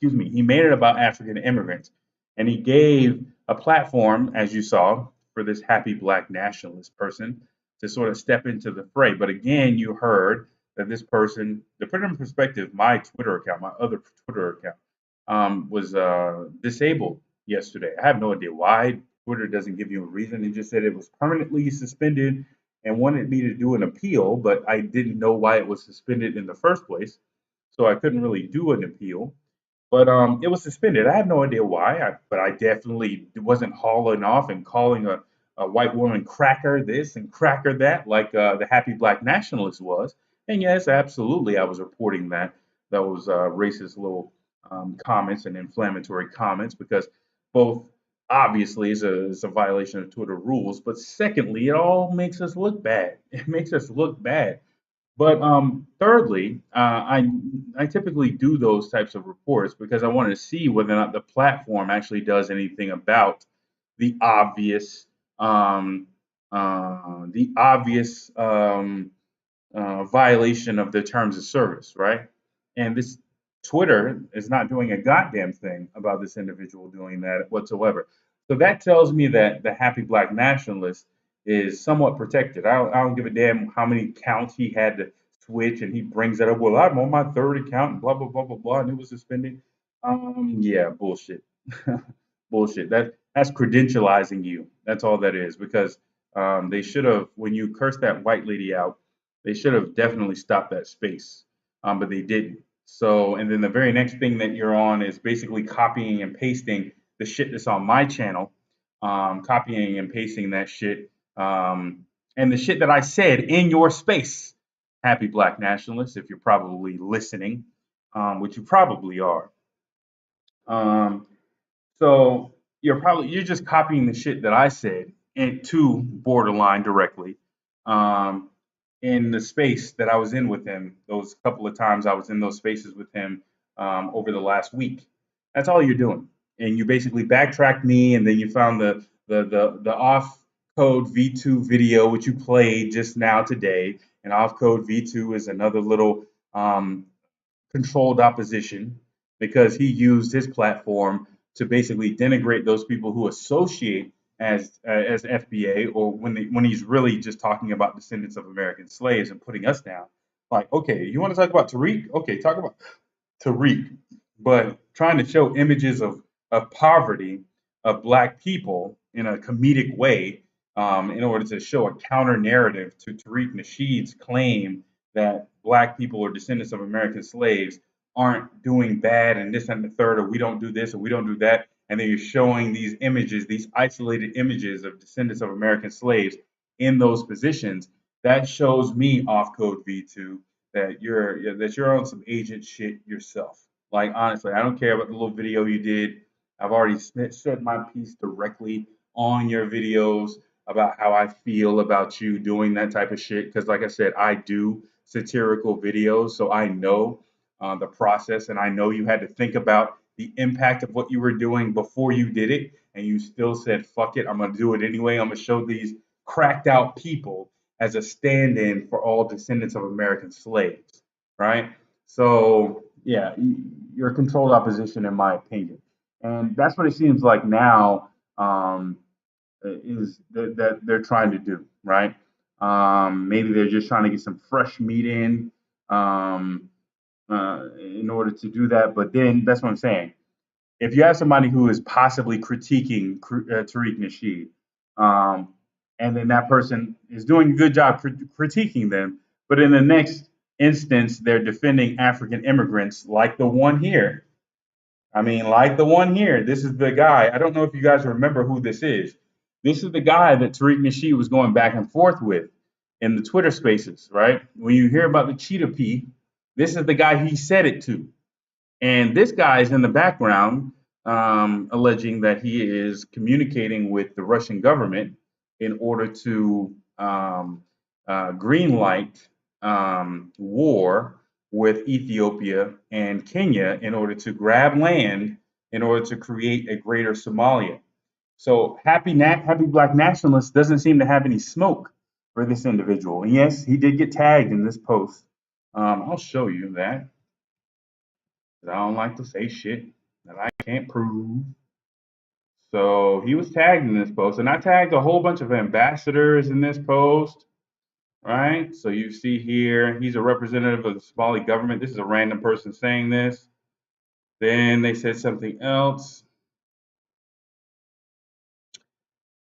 he made it about African immigrants. And he gave a platform, as you saw, for this happy black nationalist person to sort of step into the fray. But again, you heard that this person, to put it in perspective, my Twitter account, my other Twitter account, was disabled yesterday. I have no idea why. Twitter doesn't give you a reason. It just said it was permanently suspended and wanted me to do an appeal, but I didn't know why it was suspended in the first place. So I couldn't really do an appeal. But it was suspended. I have no idea why, but I definitely wasn't hauling off and calling a white woman cracker this and cracker that like the happy black nationalist was. And yes, absolutely, I was reporting those racist little comments and inflammatory comments because both obviously is a violation of Twitter rules, but secondly, it all makes us look bad. It makes us look bad. But thirdly, I typically do those types of reports because I want to see whether or not the platform actually does anything about the obvious um, the obvious violation of their terms of service, right? And this Twitter is not doing a goddamn thing about this individual doing that whatsoever. So that tells me that the happy black nationalist is somewhat protected. I don't give a damn how many counts he had to switch, and he brings that up. Well, I'm on my third account, and blah blah blah blah blah, and it was suspended. Yeah, bullshit, bullshit. That's credentializing you. That's all that is. Because they should have, when you cursed that white lady out, they should have definitely stopped that space, but they didn't. So, and then the very next thing that you're on is basically copying and pasting the shit that's on my channel, copying and pasting that shit, and the shit that I said in your space. Happy Black Nationalists, if you're probably listening, which you probably are. Um, so you're just copying the shit that I said into Borderline directly, um, in the space that I was in with him. Those couple of times I was in those spaces with him over the last week. That's all you're doing, and you basically backtracked me, and then you found the off code V2 video which you played just now today. And off code V2 is another little controlled opposition because he used his platform to basically denigrate those people who associate as FBA, or when he's really just talking about descendants of American slaves and putting us down. Like, okay, you want to talk about Tariq? Okay, talk about Tariq, but trying to show images of poverty of black people in a comedic way, in order to show a counter narrative to Tariq Nasheed's claim that black people or descendants of American slaves aren't doing bad and this and the third, or we don't do this or we don't do that. And then you're showing these images, these isolated images of descendants of American slaves in those positions. That shows me off code V2 that you're on some agent shit yourself. Like, honestly, I don't care about the little video you did. I've already said my piece directly on your videos about how I feel about you doing that type of shit. Because, like I said, I do satirical videos, so I know the process, and I know you had to think about the impact of what you were doing before you did it, and you still said, "Fuck it, I'm gonna do it anyway. I'm gonna show these cracked out people as a stand-in for all descendants of American slaves," right? So yeah, you're a controlled opposition, in my opinion, and that's what it seems like now. Is that they're trying to do, right? Maybe they're just trying to get some fresh meat in order to do that. But then that's what I'm saying. If you have somebody who is possibly critiquing Tariq Nasheed, um, and then that person is doing a good job critiquing them, but in the next instance, they're defending African immigrants, like the one here. I mean, like the one here. This is the guy. I don't know if you guys remember who this is. This is the guy that Tariq Nasheed was going back and forth with in the Twitter spaces, right? When you hear about the cheetah pea, this is the guy he said it to. And this guy is in the background, alleging that he is communicating with the Russian government in order to greenlight war with Ethiopia and Kenya in order to grab land in order to create a greater Somalia. So happy black nationalist doesn't seem to have any smoke for this individual. And yes, he did get tagged in this post. I'll show you that. I don't like to say shit that I can't prove. So he was tagged in this post, and I tagged a whole bunch of ambassadors in this post, right? So you see here, he's a representative of the Somali government. This is a random person saying this. Then they said something else.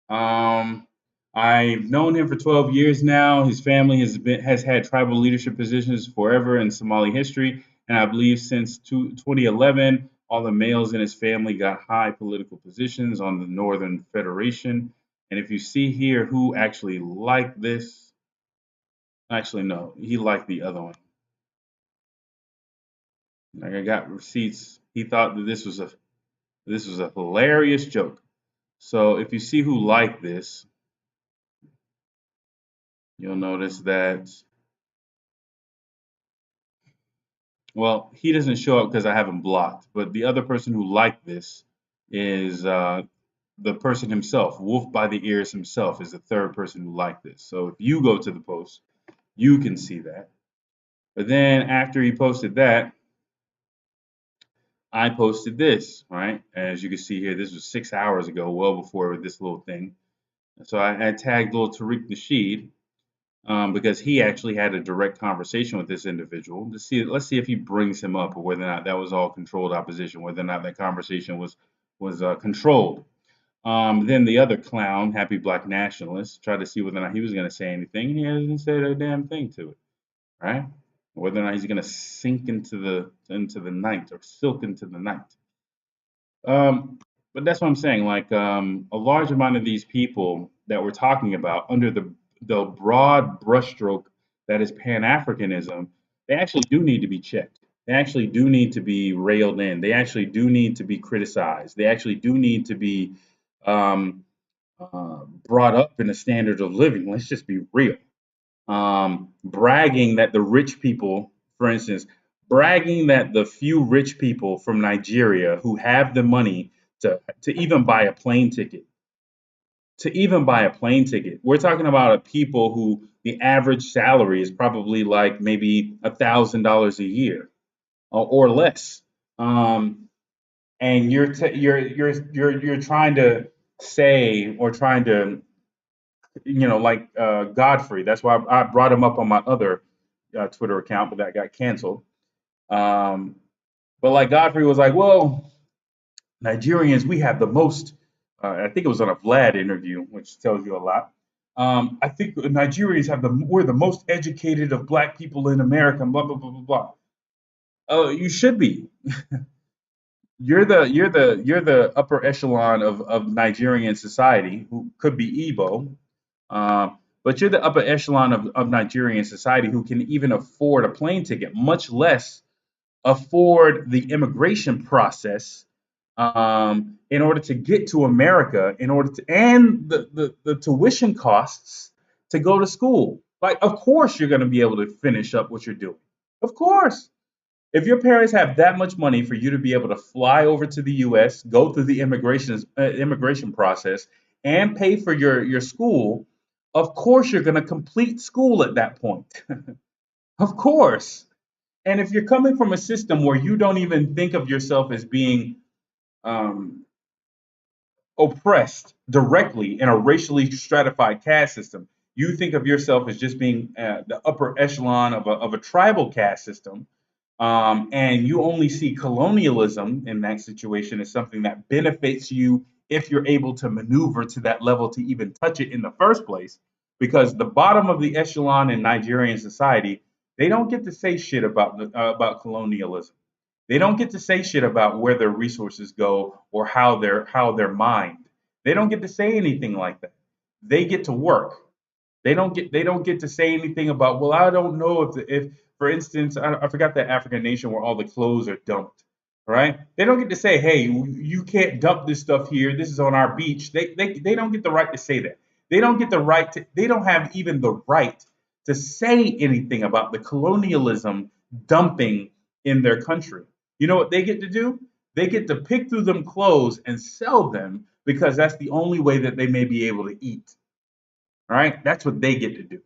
Um, I've known him for 12 years now. His family has had tribal leadership positions forever in Somali history, and I believe since 2011, all the males in his family got high political positions on the Northern Federation. And if you see here who actually liked this, actually no, he liked the other one. Like, I got receipts. He thought that this was a hilarious joke. So if you see who liked this, you'll notice that, well, he doesn't show up because I have him blocked. But the other person who liked this is the person himself, Wolf by the Ears himself, is the third person who liked this. So if you go to the post, you can see that. But then after he posted that, I posted this, right? As you can see here, this was 6 hours ago, well before this little thing. So I tagged little Tariq Nasheed because he actually had a direct conversation with this individual. Let's see if he brings him up, or whether or not that was all controlled opposition, whether or not that conversation was controlled. Then the other clown, Happy Black Nationalist, tried to see whether or not he was going to say anything. He hasn't said a damn thing to it, right? Whether or not he's going to sink into the night or silk into the night. But that's what I'm saying. Like a large amount of these people that we're talking about under the broad brushstroke that is Pan Africanism, they actually do need to be checked. They actually do need to be railed in. They actually do need to be criticized. They actually do need to be um, brought up in a standard of living. Let's just be real. Bragging that the rich people, for instance, bragging that the few rich people from Nigeria who have the money to even buy a plane ticket, we're talking about a people who the average salary is probably like maybe $1,000 a year or less. And you're trying to say, or trying to, like Godfrey. That's why I brought him up on my other Twitter account, but that got canceled. Um, but like Godfrey was like, well, Nigerians, we have the most. I think it was on a Vlad interview, which tells you a lot. I think Nigerians we're the most educated of black people in America. And blah blah blah blah blah. Oh, you should be. You're the upper echelon of Nigerian society, who could be Igbo, but you're the upper echelon of Nigerian society who can even afford a plane ticket, much less afford the immigration process in order to get to America, and the tuition costs to go to school. Like, of course, you're going to be able to finish up what you're doing. Of course. If your parents have that much money for you to be able to fly over to the U.S., go through the immigration process, and pay for your school, of course you're going to complete school at that point. Of course. And if you're coming from a system where you don't even think of yourself as being um, oppressed directly in a racially stratified caste system, you think of yourself as just being the upper echelon of a tribal caste system, and you only see colonialism in that situation as something that benefits you if you're able to maneuver to that level to even touch it in the first place. Because the bottom of the echelon in Nigerian society, they don't get to say shit about colonialism. They don't get to say shit about where their resources go or how they're mined. They don't get to say anything like that. They get to work. They don't get to say anything about, well, I don't know if for instance, I forgot that African nation where all the clothes are dumped, right? They don't get to say, hey, you can't dump this stuff here. This is on our beach. They don't get the right to say that. They don't have even the right to say anything about the colonialism dumping in their country. You know what they get to do? They get to pick through them clothes and sell them because that's the only way that they may be able to eat, right? That's what they get to do,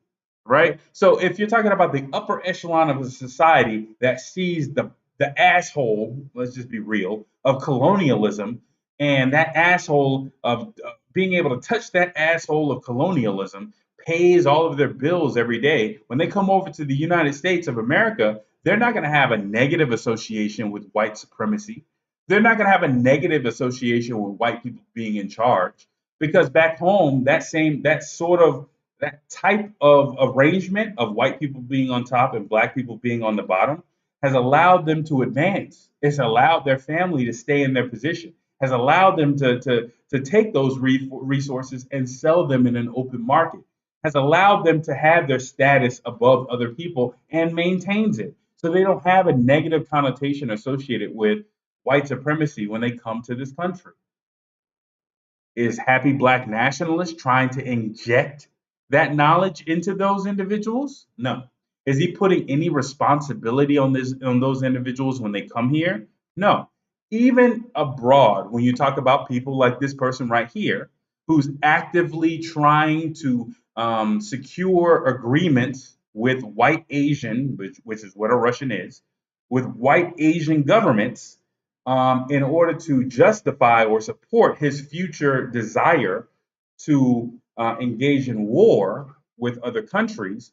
right? So if you're talking about the upper echelon of a society that sees the asshole, let's just be real, of colonialism, and that asshole of being able to touch that asshole of colonialism pays all of their bills every day. When they come over to the United States of America, they're not going to have a negative association with white supremacy. They're not going to have a negative association with white people being in charge, because back home that type of arrangement of white people being on top and black people being on the bottom has allowed them to advance. It's allowed their family to stay in their position, has allowed them to take those resources and sell them in an open market, has allowed them to have their status above other people and maintains it, so they don't have a negative connotation associated with white supremacy when they come to this country. Is Happy Black Nationalist trying to inject that knowledge into those individuals? No. Is he putting any responsibility on those individuals when they come here? No. even abroad, when you talk about people like this person right here, who's actively trying to secure agreements with white Asian, which is what a Russian is, with white Asian governments in order to justify or support his future desire to engage in war with other countries,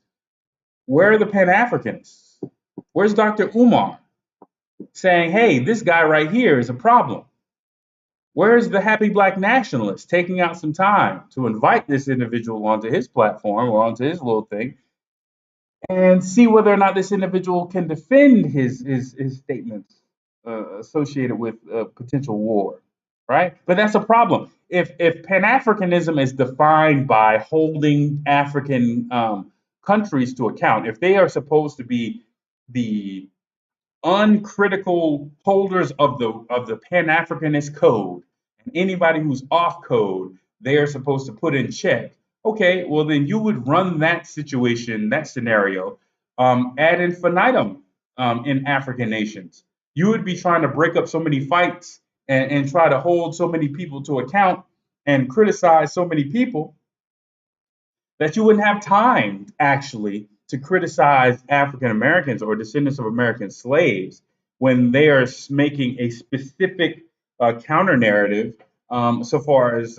where are the Pan Africanists? Where's Dr. Umar saying, hey, this guy right here is a problem? Where's the happy black nationalist taking out some time to invite this individual onto his platform or onto his little thing and see whether or not this individual can defend his statements associated with potential war, right? But that's a problem. If Pan Africanism is defined by holding African countries to account, if they are supposed to be the uncritical holders of the Pan Africanist code, and anybody who's off code, they are supposed to put in check. Okay, well then you would run that situation, that scenario, ad infinitum in African nations. You would be trying to break up so many fights and try to hold so many people to account and criticize so many people that you wouldn't have time actually to criticize African Americans or descendants of American slaves when they are making a specific counter narrative so far as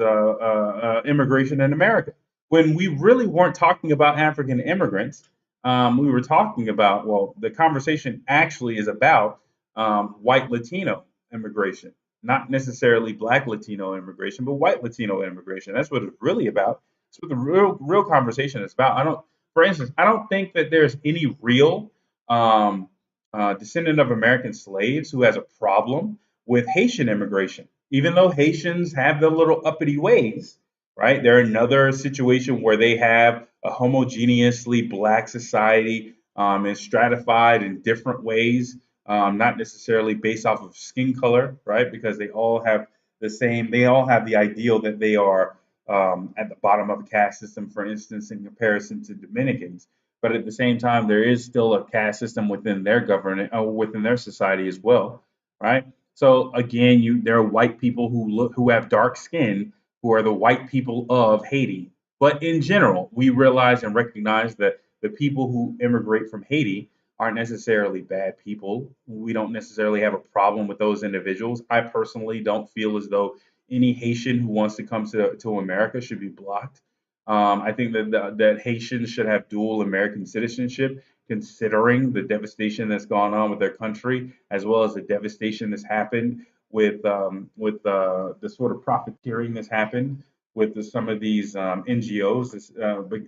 immigration in America. When we really weren't talking about African immigrants, we were talking about, well, the conversation actually is about white Latino immigration, not necessarily black Latino immigration, but white Latino immigration. That's what it's really about. That's what the real conversation is about. For instance, I don't think that there's any real descendant of American slaves who has a problem with Haitian immigration, even though Haitians have their little uppity ways, right? They're another situation where they have a homogeneously black society and stratified in different ways, not necessarily based off of skin color, right? Because they all have they all have the ideal that they are at the bottom of a caste system, for instance, in comparison to Dominicans. But at the same time, there is still a caste system within their government, within their society as well, right? So again, there are white people who have dark skin who are the white people of Haiti. But in general, we realize and recognize that the people who immigrate from Haiti aren't necessarily bad people. We don't necessarily have a problem with those individuals. I personally don't feel as though any Haitian who wants to come to America should be blocked. I think that Haitians should have dual American citizenship, considering the devastation that's gone on with their country, as well as the devastation that's happened with the sort of profiteering that's happened with some of these NGOs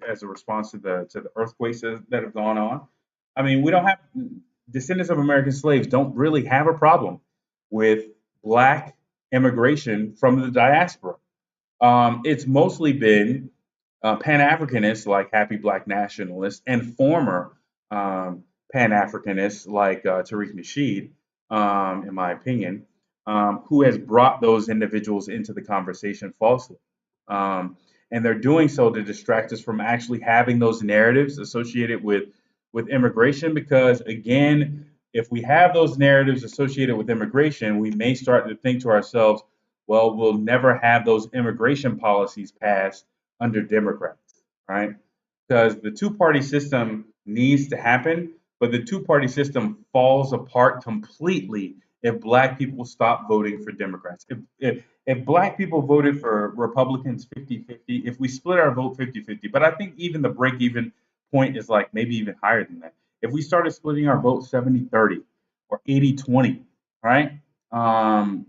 as a response to the earthquakes that have gone on. I mean, we don't have descendants of American slaves don't really have a problem with black immigration from the diaspora. It's mostly been Pan Africanists like Happy Black Nationalists and former Pan Africanists like Tariq Nasheed, in my opinion, who has brought those individuals into the conversation falsely. Um, and they're doing so to distract us from actually having those narratives associated with immigration, because again, if we have those narratives associated with immigration, we may start to think to ourselves, well, we'll never have those immigration policies passed under Democrats, right? Because the two-party system needs to happen, but the two-party system falls apart completely if black people stop voting for Democrats. If black people voted for Republicans 50-50, if we split our vote 50-50, but I think even the break-even point is like maybe even higher than that. If we started splitting our vote 70-30 or 80-20, right? Um,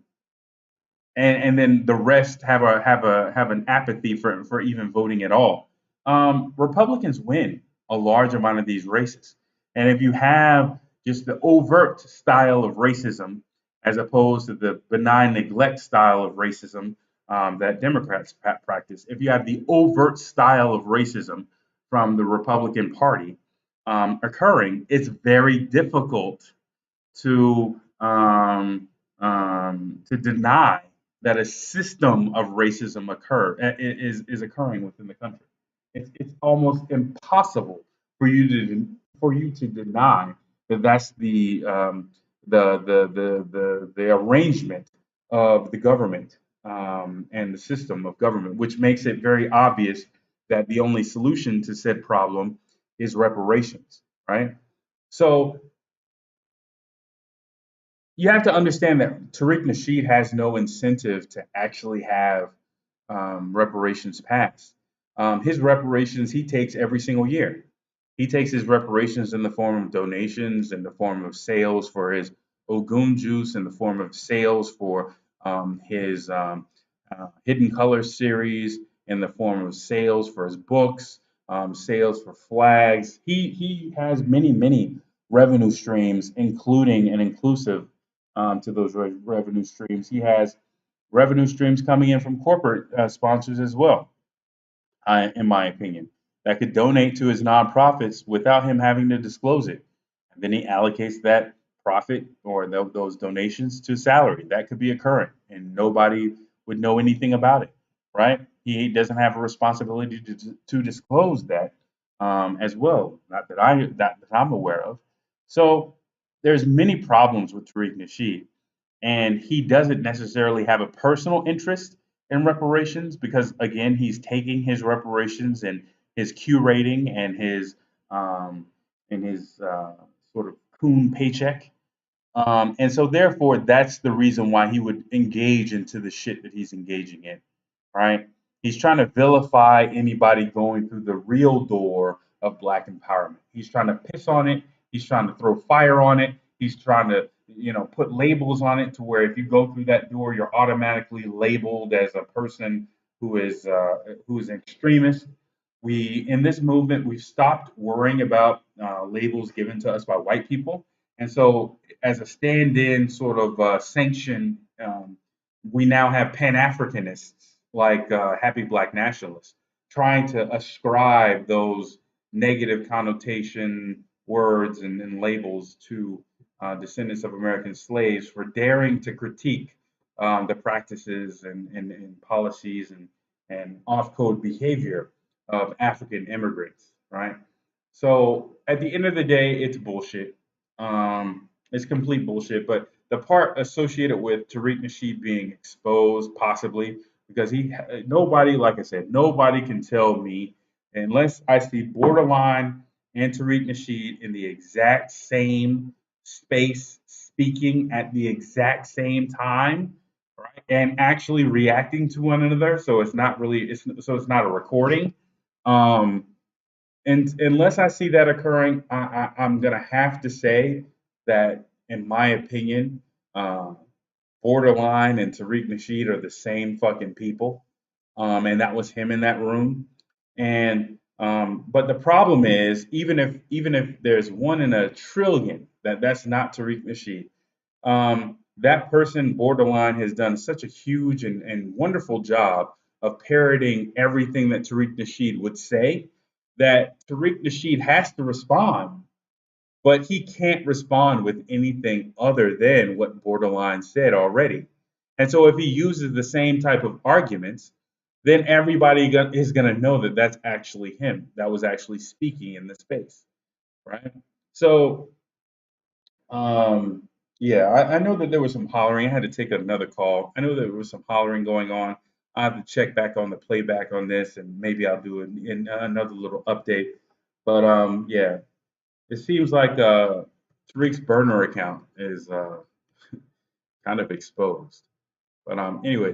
and then the rest have an apathy for even voting at all. Republicans win a large amount of these races, and if you have just the overt style of racism as opposed to the benign neglect style of racism that Democrats practice, if you have the overt style of racism from the Republican Party occurring, it's very difficult to deny that a system of racism is occurring within the country. It's almost impossible for you to deny that that's the arrangement of the government and the system of government, which makes it very obvious that the only solution to said problem is reparations, right? So you have to understand that Tariq Nasheed has no incentive to actually have reparations passed. His reparations he takes every single year. He takes his reparations in the form of donations, in the form of sales for his Ogun juice, in the form of sales for his Hidden Colors series, in the form of sales for his books, sales for flags. He has many revenue streams, including and inclusive to those revenue streams. He has revenue streams coming in from corporate sponsors as well, in my opinion, that could donate to his nonprofits without him having to disclose it. And then he allocates that profit or those donations to salary. That could be occurring, and nobody would know anything about it, right? He doesn't have a responsibility to disclose that as well, not that that I'm aware of. So there's many problems with Tariq Nasheed, and he doesn't necessarily have a personal interest in reparations because again he's taking his reparations and his Q rating um, and his sort of coon paycheck, and so therefore that's the reason why he would engage into the shit that he's engaging in, right? He's trying to vilify anybody going through the real door of black empowerment. He's trying to piss on it. He's trying to throw fire on it. He's trying to, put labels on it to where if you go through that door, you're automatically labeled as a person who is an extremist. We in this movement we've stopped worrying about labels given to us by white people, and so as a stand-in sort of sanction, we now have Pan-Africanists like Happy Black Nationalists trying to ascribe those negative connotation words and labels to descendants of American slaves for daring to critique the practices and policies and off-code behavior of African immigrants, right? So at the end of the day, it's bullshit. It's complete bullshit. But the part associated with Tariq Nasheed being exposed, possibly because nobody, like I said, nobody can tell me unless I see Borderline and Tariq Nasheed in the exact same space, speaking at the exact same time, right, and actually reacting to one another. So it's not a recording. Um, and unless I see that occurring, I'm gonna have to say that, in my opinion, uh, Borderline and Tariq Nasheed are the same fucking people, and that was him in that room. And but the problem is, even if there's one in a trillion that's not Tariq Nasheed, that person Borderline has done such a huge and wonderful job of parroting everything that Tariq Nasheed would say that Tariq Nasheed has to respond, but he can't respond with anything other than what Borderline said already. And so if he uses the same type of arguments, then everybody is going to know that that's actually him. That was actually speaking in the space, right? So um, yeah, I know that there was some hollering. I had to take another call. I know there was some hollering going on. I have to check back on the playback on this, and maybe I'll do another little update. But yeah, it seems like Tariq's burner account is kind of exposed. But anyways.